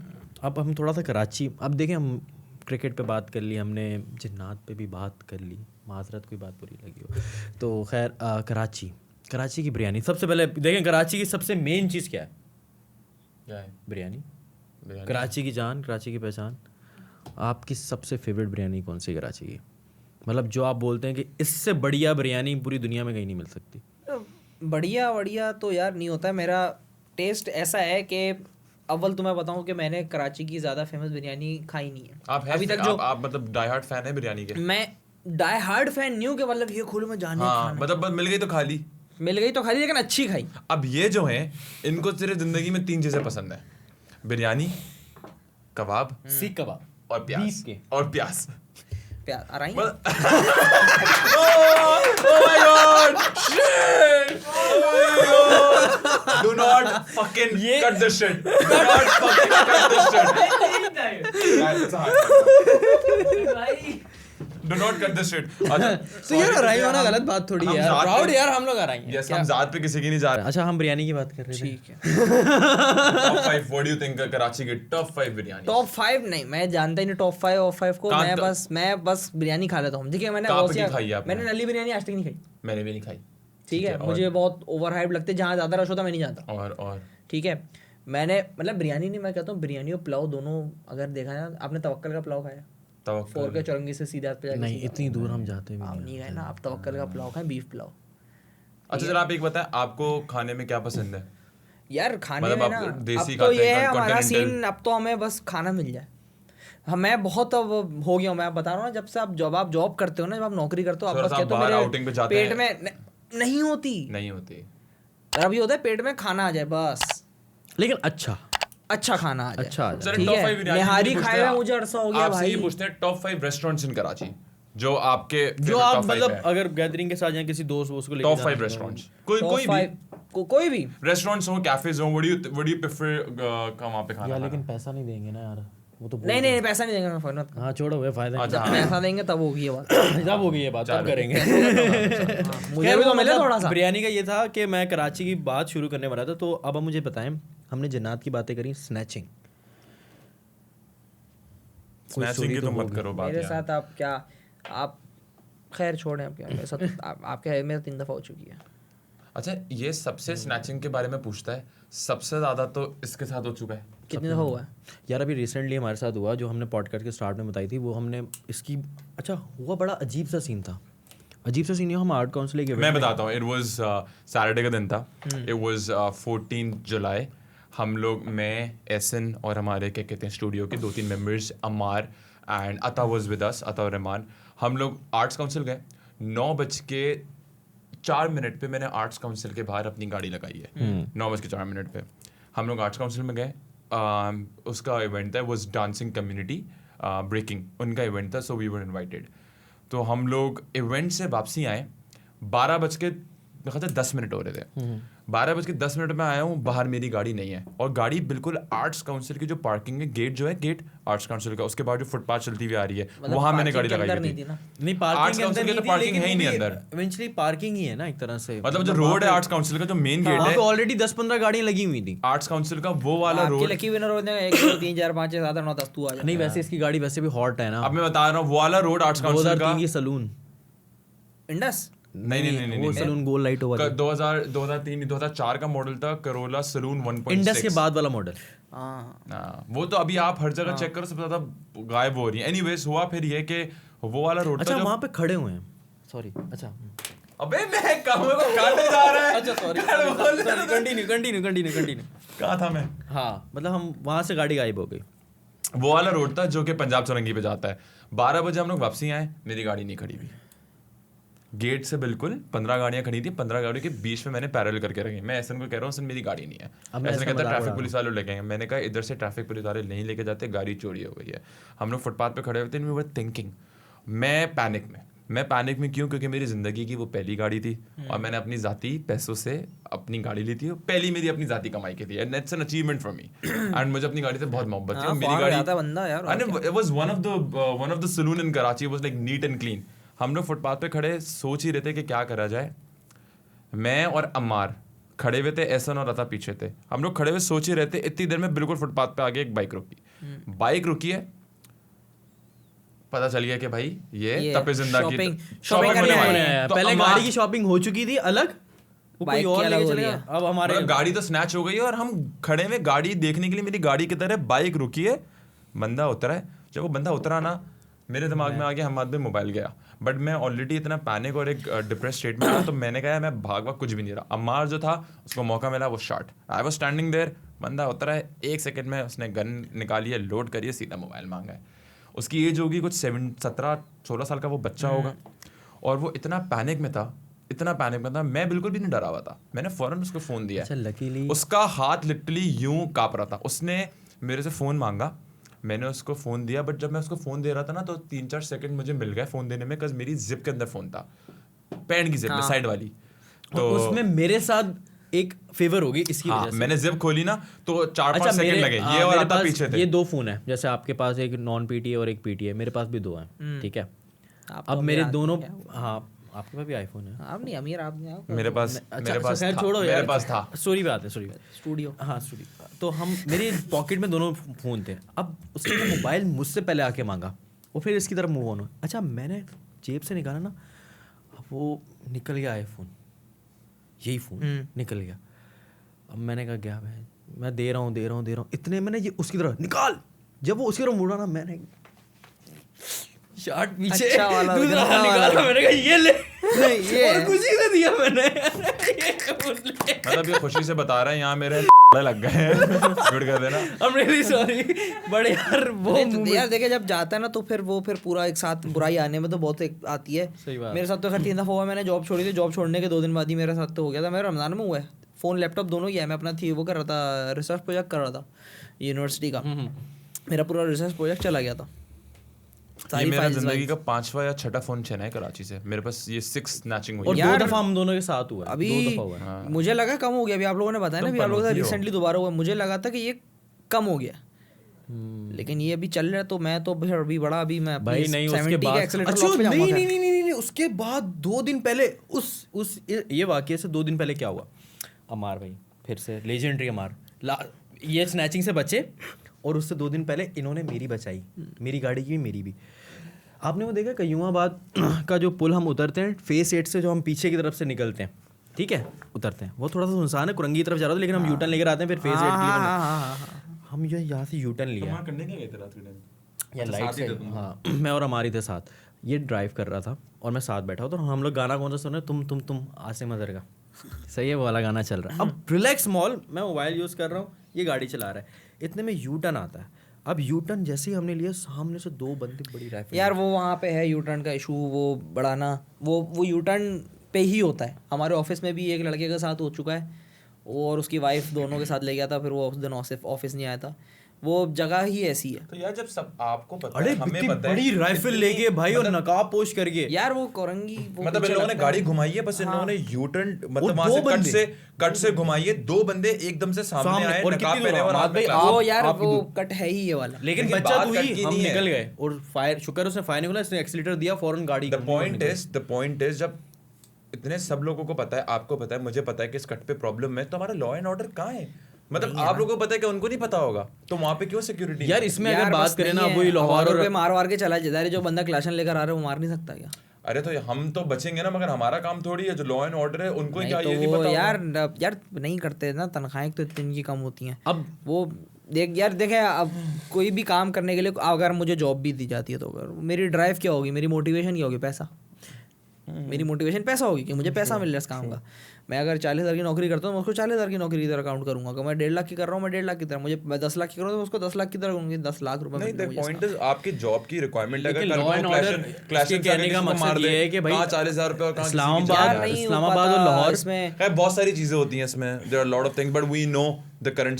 अब हम थोड़ा सा कराची, अब देखें हम क्रिकेट पे बात कर ली हमने, जिन्नात पे भी बात कर ली, माजरत कोई बात बुरी लगी हो तो खैर। कराची की बिरयानी, सबसे पहले देखें कराची की सबसे मेन चीज़ क्या है? बिरयानी। कराची की जान, कराची की पहचान। आपकी सबसे फेवरेट बिरयानी कौन सी कराची की? मतलब जो आप बोलते हैं कि इससे बढ़िया बिरयानी पूरी दुनिया में कहीं नहीं मिल सकती। बढ़िया तो यार नहीं होता है। मेरा टेस्ट ऐसा है कि अव्वल तो मैं बताऊं कि मैंने कराची की ज़्यादा फेमस बिरयानी खाई नहीं है आप अभी तक। जो आप मतलब डाई हार्ड फैन है बिरयानी के? मैं डाई हार्ड फैन नहीं हूँ कि मतलब ये खोलो मैं जाने हाँ, मतलब मिल गई तो खा ली, लेकिन अच्छी खाई। अब ये जो है इनको सिर्फ जिंदगी में 3 चीजें पसंद है, बिरयानी, कबाब, सीख कबाब और प्याज। और प्याज आ रही Oh my god! Shit! Do not fucking cut this shit. Do not fucking cut this shit. Do not cut this shit. तो यार अराई होना गलत बात थोड़ी है यार, प्राउड यार हम लोग अराई हैं। यस, हम जात पे किसी की नहीं जा रहे। अच्छा हम बिरयानी की बात कर रहे थे। ठीक है। Top 5 what do you think Karachi की टॉप 5 बिरयानी? टॉप 5 नहीं, मैं जानता ही नहीं टॉप 5 ऑफ 5 को। मैं बस बिरयानी खा लेता हूँ। देखिए मैंने नली बिरयानी आज तक नहीं खाई। मैंने भी नहीं खाई। ठीक है, मुझे बहुत ओवर हाइप लगते हैं, जहाँ ज्यादा रश होता मैं नहीं जाता। और ठीक है, मैंने मतलब बिरयानी नहीं, मैं कहता हूँ बिरयानी और पुलाव दोनों अगर देखा है ना। आपने तवक्कल का पुलाव खाया? फोर के चौरंगी से सीधा पे जाके नहीं, इतनी दूर हम जाते भी आप नहीं गए ना। आप तवक्कल का पुलाव खाएं, बीफ पुलाव। अच्छा चलो आप एक बताएं, आपको खाने में क्या पसंद है? यार खाने मतलब में आप ना देसी अब तो खाते ये हैं, है हमारा continental? सीन, अब तो हमें बस खाना मिल जाए। मैं बहुत अब हो गया हूँ, मैं बता रहा हूँ ना, जब से आप जॉब करते हो ना, जब आप नौकरी करते हो, आप बस कहते हो मेरे पेट में नहीं होती। अभी होता है पेट में खाना आ जाए बस, लेकिन अच्छा खाना आ जाए। अच्छा ठीक है, निहारी खाए हुए मुझे अरसा हो गया भाई। ये पूछते हैं टॉप 5 रेस्टोरेंट्स इन कराची जो आप मतलब अगर गैदरिंग के साथ जाए किसी दोस्त उसको लेके टॉप 5 रेस्टोरेंट्स, कोई भी रेस्टोरेंट्स हो, कैफेज हो, व्हाट डू यू प्रेफर वहां पे खाना? लेकिन पैसा नहीं देंगे ना यार, वो तो नहीं पैसा नहीं देंगे, मैं फोन मत। हाँ छोड़ो वे फायदा जब पैसा देंगे तब होगी ये बात। जब होगी ये बात तब करेंगे। मुझे भी तो मिले थोड़ा सा। बिरयानी का ये था कि मैं कराची की बात शुरू करने वाला था, तो अब आप मुझे बताएं, हमने जन्नत की बातें करी, स्नैचिंग की तो मत करो बात मेरे साथ। आप खैर छोड़ें, आप क्या मेरे साथ आपके मेरे 3 दफा हो चुकी है। अच्छा ये सबसे स्नैचिंग के बारे में पूछता है, सबसे ज्यादा तो इसके साथ हो चुका है। कितने दफा हुआ है यार? अभी रिसेंटली हमारे साथ हुआ, जो हमने पॉडकास्ट के स्टार्ट में बताई थी, वो हमने इसकी हुआ बड़ा अजीब सा सीन था। हम आर्ट काउंसिल के, मैं बताता हूँ, इट वाज सैटरडे का दिन था, इट वाज 14 जुलाई। हम लोग, मैं, एसन और हमारे क्या कहते हैं स्टूडियो के 2-3 मेंबर्स, अमार एंड अता वाज विद अस, अता और रहमान, हम लोग आर्ट्स काउंसिल गए। 9:04 पे मैंने आर्ट्स काउंसिल के बाहर अपनी गाड़ी लगाई है। 9:04 पे हम लोग आर्ट्स काउंसिल में गए। उसका इवेंट था, वाज डांसिंग कम्युनिटी ब्रेकिंग, उनका इवेंट था, सो वी वर इनवाइटेड। तो हम लोग इवेंट से वापसी आए, 12:10 हो रहे थे। 12:10 में आया हूँ, बाहर मेरी गाड़ी नहीं है, और गाड़ी बिल्कुल आर्ट्स काउंसिल की जो पार्किंग है, गेट आर्ट्स काउंसिल का, उसके बाद जो फुटपाथ चलती हुई आ रही है, वहां मैंने गाड़ी लगाई थी। नहीं आर्ट्स काउंसिल की तो पार्किंग है ही नहीं अंदर, इवेंचुअली पार्किंग ही है ना एक तरह से। मतलब जो रोड है आर्ट्स काउंसिल का, जो मेन गेट है, ऑलरेडी 10-15 गाड़ियां लगी हुई थी आर्ट्स काउंसिल का, वो वाला रोड। लकी विनर होते हैं 1 2 3 4 5 6 7 8 9 10 तू आ जा। नहीं वैसे इसकी गाड़ी वैसे भी हॉट है ना। अब मैं बता रहा हूँ, वो वाला रोड आर्ट्स काउंसिल का, 2003 की सलून इंडस नहीं वो सलून गोल लाइट होगा 2004 का मॉडल था, करोला सलून 1.6 इंडस के बाद वाला मॉडल। वो तो अभी आप हर जगह चेक करो, सबसे ज्यादा गायब हो रही है। एनीवेज हुआ फिर ये कि वो वाला रोड अच्छा वहां पे खड़े हुए हैं, सॉरी। अच्छा अबे मैं कहूँ को काटे जा रहा है। अच्छा सॉरी, कंटिन्यू। कहाँ था मैं? हाँ मतलब हम वहां से गाड़ी गायब हो गई। वो वाला रोड था जो कि पंजाब चौरंगी पे जाता है। 12 बजे हम लोग वापसी आए, मेरी गाड़ी नहीं खड़ी हुई। गेट से बिल्कुल 15 गाड़ियां खड़ी थी, 15 गाड़ियों के बीच में मैंने पैरेलल करके रखी। मैं एसन को कह रहा हूँ, एसन मेरी गाड़ी नहीं है। एसन कहता है ट्रैफिक पुलिस वाले लेके आएंगे। मैंने कहा इधर से ट्रैफिक पुलिस वाले नहीं लेके जाते, गाड़ी चोरी हो गई है। हम लोग फुटपाथ पे खड़े हुए थे, वी वर थिंकिंग। मैं पैनिक में क्यों? क्योंकि मेरी जिंदगी की वो पहली गाड़ी थी, और मैंने अपनी जाती पैसों से अपनी गाड़ी ली थी, पहली मेरी अपनी जाती कमाई की थी, and it's an achievement for me. And मुझे अपनी गाड़ी से बहुत मोहब्बत थी। मेरी गाड़ी बंदा यार, it was one of the saloon in Karachi, was like neat and clean. हम लोग फुटपाथ पे खड़े सोच ही रहे थे कि क्या करा जाए। मैं और अम्मार खड़े हुए थे, एहसन और अता पीछे थे। हम लोग खड़े हुए सोच ही रहे थे, इतनी देर में बिल्कुल फुटपाथ पे आगे एक बाइक रुकी है। पता चल गया कि भाई ये तपे जिंदा की शॉपिंग करने वाले हैं। पहले गाड़ी की शॉपिंग हो चुकी थी अलग, कोई और लेके चले गया। अब हमारे गाड़ी तो स्नैच हो गई है, और हम खड़े में गाड़ी देखने के लिए, मेरी गाड़ी की तरह बाइक रुकी है, बंदा उतरा है। जब वो बंदा उतरा ना, मेरे दिमाग में आ गया हम हाथ में मोबाइल गया। बट मैं ऑलरेडी इतना पैनिक और एक डिप्रेस स्टेट में था, तो मैंने कहा मैं भाग कुछ भी नहीं रहा। अम्मार जो था उसको मौका मिला, वो shot. I was standing there, बंदा उतरा है, 1 सेकंड में उसने गन निकाली है, लोड करिए, सीधा मोबाइल मांगा है। उसकी एज होगी कुछ 17-16 साल का वो बच्चा होगा, और वो इतना पैनिक में था, मैं बिल्कुल भी नहीं डरा हुआ था। मैंने फौरन उसको फ़ोन दिया। लकीली उसका हाथ लिटरली यूं काँप रहा था। उसने मेरे से फ़ोन मांगा, मैंने उसको फ़ोन दिया। बट जब मैं उसको फ़ोन दे रहा था ना, तो 3-4 सेकंड मुझे मिल गए फ़ोन देने में, बिकॉज़ मेरी जिप के अंदर फ़ोन था, पैंट की जिप में साइड वाली। तो उसमें मेरे साथ एक फेवर होगी इसकी वजह से। मैंने जिप खोली ना, तो 4-5 सेकंड लगे। ये और आता पीछे थे। ये 2 फ़ोन है, जैसे आपके पास एक नॉन पीटीए और एक पीटीए, मेरे पास भी 2 हैं, ठीक है। आप तो अब मेरे अमीर दोनों, आदमी हैं। हाँ आपके पास भी आईफोन है? आप नहीं अमीर आदमी आप मेरे पास खैर था, छोड़ो मेरे यार, पास था। स्टोरी पे आते हैं, स्टोरी पे। स्टूडियो। हाँ स्टूडियो। तो हम, मेरे पॉकेट में दोनों फ़ोन थे। अब उसने मोबाइल मुझसे पहले आके मांगा और फिर इसकी तरफ मूव ऑन हुआ। अच्छा मैंने जेब से निकाला ना, अब वो निकल गया आईफोन, यही फ़ोन निकल गया। अब मैंने कहा क्या भाई, मैं दे रहा हूँ। इतने मैंने ये उसकी तरफ निकाल, जब वो उसकी तरफ मुड़ा ना, मैंने शार्ट पीछे अच्छा वाला दूसरा गंदा निकाला, वाला। मैंने कहा ये ले, ये और खुशी से दिया मैंने। मतलब ये खुशी से बता रहे हैं, यहाँ मेरे लग गए हैं। म्यूट कर देना। I'm really sorry, बड़े यार वो नहीं तो यार देखे जब जाता है ना तो फिर वो फिर पूरा एक साथ बुराई आने में तो बहुत एक आती है। सही बात। मेरे साथ तो खैर 3 दफ़ा हुआ, मैंने जॉब छोड़ी थी, जॉब छोड़ने के 2 दिन बाद ही मेरे साथ तो हो गया था। मेरा रमज़ान में हुआ है, फ़ोन लैपटॉप दोनों ही है। मैं अपना थी वो कर रहा था, रिसर्च प्रोजेक्ट कर रहा था यूनिवर्सिटी का, मेरा पूरा रिसर्च प्रोजेक्ट चला गया था। ये मेरा जिंदगी का 5वां या 6ठा फोन छीना है कराची से। मेरे पास ये 6 स्नैचिंग हुई और है। 2 दफ़ा हम दोनों के साथ हुआ है, अभी 2 दफ़ा हुआ है। मुझे लगा कम हो गया, अभी आप लोगों ने बताया ना, अभी आप लोगों के साथ पनौती हो। रिसेंटली दोबारा हुआ, मुझे लगा था कि ये कम हो गया, लेकिन ये अभी चल रहा है। तो मैं तो फिर अभी बड़ा, अभी मैं भाई नहीं, उसके बाद अच्छा नहीं, उसके बाद 2 दिन पहले उस ये वाकये से 2 दिन पहले क्या हुआ, अमार भाई फिर से लेजेंडरी अमार, ये स्नैचिंग से बचे और उससे 2 दिन पहले इन्होंने मेरी बचाई, मेरी गाड़ी की भी मेरी भी। आपने वो देखा कयूमाबाद का जो पुल हम उतरते हैं फेस 8 से, जो हम पीछे की तरफ से निकलते हैं, ठीक है, उतरते हैं, वो थोड़ा सा सुनसान है, कुरंगी की तरफ जा रहा था, लेकिन हम यूटर्न लेकर आते हैं फिर फेस 8 की। हम यहाँ से यूटर्न लिया करने क्या गए थे रात के टाइम? या लाइट से, हाँ मैं और हमारी थे साथ, ये ड्राइव कर रहा था और मैं साथ बैठा हूँ, तो हम लोग गाना कौन सा सुन रहे, तुम आसिम अजहर का, सही है वो वाला गाना चल रहा है। अब रिलैक्स मॉल, मैं मोबाइल यूज़ कर रहा हूँ, ये गाड़ी चला रहा है, इतने में यू टर्न आता है। अब यू टर्न जैसे ही हमने लिया, सामने से 2 बंदे बड़ी राइफल, यार वो वहाँ पे है यू टर्न का इशू, वो बढ़ाना, वो यू टर्न पे ही होता है। हमारे ऑफिस में भी एक लड़के के साथ हो चुका है, और उसकी वाइफ दोनों के साथ ले गया था, फिर वो उस दिन ऑफिस नहीं आया था। वो जगह ही ऐसी है। तो यार जब सब आपको पता अरे है, हमें इतनी पता है, बड़ी राइफल लेके भाई और नकाब पोश करके, यार वो कोरंगी मतलब इन लोगों ने गाड़ी घुमाई है, बस इन लोगों ने यू टर्न मतलब वहां से कट से घुमाई है। 2 बंदे एकदम से सामने आए, और नकाब कितनी पहने और हाथ में दूर? ग्लास। वो यार वो कट है ही ये वाला, लेकिन लेकिन बच्चा बात तो कट ही, की हम नहीं है। निकल गए और फायर, शुक्र उसने फायर नहीं बोला, इसने एक्सीलेटर दिया, फौरन गाड़ी। द पॉइंट इज जब इतने सब लोगों को पता है, आपको पता है, मुझे पता है कि इस कट पे प्रॉब्लम है, तो हमारा लॉ एंड ऑर्डर कहाँ है? मतलब आप लोगों को पता है कि उनको नहीं पता होगा, तो वहां पे क्यों सिक्योरिटी? यार इसमें अगर यार बात बस करें ना, नहीं है, वही लाहौर पे मार के चला जाता है। जो बंदा क्लाशन लेकर आ रहा है वो मार नहीं सकता क्या? अरे तो हम तो बचेंगे ना, मगर हमारा काम थोड़ी है, जो लॉ एंड ऑर्डर है उनको नहीं क्या तो ये नहीं वो पता यार होगा? यार नहीं करते ना, तनख्वाहें तो इतनी की कम होती हैं। अब वो देखें अब कोई भी काम करने के लिए अगर मुझे जॉब भी दी जाती है, तो अगर मेरी ड्राइव क्या होगी, मेरी मोटिवेशन क्या होगी? पैसा। मेरी मोटिवेशन पैसा होगी कि मुझे पैसा मिल रहा है इस काम का। मैं अगर 40,000 की नौकरी करता हूँ, मैं उसको 40,000 की नौकरी की तरह काउंट करूंगा। अगर मैं 1.5 लाख की कर रहा हूँ, मैं 1.5 लाख की तरह, मुझे मैं 10 लाख की कर रहा हूँ तो उसको 10 लाख की तरह करूँगी। 10 लाख रुपए नहीं, द पॉइंट इज आपकी जॉब की रिक्वायरमेंट है। लेकिन लॉ एंड ऑर्डर के कहने का मकसद ये है कि भाई 40,000 रुपए और कहाँ इस्लामाबाद और लाहौर इसमें खैर बहुत सारी चीजें होती हैं इसमें, there are lot of things, but we know the current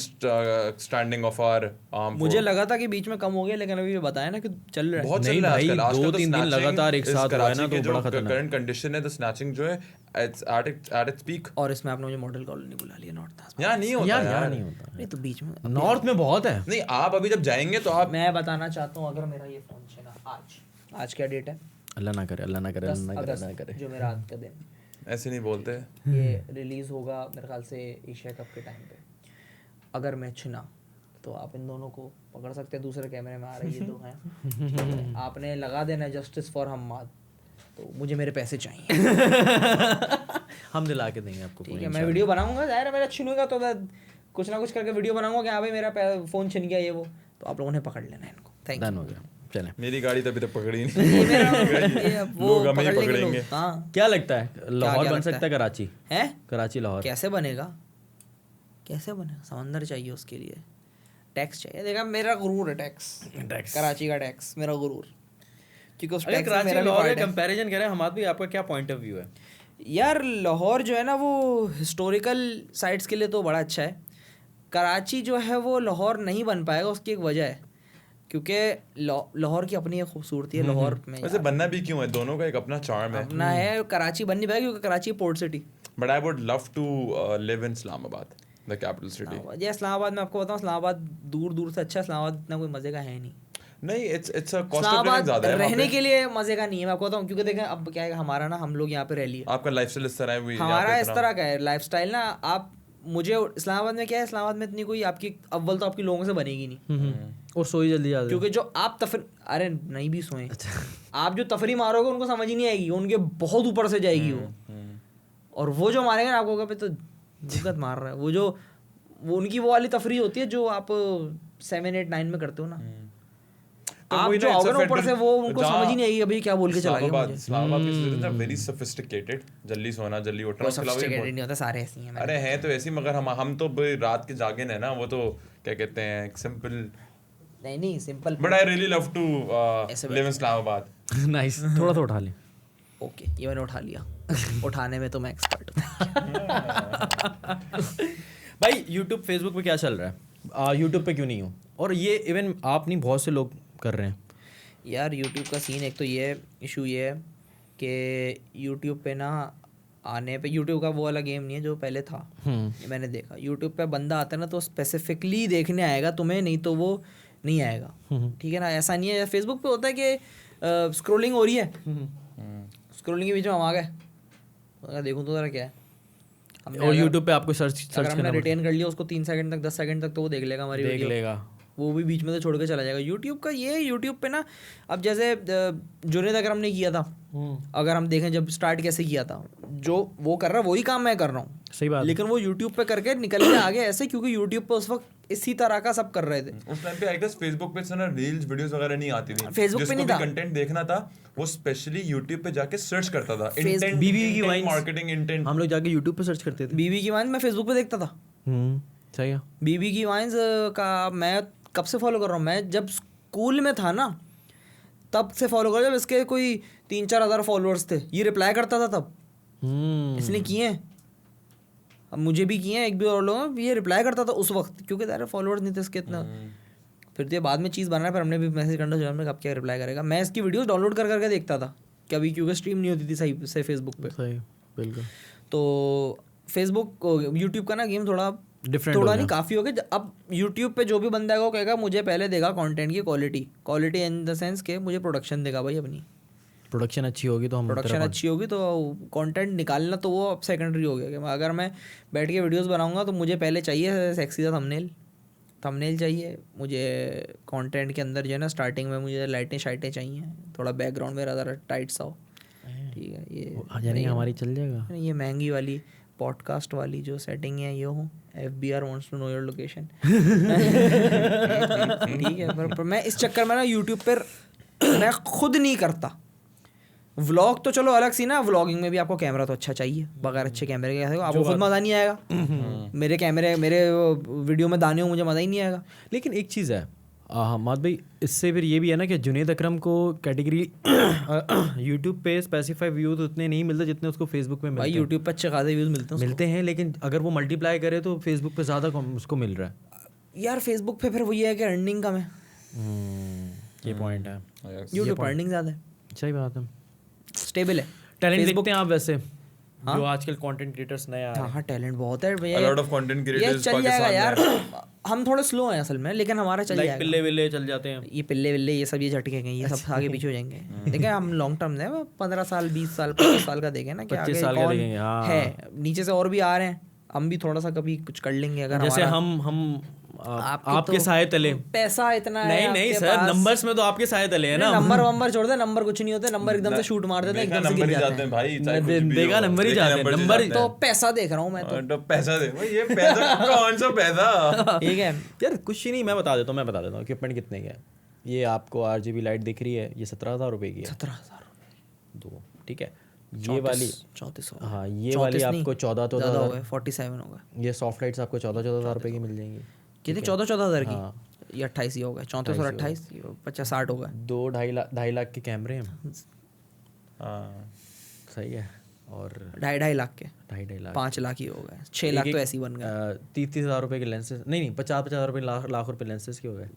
standing of our arm. मुझे लगा था कि बीच में कम हो गया, लेकिन अभी बताया ना कि चल रहा है। बहुत नहीं चल रहा है भाई, आजकल। 2-3 दिन लगातार एक साथ हुआ है ना, तो बड़ा खतरनाक। करंट कंडीशन है, द स्नैचिंग जो है इट्स एट इट्स पीक। और इसमें आपने मुझे मॉडल कॉलोनी बुला लिया, नॉर्थ। यहाँ नहीं होता यार नहीं होता, नहीं तो बीच में नॉर्थ में बहुत है। नहीं, आप अभी जब जाएंगे तो आप, मैं बताना चाहता हूँ, अगर मेरा ये फोन छीना आज क्या डेट है? अल्लाह ना करे, अल्लाह ना करे, 10 अल्लाह ना करे, अल्लाह ना अगस्त, करे। जो मेरा आज का दिन, ऐसे नहीं बोलते। ये रिलीज होगा मेरे ख्याल से एशिया कप के टाइम पे। अगर मैं छिना तो आप इन दोनों को पकड़ सकते हैं, दूसरे कैमरे में आ रहे ये 2 हैं, आपने लगा देना जस्टिस फॉर हम्माद, तो मुझे मेरे पैसे चाहिए। हम दिला के देंगे आपको। ठीक है, मैं वीडियो बनाऊंगा, जाहिर है मेरा छिनूगा तो मैं कुछ ना कुछ करके वीडियो बनाऊंगा कि हाँ भाई मेरा फ़ोन छिन गया ये वो, तो आप लोगों ने पकड़ लेना है इनको। थैंक डन हो गया, चलें। मेरी गाड़ी तो अभी तक पकड़ी नहीं। लोग हमें ही पकड़ेंगे। हाँ, क्या लगता है लाहौर क्या बन लगता सकता है कराची? है कराची लाहौर कैसे बनेगा? समंदर चाहिए उसके लिए, टैक्स चाहिए। देखा मेरा गुरूर है, टैक्स कराची का टैक्स मेरा गुरूर, क्योंकि उस अगर टैक्स में कराची मेरा भी लाहौर part का है। कंपैरिजन करें, हमारा भी आपका क्या पॉइंट ऑफ व्यू है? यार लाहौर जो है ना वो हिस्टोरिकल साइट्स के लिए तो बड़ा अच्छा है। कराची जो है वो लाहौर नहीं बन पाएगा, उसकी एक वजह है, क्योंकि लाहौर की अपनी एक खूबसूरती है। लाहौर में वैसे बनना भी क्यों है, दोनों का एक अपना चार्म है। अपना है, कराची बन नहीं पाएगा क्योंकि Karachi port city. But I would love to live in Islamabad, the capital city. ये इस्लामाबाद में आपको बताऊँ, इस्लामाबाद दूर दूर से अच्छा, इस्लामाबाद इतना कोई मज़े का है नहीं। नहीं, it's a cost of living Islamabad ज्यादा है वहाँ रहने पे। के लिए मजे का नहीं है, मैं आपको बताऊं, क्योंकि देखें अब क्या है, हमारा ना, हम लोग यहाँ पे रह लिए, आपका लाइफस्टाइल इस तरह है, यहाँ पे हमारा इस इतना- तरह का है लाइफस्टाइल ना। आप मुझे इस्लामाबाद में क्या है, इस्लामाबाद में इतनी कोई आपकी अव्वल तो आपकी लोगों से बनेगी नहीं, और सोई जल्दी जाते क्योंकि जो आप अरे नहीं भी सोए, आप जो तफरी मारोगे उनको समझ ही नहीं आएगी, उनके बहुत ऊपर से जाएगी वो, और वो जो मारेंगे ना आपको कभी तो दिक्कत मार रहा है, वो उनकी वो वाली तफरी होती है जो आप 7, 8, 9 में करते हो ना, तो आप वही जो ना, it's a आओगे ना ऊपर से federal- वो उनको जहाँ समझ ही नहीं आएगी अभी क्या बोल के चला गया मुझे। इस्लामाबाद के सिटीजन आर वेरी सोफिस्टिकेटेड, जल्दी सोना जल्दी उठना, कोई उसके अलावा ये sophisticated नहीं होता, सारे ऐसे ही हैं। अरे हैं तो ऐसी, मगर हम तो भाई रात के जागिन है ना, वो तो क्या कहते हैं सिंपल, नहीं simple, but I really love to ऐसे लिव इन इस्लामाबाद। नाइस, थोड़ा तो उठा ले। ओके ये मैंने उठा लिया। उठाने में तो मैं एक्सपर्ट हूँ। भाई यूट्यूब फेसबुक पे क्या चल रहा है? यूट्यूब पे क्यों नहीं हो? और ये इवन आप नहीं, बहुत से लोग कर रहे हैं यार यूट्यूब का सीन, एक तो ये इशू ये है कि यूट्यूब पे ना आने पे, यूट्यूब का वो वाला गेम नहीं है जो पहले था। ये मैंने देखा, यूट्यूब पे बंदा आता है ना तो स्पेसिफिकली देखने आएगा तुम्हें, नहीं तो वो नहीं आएगा, ठीक है ना। ऐसा नहीं है, फेसबुक पे होता है कि स्क्रोलिंग हो रही है, स्क्रोलिंग के बीच में हम आ गए, देखूँ तो ज़रा क्या है। और यूट्यूब पे आपको सर्च अगर हमने रिटेन कर लिया उसको 3 सेकंड तक, 10 सेकंड तक, तो वो देख लेगा हमारी देख वीडियो, लेगा, वो भी बीच में से छोड़ के चला जाएगा। यूट्यूब का ये, यूट्यूब पे ना अब जैसे जुनेद अकरम ने किया था, अगर हम देखें जब स्टार्ट कैसे किया था, जो वो कर रहा है वही काम मैं कर रहा हूँ, सही बात, लेकिन वो यूट्यूब पे करके निकल के आगे ऐसे, क्योंकि यूट्यूब पे उस वक्त इसी तरह का सब कर रहे थे। उस टाइम पे आई गेस फेसबुक पे ना रील्स वीडियोस वगैरह नहीं आती थी, Facebook पे नहीं था। कंटेंट देखना था वो स्पेशली यूट्यूब पे जाके सर्च करता था, Facebook- इंटेंट बीवी की वाइन्स, मार्केटिंग इंटेंट, हम लोग जाके यूट्यूब पे सर्च करते थे। बीबी की वाइन्स मैं फेसबुक पे देखता था। सही है। बीबी की वाइन्स का मैं कब से फॉलो कर रहा हूँ, मैं जब स्कूल में था ना तब से फॉलो कर रहा हूँ, जब इसके कोई 3-4 हज़ार फॉलोअर्स थे, ये रिप्लाई करता था तब, इसने किए हैं, अब मुझे भी किए हैं एक भी और लोग, ये रिप्लाई करता था उस वक्त, क्योंकि ज़्यादा फॉलोअर्स नहीं थे इसके इतना। फिर तो ये बाद में चीज़ बना, फिर हमने भी मैसेज करना चाहिए, हमने कब क्या रिप्लाई करेगा। मैं इसकी वीडियोस डाउनलोड कर करके देखता था कभी, क्योंकि स्ट्रीम नहीं होती थी सही से फेसबुक पे। सही, बिल्कुल। तो फेसबुक यूट्यूब का ना गेम थोड़ा डिफरेंट, थोड़ा नहीं काफ़ी हो गया। अब यूट्यूब पे जो भी बंदा है वो कहेगा मुझे पहले देगा कंटेंट की क्वालिटी इन द सेंस के मुझे प्रोडक्शन देगा भाई, अपनी प्रोडक्शन अच्छी होगी तो हम प्रोडक्शन अच्छी होगी तो कंटेंट निकालना तो वो अब सेकेंडरी हो गया। कि अगर मैं बैठ के वीडियोस बनाऊंगा तो मुझे पहले चाहिए सेक्सी सा थंबनेल चाहिए, मुझे कंटेंट के अंदर जो है ना स्टार्टिंग में मुझे लाइटें शाइटें चाहिए, थोड़ा बैकग्राउंड मेरा ज़रा टाइट सा हो, ठीक है। ये आ जाने हमारी चल जाएगा। ये महंगी वाली पॉडकास्ट वाली जो सेटिंग है ये हो, FBI wants to know your location। ठीक है, पर मैं इस चक्कर में ना यूट्यूब पर मैं खुद नहीं करता। व्लॉग तो चलो अलग सी ना, व्लॉगिंग में भी आपको कैमरा तो अच्छा चाहिए, बगैर अच्छे कैमरे के आपको खुद मज़ा नहीं आएगा। मेरे वीडियो में दाने हो, मुझे मज़ा ही नहीं आएगा। लेकिन एक चीज़ है हमाद भाई, इससे फिर ये भी है ना कि जुनेद अकरम को कैटेगरी यूट्यूब पे स्पेसिफाई व्यूज उतने नहीं मिलते जितने उसको फेसबुक पे मिलते भाई हैं। यूट्यूब पे अच्छे खासे व्यूज़ मिलते हैं, लेकिन अगर वो मल्टीप्लाई करे तो फेसबुक पे ज़्यादा उसको मिल रहा है। यार फेसबुक पे फिर वही है कि अर्निंग कम है, ये पॉइंट है। यूट्यूब पर अर्निंग ज़्यादा है, सही बात है। स्टेबल है। टैलेंट देखते हैं आप वैसे, जो आजकल कंटेंट क्रिएटर्स नए आ रहे हैं। हाँ टैलेंट बहुत है भैया, a lot of content ये creators चल जाएगा पाकिस्तान यार। में। हम थोड़े स्लो हैं असल में, लेकिन हमारा चल लाइक जाएगा। पिल्ले विल्ले चल जाते हैं, ये पिल्ले विल्ले ये सब ये झटके गए, ये सब आगे पीछे हो जाएंगे। देखें हम लॉन्ग टर्म में 15 साल 20 साल 25 साल का देखें ना कि 25 आगे साल का कौन देखेंगे, हाँ। है, नीचे से और भी आ रहे हैं, हम भी थोड़ा सा कभी कुछ कर लेंगे अगर जैसे हमारा हम आपके आपके तो साए तले। पैसा इतना है नहीं आपके सर, पास। नंबर्स में तो आपके साए तले है ना। नंबर वंबर छोड़ दे, नंबर कुछ नहीं होते, नंबर एकदम से शूट मार देते हैं, एकदम से गिर जाते हैं भाई, देखा नंबर ही जाते हैं, नंबर ही। तो पैसा देख रहा हूँ मैं तो। पैसा दे भाई, ये पैसा कौन सा पैसा? ठीक है यार कुछ ही नहीं, मैं बता देता हूँ इक्विपमेंट कितने का है। ये आपको RGB लाइट दिख रही है, ये 17,000 रुपये की है। 17,000 दो, ठीक है। ये वाली 3400, हाँ, ये वाली आपको 14,000, 47 होगा। ये सॉफ्ट लाइट्स आपको 14,000 रुपये की मिल जाएंगी। कितनी 14,000 की? हाँ। ये 28 ही होगा, 34 और 28 50-60 होगा। 2-2.5 लाख के कैमरे हैं। हाँ सही है। और 2.5 लाख के 2.5 लाख 5 लाख ही हो गए, 6 लाख तो ऐसे ही बन गए। 30,000 रुपये के लेंसेज, नहीं 50,000 रुपये लाख रुपये लेंसेज के हो गए।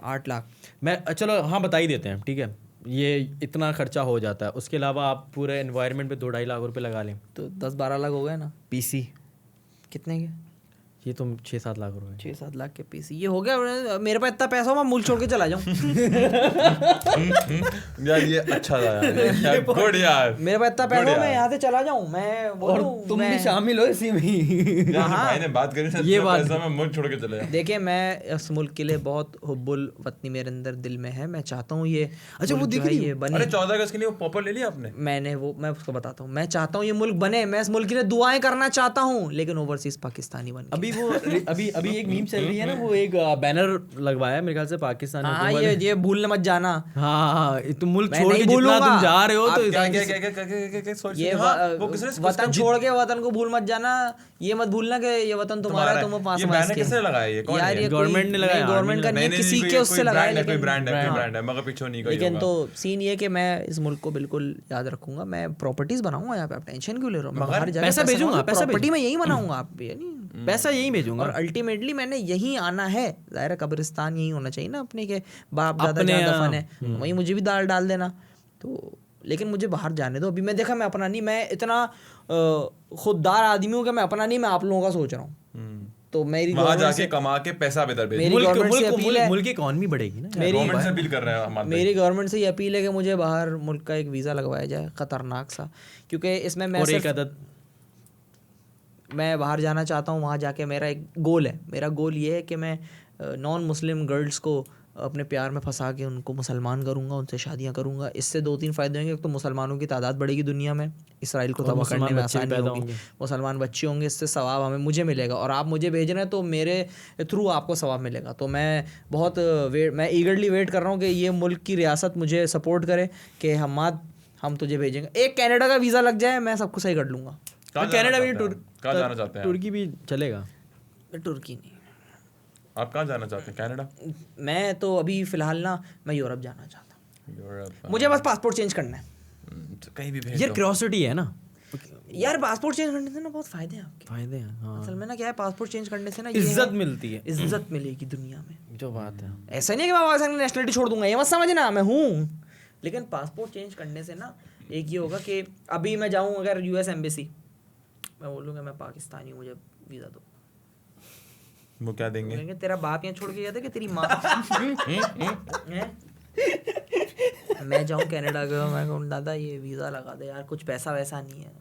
8 लाख। मैं चलो हाँ बता ही देते हैं, ठीक है। ये इतना खर्चा हो जाता है, उसके अलावा आप पूरे एनवायरनमेंट पे 2-2.5 लाख रुपए लगा लें तो 10-12 लाख हो गए ना। PC कितने के? ये तो 6-7 लाख रुपए 6-7 लाख के पीस ये हो गया। मेरे पास इतना पैसा हो मैं मुल्क छोड़ के चला जाऊं। यार ये अच्छा था यार, गुड यार। मेरे पास इतना पैसा हो मैं यहाँ से चला जाऊं, मैं और तुम भी शामिल हो इसी में। भाई ने बात करी, ये बात पैसा मैं मुल्क छोड़ के चले जाऊं। देखिए मैं इस मुल्क के लिए बहुत हुब्बुल वतनी मेरे अंदर दिल में है। मैं चाहता हूँ ये अच्छा वो दिख रही ये बने। अरे 14 अगस्त के लिए वो पॉपर ले लिया आपने? मैं उसको बताता हूँ, मैं चाहता हूँ ये मुल्क बने, मैं इस मुल्क के लिए दुआएं करना चाहता हूँ, लेकिन ओवरसीज पाकिस्तानी बन गया। अभी एक मीम चल रही है ना, वो एक बैनर लगवाया मेरे ख्याल से पाकिस्तान हाँ ये भूलने मत जाना। हाँ तुम मुल्क मैं छोड़ के नहीं जितना भूलूंगा। तुम जा रहे हो तो क्या सोच ये वो किसने वतन छोड़ के वतन को भूल मत जाना, ये मत भूलना कि ये वतन तुम्हारा है, तुम पास ये बैनर किसने लगाया? ये कौन यार है? ये गवर्नमेंट ने लगाया, गवर्नमेंट का नहीं, किसी के उससे लगाया, कोई लेकिन ब्रांड है मगर पीछे नहीं कोई लेकिन तो सीन ये कि मैं इस मुल्क को बिल्कुल याद रखूंगा। मैं प्रॉपर्टीज बनाऊंगा यहाँ पे, आप टेंशन क्यों ले रहे हो? मैं बाहर जाके पैसा भेजूंगा, पैसा प्रॉपर्टी में यही बनाऊंगा आप यानी पैसा यही भेजूंगा। और अल्टीमेटली मैंने यहीं आना है, जाहिर है कब्रिस्तान यही होना चाहिए ना अपने के बाप दादा जहाँ दफन है, वहीं मुझे भी दाल डाल देना। तो लेकिन मुझे बाहर जाने दो। अभी मैं देखा मैं अपना नहीं, मैं इतना खुददार आदमी हूँ कि मैं अपना नहीं, मैं आप लोगों का सोच रहा हूँ। तो मेरी वहां जाके कमा के पैसा इधर भेज, मुल्क की इकॉनमी बढ़ेगी ना। गवर्नमेंट से अपील कर रहे हैं हम। मेरी गवर्नमेंट से ये अपील है कि मुझे बाहर मुल्क का एक वीज़ा लगवाया जाए खतरनाक सा, क्योंकि इसमें मैं मैं बाहर जाना चाहता हूँ। वहाँ जाके मेरा एक गोल है, मेरा गोल ये है कि मैं नॉन मुस्लिम गर्ल्स को अपने प्यार में फंसा के उनको मुसलमान करूँगा, उनसे शादियाँ करूँगा। इससे 2-3 फ़ायदे होंगे। एक तो मुसलमानों की तादाद बढ़ेगी दुनिया में, इसराइल को तबाह करने में आसानी होगी, मुसलमान बच्चे होंगे, इससे सवाब मुझे मिलेगा, और आप मुझे भेज रहे हैं तो मेरे थ्रू आपको सवाब मिलेगा। तो मैं बहुत मैं ईगरली वेट कर रहा हूँ कि ये मुल्क की रियासत मुझे सपोर्ट करे कि हम तुझे भेजेंगे। एक कनाडा का वीज़ा लग जाए, मैं सब कुछ सही कर लूँगा। कनाडा भी कहाँ जाना चाहते हैं? तुर्की भी चलेगा। तुर्की नहीं। आप कहाँ जाना चाहते हैं? कनाडा? मैं तो अभी फिलहाल ना मैं यूरोप जाना चाहता हूँ। मुझे बस पासपोर्ट चेंज करना है। कहीं भी भेज यार क्यूरियोसिटी है ना यार, पासपोर्ट चेंज करने से ना बहुत फायदे हैं आपके। फायदे हैं हाँ। असल में ना क्या है, पासपोर्ट चेंज करने से ना इज्जत मिलती है, इज्जत मिलेगी दुनिया में, जो बात है। ऐसा नहीं है कि मैं पाकिस्तान की नेशनलिटी छोड़ दूंगा, ये मत समझना मैं हूँ। लेकिन पासपोर्ट चेंज करने से ना एक ये होगा कि अभी मैं जाऊँ अगर यूएस एम्बेसी, मैं बोलूँगा मैं पाकिस्तानी हूँ, मुझे वीज़ा दो। वो क्या देंगे? तेरा बाप यहाँ छोड़ के गया था कि तेरी माँ? मैं जाऊँ कनाडा का, मैं कहूँ दादा ये वीज़ा लगा दे यार, कुछ पैसा वैसा नहीं है।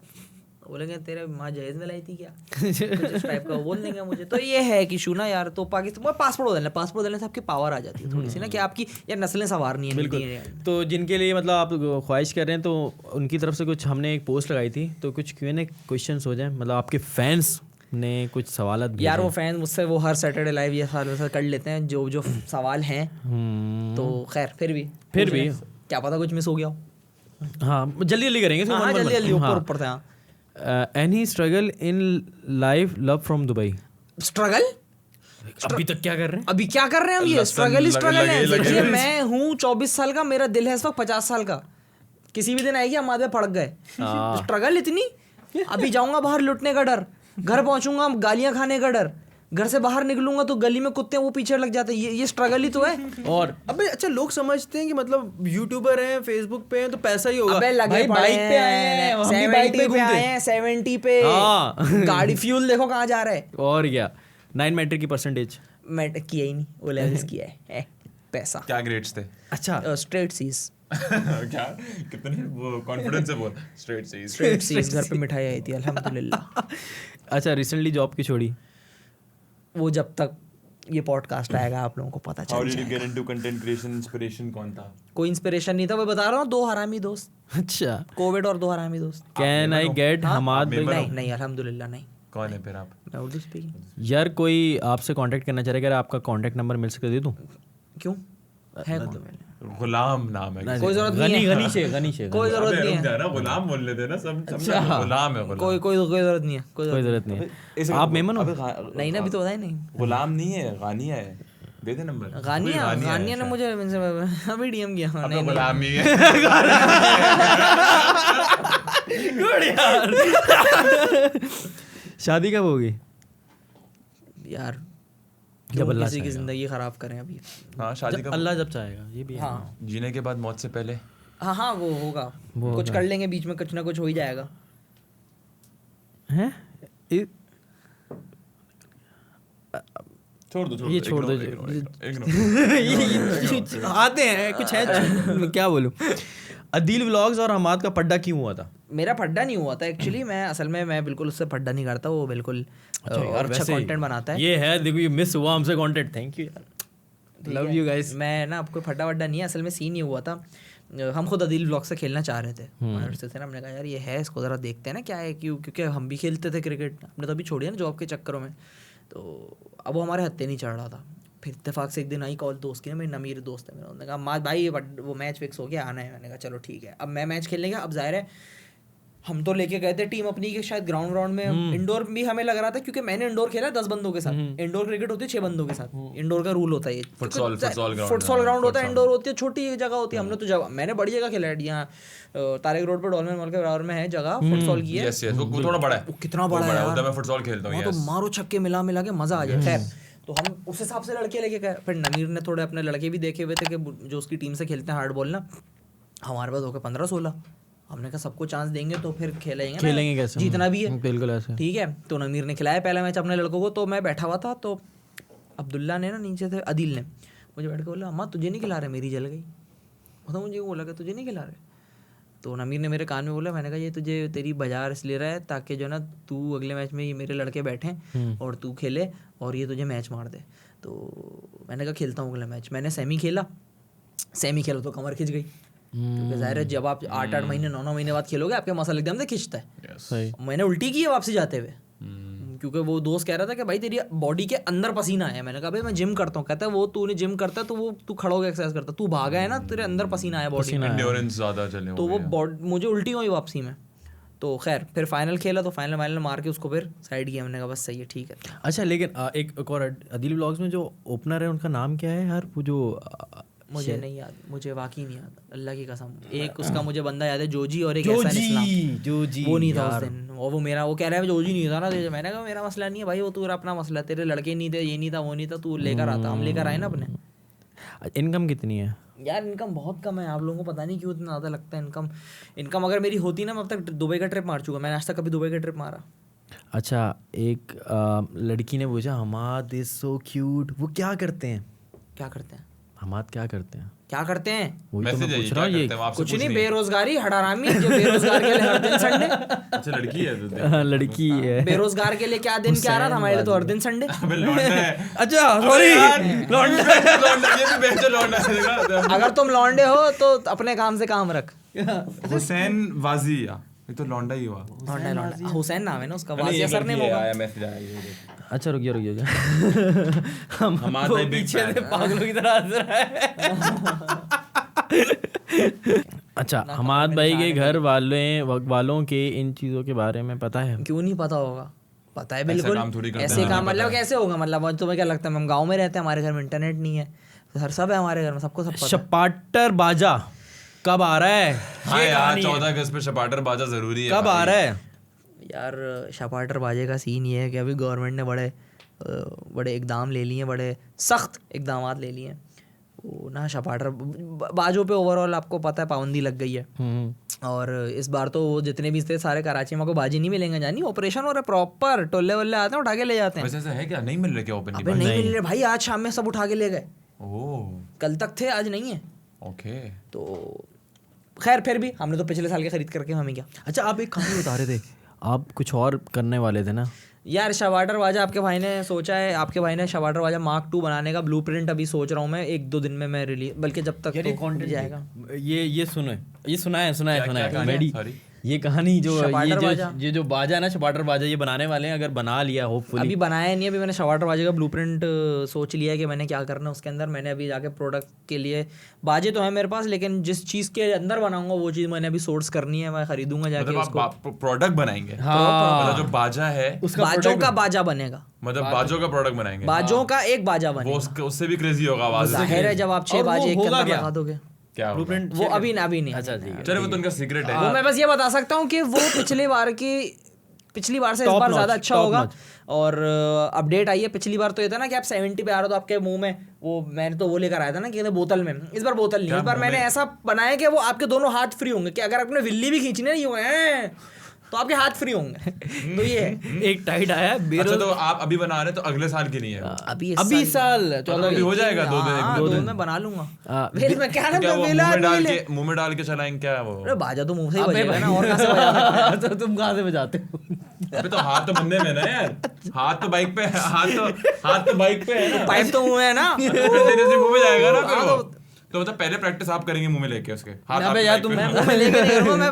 बोलेंगे तेरे माँ जहेज में लाई थी क्या? कुछ इस टाइप का बोल देंगे मुझे। तो ये है कि ना यार, तो पाकिस्तान पासपोर्ट देने से आपकी पावर आ जाती है थोड़ी सी ना, कि आपकी यार नस्लें सवार नहीं है। बिल्कुल। तो जिनके लिए मतलब आप ख्वाहिश कर रहे हैं, तो उनकी तरफ से कुछ हमने एक पोस्ट लगाई थी, तो कुछ Q&A क्वेश्चंस हो जाए, मतलब आपके फैंस ने कुछ सवाल यार वो फैन मुझसे वो हर सैटरडे लाइव ये साल कर लेते हैं जो सवाल हैं। तो खैर फिर भी क्या पता कुछ मिस हो गया हो। हाँ जल्दी करेंगे, जल्दी ऊपर थे। Any struggle in life love from Dubai? Struggle अभी तक क्या कर रहे हैं? अभी क्या कर रहे हैं हम? ये स्ट्रगल है। देखिए मैं हूँ 24 साल का, मेरा दिल है इस वक्त 50 साल का। किसी भी दिन आएगी हम आधे फड़क गए। स्ट्रगल इतनी, अभी जाऊंगा बाहर लुटने का डर, घर पहुंचूंगा गालियां खाने का डर, घर से बाहर निकलूंगा तो गली में कुत्ते वो पीछे लग जाते हैं। ये स्ट्रगल ही तो है। और अबे अच्छा लोग समझते हैं कि मतलब यूट्यूबर हैं, फेसबुक पे हैं तो पैसा ही होगा। अबे लगे बाइक पे आए हैं, हम भी बाइक पे घूमते हैं, 70 पे गाड़ी फ्यूल देखो कहाँ जा रहा है। और क्या 9 मैट्रिक की परसेंटेज मैट्रिक किया ही नहीं, वो लेवल्स किया है। पैसा क्या ग्रेड्स थे? अच्छा स्ट्रेट सीज। क्या कितने वो कॉन्फिडेंस से बोल? स्ट्रेट सीज घर पे मिठाई आई थी अल्हम्दुलिल्लाह। अच्छा रिसेंटली जॉब की छोड़ी? वो जब तक ये पॉडकास्ट आएगा आप लोगों को पता चल जाएगा। How did you get into content creation? Inspiration कौन था? कोई इंस्पिरेशन नहीं था, मैं बता रहा हूँ 2 हरामी दोस्त। अच्छा कोविड और 2 हरामी दोस्त। कैन आई गेट हमाद भाई? नहीं अल्हम्दुलिल्लाह नहीं। कौन है फिर आप? मैं उर्दू स्पीकिंग। यार कोई आपसे कांटेक्ट करना चाह रहा है, अगर आपका कांटेक्ट नंबर मिल सके दे दूं? क्यों है कौन? गुलाम नाम है। कोई जरूरत नहीं है। गनी से कोई जरूरत नहीं है ना, गुलाम बोल लेते ना सब। गुलाम है। कोई जरूरत नहीं है। कोई जरूरत नहीं है। आप मेमन हो? नहीं ना, अभी तो बताया नहीं। गुलाम नहीं है, गानिया है। दे दे नंबर। गानिया ने मुझे अभी डीएम किया। नहीं गुलाम ही है। शादी कब होगी यार? जब अल्लाह किसी की जिंदगी खराब करें अभी। हाँ शादी कब? अल्लाह जब चाहेगा। ये भी हाँ जीने के बाद मौत से पहले। हाँ वो होगा, कुछ कर लेंगे बीच में, कुछ ना कुछ हो ही जाएगा। हैं? छोड़ दो ये छोड़ दो आते हैं कुछ है क्या बोलूं। अदील व्लॉग्स और हमाद का पड्डा क्यों हुआ था? मेरा पड्डा नहीं हुआ था एक्चुअली, मैं असल में मैं बिल्कुल उससे पड्डा नहीं करता, वो बिल्कुल अच्छा कंटेंट बनाता है। ये है देखो, ये मिस हुआ हमसे कंटेंट, थैंक यू यार, लव यू गाइस। मैं ना आपको फड्डा वड्डा नहीं है, असल में सीन ये हुआ था, हम खुद अदील व्लॉग से खेलना चाह रहे थे, थे ना, हमने कहा यार ये है, इसको ज़रा देखते हैं ना क्या है, क्योंकि हम भी खेलते थे क्रिकेट, हमने तो अभी छोड़ी है ना जॉब के चक्करों में, तो अब वो हमारे हत्थे नहीं चढ़ रहा था। फिर इत्तेफाक से एक दिन आई कॉल दोस्त की ना, मेरी नमीर दोस्त है मेरा, उन्होंने कहा माँ भाई वो मैच फिक्स हो गया, आना है। मैंने कहा चलो ठीक है। अब मैं मैच खेलने गया, अब जाहिर है हम तो लेके गए थे टीम अपनी के शायद ग्राउंड में, इंडोर भी हमें लग रहा था क्योंकि मैंने इंडोर खेला 10 बंदों के साथ, इंडोर क्रिकेट होती है 6 बंदों के साथ, इंडोर का रूल होता है, फुटसॉल ग्राउंड होता है, इंडोर होती है, छोटी जगह होती है। हमने तो जगह, मैंने बड़ी जगह खेला है यहाँ तारिक रोड पर डॉल्फिन मॉल के बराबर में है जगह फुटसॉल की है, वो थोड़ा बड़ा है, कितना बड़ा है यार, मैं फुटसॉल खेलता हूँ, तो मारो छक्के मिला के मजा आ जाए। खैर तो हम उस हिसाब से लड़के लेके गए, फिर नमीर ने थोड़े अपने लड़के भी देखे हुए थे कि जो उसकी टीम से खेलते हैं हार्ड बॉल ना, हमारे पास होकर 15-16, हमने कहा सबको चांस देंगे तो फिर खेलेंगे कैसे, जीतना भी है, बिल्कुल ऐसे, ठीक है। तो नमीर ने खिलाया पहला मैच अपने लड़कों को, तो मैं बैठा हुआ था, तो अब्दुल्ला ने ना नीचे से अदिल ने मुझे बैठ के बोला अम्मा तुझे नहीं खिला रहे, मेरी जल गई। मतलब मुझे बोला कि तुझे नहीं खिला रहे, तो नमीर ने मेरे कान में बोला, मैंने कहा ये तुझे तेरी बाजार इसलिए रहा है ताकि जो ना तू अगले मैच में ये मेरे लड़के बैठें और तू खेले और ये तुझे मैच मार दे। तो मैंने कहा खेलता हूँ अगला मैच। मैंने सेमी खेला तो कमर खिंच गई, क्योंकि जाहिर है जब आप 8-8 महीने 9-9 महीने बाद खेलोगे आपके मसल एकदम से खिंचता है। मैंने उल्टी की है वापसी जाते हुए, क्योंकि वो दोस्त कह रहा था कि भाई तेरी बॉडी के अंदर पसीना है। मैंने कहा भाई मैं जिम करता हूँ। कहता है वो तूने जिम करता है तो वो तू खड़ा होकर एक्सरसाइज करता, तू भागा है ना, तेरे अंदर पसीना है बॉडी में, एंड्योरेंस ज़्यादा चले, तो वो मुझे उल्टी हुई वापसी में। तो खैर फिर फाइनल खेला, तो फाइनल मार के उसको फिर साइड किया। हमने कहा बस सही है, ठीक है। अच्छा लेकिन एक और अदील व्लॉग्स में जो ओपनर है उनका नाम क्या है यार, वो जो मुझे नहीं याद, मुझे वाकई नहीं याद, अल्लाह की कसम। एक उसका मुझे बंदा याद है जोजी, और एक ऐसा इस्लाम, वो नहीं था उस दिन, और वो कह रहा है जोजी नहीं था ना। मैंने कहा मेरा मसला नहीं है भाई, वो तेरा अपना मसला है, तेरे लड़के नहीं थे, ये नहीं था, वो नहीं था, तू लेकर आता, हम लेकर आए ना अपने। इनकम कितनी है यार? इनकम बहुत कम है, आप लोगों को पता नहीं क्यों इतना ज़्यादा लगता है। इनकम अगर मेरी होती ना, मैं अब तक दुबई का ट्रिप मार चुका। मैंने आज तक कभी दुबई का ट्रिप मारा। अच्छा एक लड़की ने पूछा हमाद इज सो क्यूट, वो क्या करते हैं? हमाद क्या करते हैं? वही तो मैं पूछ रहा हूँ, ये कुछ नहीं, बेरोजगारी हड़ारामी, जो बेरोजगार के लिए हर दिन संडे। अच्छा लड़की है, लड़की है, बेरोजगार के लिए क्या दिन क्या रहा था हमारे लिए, तो हर दिन संडे। अच्छा सॉरी, अगर तुम लौंडे हो तो अपने काम से काम रख। हुसैन वाजिया, ये तो लौंडा ही हुआ। लौंडा हुसैन नाम है ना उसका, वाजिया सरनेम होगा। अच्छा रुकिए हम पीछे से पागलों की तरह हंस रहा है। अच्छा हमाद भाई के घर वालों के इन चीज़ों के बारे में पता है? क्यों नहीं पता होगा, पता है बिल्कुल। ऐसे काम मतलब कैसे होगा? मतलब तुम्हें क्या लगता है हम गाँव में रहते हैं, हमारे घर में इंटरनेट नहीं है, हर सब है हमारे घर में, सबको सब पता है। शपाटर बाजा कब आ रहा है? हाँ यार 14 अगस्त पे शपाटर बाजा जरूरी है। कब आ रहा है यार? शपाटर बाजे का सीन ये है कि अभी गवर्नमेंट ने बड़े इकदाम ले लिए, बड़े सख्त इकदाम ले लिए। वो ना शपाटर बाजों पे ओवरऑल आपको पता है पाबंदी लग गई है, और इस बार तो वो जितने भी थे सारे कराची में को बाजी नहीं मिलेंगे। जानी ऑपरेशन हो रहा है प्रॉपर, टोले वोले आते हैं उठा के ले जाते हैं। वैसे ऐसा है क्या? नहीं मिल रहे क्या ओपन? अबे नहीं मिल रहे भाई, आज शाम में सब उठा के ले गए। कल तक थे, आज नहीं है। ओके तो खैर फिर भी हमने तो पिछले साल के खरीद करके हमें क्या। अच्छा आप एक कहानी बता रहे थे, आप कुछ और करने वाले थे ना यार? शवाटर वाजा आपके भाई ने सोचा है, आपके भाई ने शवाटर वाजा Mark 2 बनाने का ब्लूप्रिंट अभी सोच रहा हूँ मैं, 1-2 दिन में मैं रिलीज, बल्कि जब तक तो कंटेंट जाएगा। ये सुना है ये कहानी जो बाजा ना शपाटर बाजा ये बनाने वाले हैं, अगर बना लिया होपफुली। अभी बनाया नहीं, अभी मैंने शवाटर बाजे का ब्लूप्रिंट सोच लिया है कि मैंने क्या करना है उसके अंदर। मैंने अभी जाके प्रोडक्ट के लिए बाजे तो है मेरे पास, लेकिन जिस चीज़ के अंदर बनाऊंगा वो चीज़ मैंने अभी सोर्स करनी है, मैं खरीदूंगा जाके। मतलब आप प्रोडक्ट बनाएंगे? हाँ, जो बाजा है बाजों का बाजा बनेगा, मतलब बाजों का प्रोडक्ट बनाएंगे, बाजों का एक बाजा बनेगा। उससे भी क्रेजी होगा आवाज। जाहिर है जब आप 6 बाजे एक के अंदर लगा दोगे। क्या ब्लूप्रिंट वो अभी नहीं। अच्छा ठीक है, चलो वो तो उनका सीक्रेट है। वो मैं बस ये बता सकता हूँ कि वो पिछली बार से इस बार ज़्यादा अच्छा होगा। और अपडेट आई है, पिछली बार तो ये था ना कि आप 70 पे आ रहे हो तो आपके मुंह में वो, मैंने तो वो लेकर आया था ना कि बोतल में। इस बार बोतल नहीं, इस बार मैंने ऐसा बनाया कि वो आपके दोनों हाथ फ्री होंगे, कि अगर आपने विल्ली भी खींचनी नहीं हुए हैं तो आपके हाथ फ्री होंगे। तो ये है। एक टाइट आया है अच्छा तो आप अभी बना रहे हैं तो अगले साल की नहीं है वो? अभी साल अभी हो जाएगा 2 दिन हाँ, 2 दिन में बना लूंगा। वेल में क्या ना, क्या वो वेला मुंह में डाल के चलाएंगे क्या वो? अरे बाजा तो मुंह से ही बजेगा ना, और कहाँ से बजा तो तुम कहाँ से बजाते हो? अबे तो हाथ तो बंदे में ना यार, हाथ तो बाइक पे, हाथ तो बाइक पे है ना, पाइप तो मुंह में है ना। कंटिन्यूअसली मुंह में जाएगा ना फिर वो। तो मतलब पहले प्रैक्टिस आप करेंगे मुंह में लेके उसके हाथ। अबे यार तुम मुंह में लेके नहीं करूंगा मैं।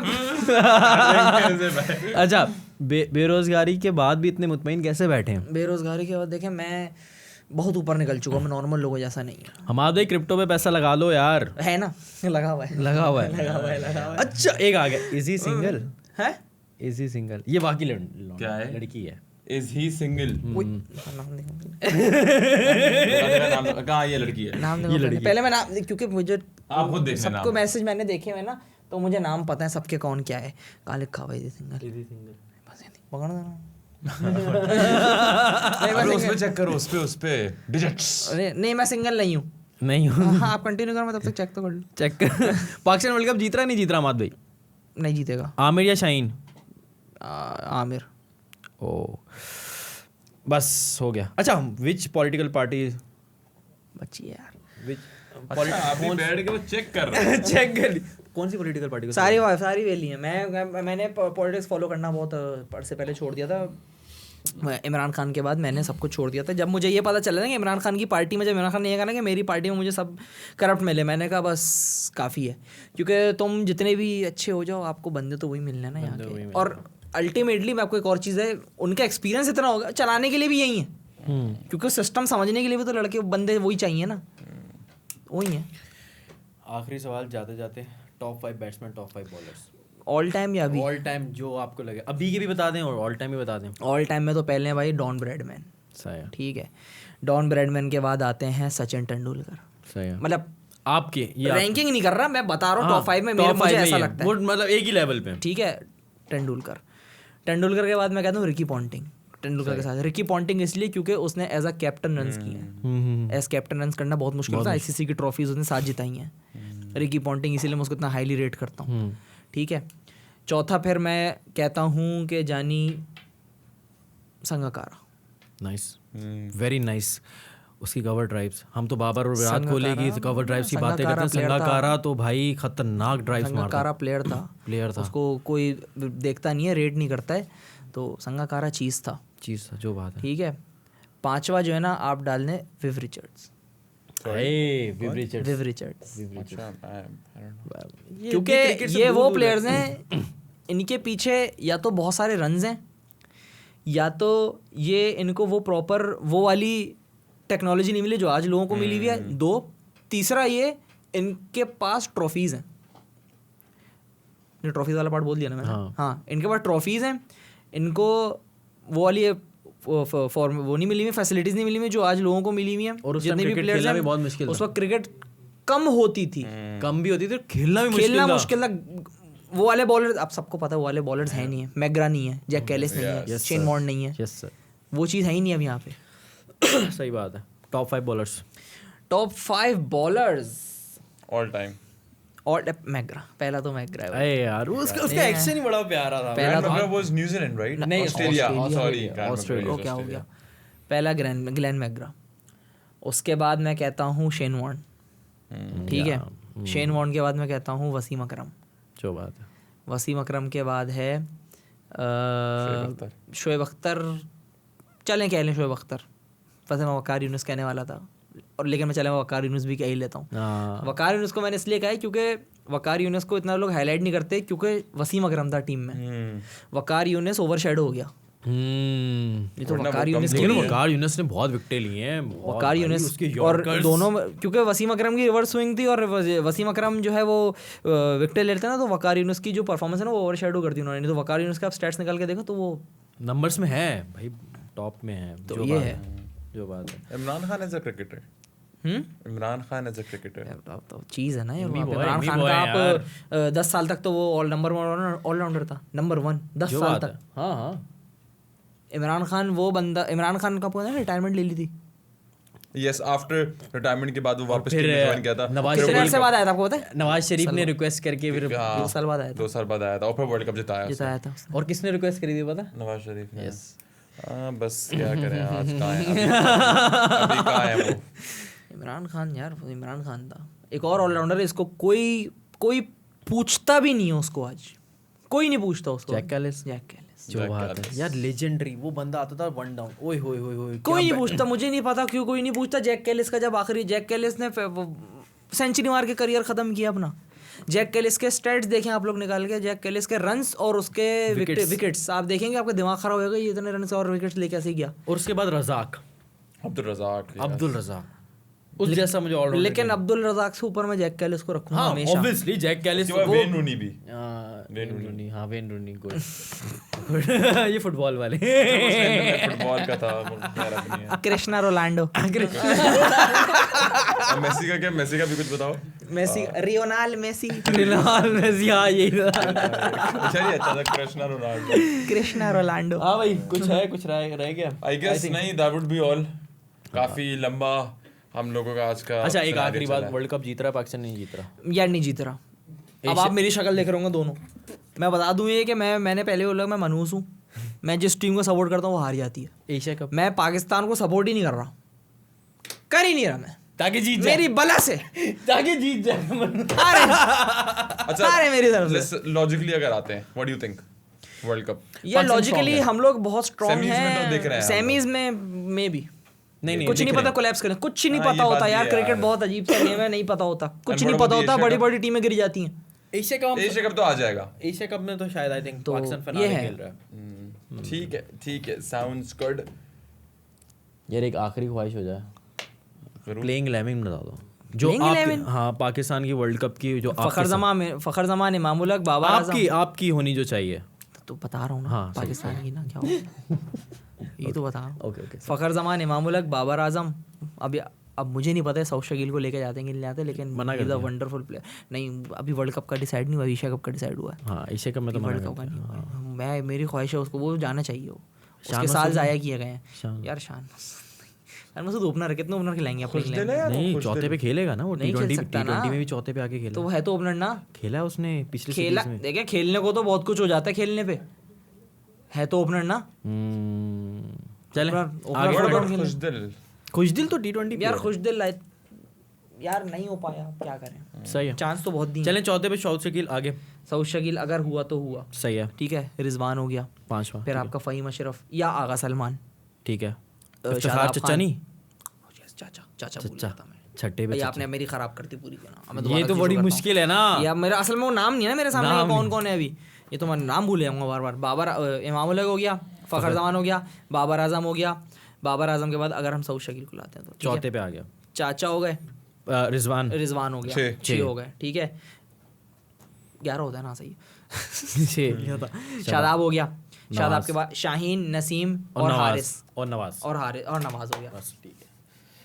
अच्छा बेरोजगारी के बाद भी इतने मुतमईन कैसे बैठे हैं? बेरोजगारी के बाद देखें मैं बहुत ऊपर निकल चुका हूँ, मैं नॉर्मल लोगों जैसा नहीं है। हमारा तो क्रिप्टो पे पैसा लगा लो यार। है ना, लगा हुआ है। लगा हुआ है। अच्छा एक आ गया, इज ही सिंगल? है इज ही सिंगल? ये बाकी क्या है? लड़की है। Is he single? नाम कहाँ ये लड़की है? नाम पहले मैं नाम, क्योंकि मुझे आप खुद देख सबको मैसेज मैंने देखे हुए ना, तो मुझे नाम पता है सबके कौन क्या है। कहाँ लिखा हुआ है सिंगल? पकड़ देना। उसपे चेक करो, उसपे डिजिट्स। अरे नहीं, मैं सिंगल नहीं हूँ। नहीं हूँ। हाँ आप कंटिन्यू करो, मैं तब तक चेक तो कर लूँ। चेक पाकिस्तान वर्ल्ड कप जीत रहा नहीं जीत रहा माद भाई? नहीं जीतेगा। आमिर या शाहीन? आमिर। ओ बस हो गया। अच्छा विच पॉलिटिकल पार्टी? बची यार विच आप ही बैठ के वो चेक कर रहे हैं। चेक कर ली कौन सी पॉलिटिकल पार्टी? सारी वेली है। मैंने पॉलिटिक्स फॉलो करना बहुत से पहले छोड़ दिया था। इमरान खान के बाद मैंने सब कुछ छोड़ दिया था। जब मुझे ये पता चला ना कि इमरान खान की पार्टी में, जब इमरान खान ने ये कहा ना कि मेरी पार्टी में मुझे सब करप्ट मिले, मैंने कहा बस काफ़ी है, क्योंकि तुम जितने भी अच्छे हो जाओ आपको बंदे तो वही मिलने ना यहाँ के। और अल्टीमेटली मैं आपको एक और चीज़ है, उनका एक्सपीरियंस इतना होगा, चलाने के लिए भी यही है, क्योंकि सिस्टम समझने के लिए भी तो लड़के बंदे वही चाहिए ना, वही है। आखिरी सवाल जाते जाते, top 5 batsman, top 5 bowlers all time या अभी? ऑल टाइम जो आपको लगे, अभी के भी बता दें और ऑल टाइम भी बता दें। ऑल टाइम में तो पहले है भाई डॉन ब्रैडमैन। सही है। ठीक है, डॉन ब्रैडमैन के बाद आते हैं सचिन तेंदुलकर। सही है। मतलब आपके ये रैंकिंग नहीं कर रहा मैं, बता रहा हूँ टॉप 5 में मुझे ऐसा लगता है, वो मतलब एक ही लेवल पे। ठीक है। तेंदुलकर के बाद मैं कहता हूँ रिकी पॉन्टिंग। तेंदुलकर के साथ रिकी पॉन्टिंग इसलिए क्योंकि उसने एज अ कैप्टन रन्स किए हैं। एज कैप्टन रन्स करना बहुत मुश्किल था। आईसीसी की ट्रॉफीज उसने 7 जिताई हैं। रिकी पॉन्टिंग, इसीलिए मैं उसको इतना हाईली रेट करता हूँ। ठीक है। चौथा फिर मैं कहता हूँ कि जानी संगकारा। Nice, very nice. उसकी कवर ड्राइव्स, हम तो बाबर और विराट कोहली की कवर ड्राइव्स की बातें करते हैं। संगकारा तो भाई खतरनाक ड्राइव्स मारता। संगकारा प्लेयर था। उसको कोई देखता नहीं है, रेट नहीं करता है, तो संगकारा चीज़ था जो बात है। ठीक है। 5वां जो है ना, आप डालने विव रिचर्ड्स। क्योंकि ये वो प्लेयर्स हैं, इनके पीछे या तो बहुत सारे रन्स हैं, या तो ये इनको वो प्रॉपर वो वाली टेक्नोलॉजी नहीं मिली जो आज लोगों को मिली हुई है। 2, तीसरा ये इनके पास ट्रॉफीज़ हैं। ट्रॉफीज़ वाला पार्ट बोल दिया ना मैंने। हाँ, इनके पास ट्रॉफीज़ हैं, इनको वो वाली फॉर्म वो नहीं मिली हुई, फैसिलिटीज़ नहीं मिली हुई जो आज लोगों को मिली हुई है। और जितने भी प्लेयर्स हैं बहुत मुश्किल, उस वक्त क्रिकेट कम होती थी, कम भी होती थी, खेलना मुश्किल था। वो वाले बॉलर, आप सबको पता है वो वाले बॉलर्स है नहीं है। मैग्रा नहीं है, जैक कैलिस नहीं है, शेन वॉर्न नहीं है। वो चीज़ है ही नहीं अब यहाँ पे। सही बात है। Top 5 bowlers. Top 5 bowlers all time. और मैग्रा, पहला तो मैग्रा है। अरे यार उसका एक्शन ही बड़ा प्यारा था। पहला मैग्रा वाज न्यूजीलैंड राइट? नहीं, ऑस्ट्रेलिया, सॉरी ऑस्ट्रेलिया। क्या हो गया? पहला ग्लेन मैग्रा। उसके बाद मैं कहता हूँ शेन वॉर्न। ठीक है। शेन वॉर्न के बाद मैं कहता हूँ वसीम अकरम। जो बात है। वसीम अकरम के बाद है शोएब अख्तर। चलें कह लें शोएब अख्तर, वैसे मैं वकार यूनुस कहने वाला था, और लेकिन मैं वकार यूनुस भी कह ही लेता हूँ। वकार यूनुस को मैंने इसलिए कहा है क्योंकि वकार यूनुस को इतना लोग हाईलाइट नहीं करते, क्योंकि वसीम अकरम था टीम में। वकार यूनुस ओवरशैडो हो गया। ये तो वकार यूनुस ने बहुत विकेटें ली हैं। वकार यूनुस और दोनों, क्योंकि वसीम अकरम की रिवर्स स्विंग थी, और वसीम अकरम जो है वो विकेटें लेते ना, तो वकार यूनुस की जो परफॉर्मेंस है ना वो ओवरशैडो करती उन्होंने। नहीं तो वकार यूनुस का आप स्टैट्स निकाल के देखो तो वो नंबर्स में है भाई, टॉप में है। तो ये है जो बात है। Imran Khan as a cricketer. Imran Khan as a cricketer तो चीज़ है ना यार। इमरान खान का आप 10 साल तक तो वो नंबर 1 ऑलराउंडर था, नंबर 1 10 साल तक। हाँ। इमरान खान वो बंदा, इमरान खान का पता है रिटायरमेंट ले ली थी यस आफ्टर रिटायरमेंट के बाद वो वापस फिर टीम में ज्वाइन किया था। नवाज कितने शरीफ अर्से बाद आया था आपको पता है? नवाज शरीफ ने रिक्वेस्ट करके फिर 2 साल बाद आया था। 2 साल बाद आया था और फिर वर्ल्ड कप जिताया उसने। जिताया था उसने। और किसने रिक्वेस्ट करी थी पता? नवाज शरीफ ने। बस क्या करें आज कहाँ है अभी कहाँ है वो। इमरान खान यार, वो इमरान खान था एक और ऑलराउंडर है, इसको कोई पूछता भी नहीं है उसको, आज कोई नहीं पूछता उसको। जैक कैलिस जो बात है यार, लेजेंडरी वो बंदा आता था वन डाउन, ओए होए होए होए, कोई नहीं पूछता, मुझे नहीं पता क्यों कोई नहीं पूछता। जैक कैलिस का जब आखिरी जैक कैलिस ने सेंचुरी मार के करियर खत्म किया अपना। जैक कैलिस के स्टैट्स देखें आप लोग निकाल के, जैक कैलिस के रन्स और उसके विकेट्स आप देखेंगे, आपका दिमाग खराब होगा, ये इतने रन्स और विकेट्स लेके ऐसे गया। और उसके बाद रजाक, अब्दुल रजाक उस जैसा मुझे ऑलराउंडर। लेकिन अब्दुल रजाक से ऊपर मैं जैक कैलिस को रखूंगा हाँ हमेशा। ऑब्वियसली जैक कैलिस वो वेन रूनी भी वेन रूनी गुड ये फुटबॉल वाले फुटबॉल का था वो यार अब नहीं है। कृष्णा रोनाल्डो मेसी का भी कुछ बताओ। मेसी रियोनाल मेसी हाँ यही अच्छा था कृष्णा रोनाल्डो। कृष्णा रोनाल्डो। हाँ भाई कुछ है, कुछ रह गया आई गेस नहीं, दैट वुड बी ऑल। काफी लंबा हम लोगों का आज का। अच्छा एक आखिरी बात, वर्ल्ड कप जीत रहा है पाकिस्तान, नहीं जीत रहा यार, नहीं जीत रहा। अब आप मेरी शक्ल देख रहे होंगे दोनों, मैं बता दूं ये कि मैंने पहले बोला मैं मनहूस हूँ, मैं जिस टीम को सपोर्ट करता हूँ वो हार जाती है। एशिया कप मैं पाकिस्तान को सपोर्ट ही नहीं कर रहा, कर ही नहीं रहा मैं, ताकि जीत जाए, मेरी बला से ताकि जीत जाए। अच्छा सारे मेरी तरफ से। लॉजिकली अगर आते हैं, what do you think world cup? यार लॉजिकली हम लोग बहुत स्ट्रांग Semis में तो दिख रहे हैं, हैं सेमीज में भी नहीं कुछ नहीं पता, कोलैप्स करें, कुछ नहीं हाँ, पता ये होता बात यार। भी है क्रिकेट यार। बहुत अजीब सा गेम है, नहीं पता होता, कुछ नहीं बड़ा पता होता, एशिया बड़ी कप। बड़ी टीमें गिर जाती हैं। एशिया कप तो आ जाएगा। एशिया कप में तो शायद आई थिंक तो पाकिस्तान ये फाइनल है। खेल रहा है। ठीक है साउंड्स गुड। यार एक आखिरी ख्वाहिश हो जाए, प्लेइंग 11 बता दो जो Playing 11? हाँ पाकिस्तान की वर्ल्ड कप की जो फखर जमान इमामुल हक बाबर आजम। आपकी होनी जो चाहिए। तो बता रहा हूँ ना, हाँ, सही, पाकिस्तान की ना क्या होगा ये तो बता रहा हूँ। ओके फखर जमान इमामुल हक बाबर आजम। अब मुझे नहीं पता है सऊद शकील को लेके जाते हैं कि नहीं जाते, लेकिन मना कर दिया। Wonderful player. नहीं, अभी वर्ल्ड कप का डिसाइड नहीं हुआ, एशिया कप का डिसाइड हुआ है। हाँ एशिया कप में तो वर्ल्ड मना कप का कर नहीं दिया। हुआ। मैं मेरी ख्वाहिश है उसको, वो जाना चाहिए, वो उसके शान साल मसूद ज़ाया किए गए शान। हैं यार। शान मसूद ओपनर है, कितने ओपनर खिलाएंगे अपने इंग्लैंड में? नहीं चौथे पे खेलेगा ना वो, नहीं खेल सकता ना। T20 में भी चौथे पे आके खेला तो वो है तो ओपनर ना, खेला है उसने पिछले खेला। सीरीज में। देखे खेलने को तो बहुत कुछ हो जाता है, खेलने पे है तो ओपनर ना। चले ओपनर- आगे ओपनर- बढ़ो। खुशदिल खुशदिल तो T20 यार खुशदिल यार नहीं हो पाया, क्या करें, सही है। चांस तो बहुत दिए। चलें चौथे पे सऊद शकील आगे, सऊद शकील अगर हुआ तो हुआ, सही है। ठीक है। रिजवान हो गया, 5वां फिर आपका फ़हीम अशरफ या आगा सलमान। ठीक है। शादाब इफ्तिखार चचा खान। नहीं, चाचा चाचा भूल चचा गया था मैं। छठे पे भाई चचा। आपने मेरी खराब करती पूरी को ना। अब मैं ये दोबारा तो से बड़ी शुरू करता मुश्किल है ना। हूँ। या मेरा असल में वो नाम नहीं है ना मेरे सामने, नाम कौन कौन है अभी, ये तो मैं नाम भूल जाऊंगा बार बार। बाबर इमामुल हक हो गया, फखर जमान हो गया, बाबर आजम हो गया। बाबर आजम के बाद अगर हम सऊद शकील को लाते हैं तो ठीक है। चौथे पे आ गया चाचा हो गए, रिजवान। रिजवान हो गया, 6 हो गए, ठीक है। 11 होता है ना, सही है। शादाब हो गया, शादाब के बाद शाहीन, नसीम और हारिस और नवाज और नवाज हो गया। बस ठीक है।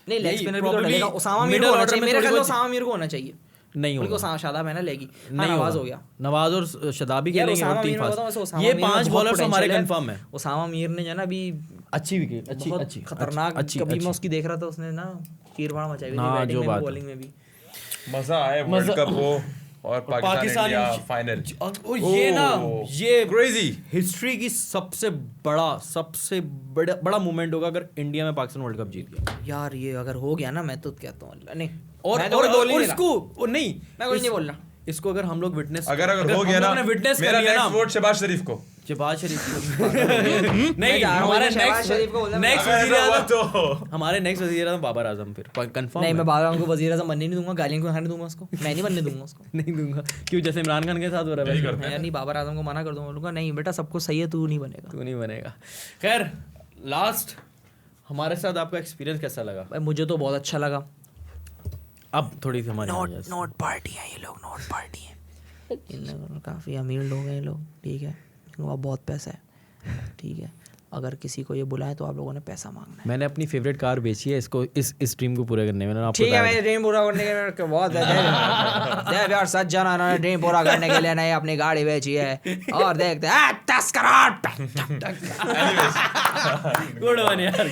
नहीं, लेग यही स्पिनर भी तो probably डलेगा। उसामा मीर को middle होना order चाहिए में मेरे थोड़ी ख्याल में, बहुत- उसामा मीर को होना चाहिए। नहीं बल्कि होगा, शादाब है ना लेगी, हाँ, नहीं नवाज होगा। हो गया। नवाज और शदाबी यार खेलेंगे उसामा और तीन मीर में बताऊं, फास्ट। वैसे उसामा ये मीर में 5 बहुत बॉलर्स हमारे potential है। कंफर्म है। उसामा मीर ने जो है ना अभी अच्छी विकेट, अच्छी बहुत अच्छी खतरनाक, अच्छी कभी मैं अच्छी। उसकी देख रहा था, उसने ना चीर फाड़ मचाई हुई थी, हाँ, बैटिंग जो में बात भी है। बॉलिंग में भी। मजा आया वर्ल्ड कप हो और पाकिस्तान इंडिया फाइनल। और ये ना ये क्रेजी हिस्ट्री की सबसे बड़ा मूवमेंट होगा अगर इंडिया में पाकिस्तान वर्ल्ड कप जीत गया। यार ये अगर हो गया ना, मैं तो कहता हूँ नहीं, और मैं तो कोई बोल ही नहीं रहा। इसको नहीं, मैं कुछ नहीं बोल रहा। इसको अगर हम लोग विटनेस अगर हो गया ना, विटनेस मेरा नेक्स्ट वोट शहबाज शरीफ को। शहबाज शरीफ को नहीं, जा रहा हूँ, हमारे शहबाज शरीफ को बोलना है। नेक्स्ट अगर ऐसा हुआ तो हमारे नेक्स्ट वजीर आज़म बाबर आजम फिर कंफर्म नहीं, मैं बाबर आजम को वजीर आज़म बनने नहीं दूंगा, गालियाँ क्यों खाने दूंगा उसको, मैं नहीं बनने दूंगा उसको। नहीं दूंगा। क्यों, जैसे इमरान खान के साथ हो रहा है मैं नहीं, बाबर आजम को मना कर दूंगा, बोलूंगा नहीं बेटा सब कुछ सही है, तू नहीं बनेगा। तू नहीं बनेगा। खैर लास्ट हमारे साथ आपका एक्सपीरियंस कैसा लगा? भाई मुझे तो बहुत अच्छा लगा। अब थोड़ी सी हमारी नोट पार्टी है ये लोग, नोट पार्टी है। इन लोगों काफ़ी अमीर लोग हैं ये लोग, ठीक है, इनके पास बहुत पैसा है, ठीक है। अगर किसी को ये बुलाए तो आप लोगों ने पैसा मांगना है। मैंने अपनी फेवरेट कार बेची है इसको इस ड्रीम को पूरा करने में। मैंने आपको ठीक है, मेरे ड्रीम पूरा करने के बहुत देव यार सज्जन उन्होंने ड्रीम पूरा करने के लिए नई अपनी गाड़ी बेची है और देखते हैं 10 करोड़। गुड वन यार,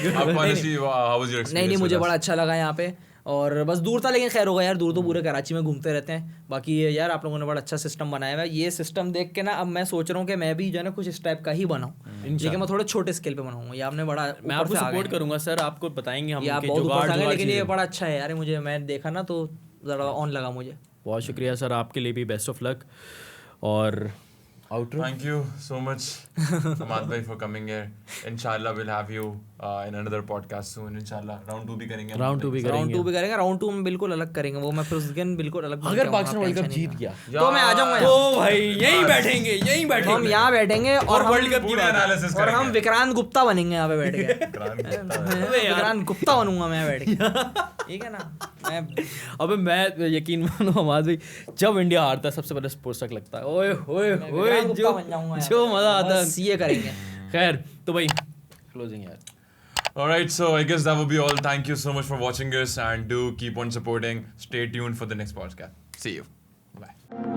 नहीं मुझे बड़ा अच्छा लगा यहाँ पे, और बस दूर था लेकिन खैर होगा यार, दूर तो पूरे कराची में घूमते रहते हैं। बाकी ये यार आप लोगों ने बड़ा अच्छा सिस्टम बनाया हुआ है। ये सिस्टम देख के ना अब मैं सोच रहा हूँ कि मैं भी जो है ना कुछ इस टाइप का ही बनाऊँ, लेकिन मैं थोड़े छोटे स्केल पे बनाऊंगा। ये आपने बड़ा, मैं आपको सपोर्ट करूंगा सर, आपको बताएंगे हम आप बहुत ऊपर से, लेकिन ये बड़ा अच्छा है यार। मुझे मैं देखा ना तो ज़रा ऑन लगा मुझे। बहुत शुक्रिया सर, आपके लिए भी बेस्ट ऑफ लक। और outro? Thank you so much, Hamad bhai, for coming here. Inshallah we'll have you in another podcast soon. Inshallah round 2 भी करेंगे। राउंड 2 भी करेंगे। राउंड 2 में बिल्कुल अलग करेंगे वो। मैं फिर उस दिन बिल्कुल अलग, अगर पाकिस्तान वर्ल्ड कप जीत गया तो मैं आ जाऊंगा तो भाई यहीं बैठेंगे हम यहाँ बैठेंगे और वर्ल्ड कप की एनालिसिस और हम विक्रांत गुप्ता बनेंगे यहाँ पे बैठ के। विक्रांत गुप्ता बनूंगा मैं बैठ के, ठीक है ना। अबे मैं यकीन मानो हमाद भाई, जब इंडिया हारता है सबसे पहले स्पोर्ट्स तक लगता है ओए ओए ओए, जो मजा आता है ये करेंगे। खैर तो भाई क्लोजिंग यार। Alright, so I guess that will be all. Thank you so much for watching us and do keep on supporting. Stay tuned for the next podcast. See you. Bye.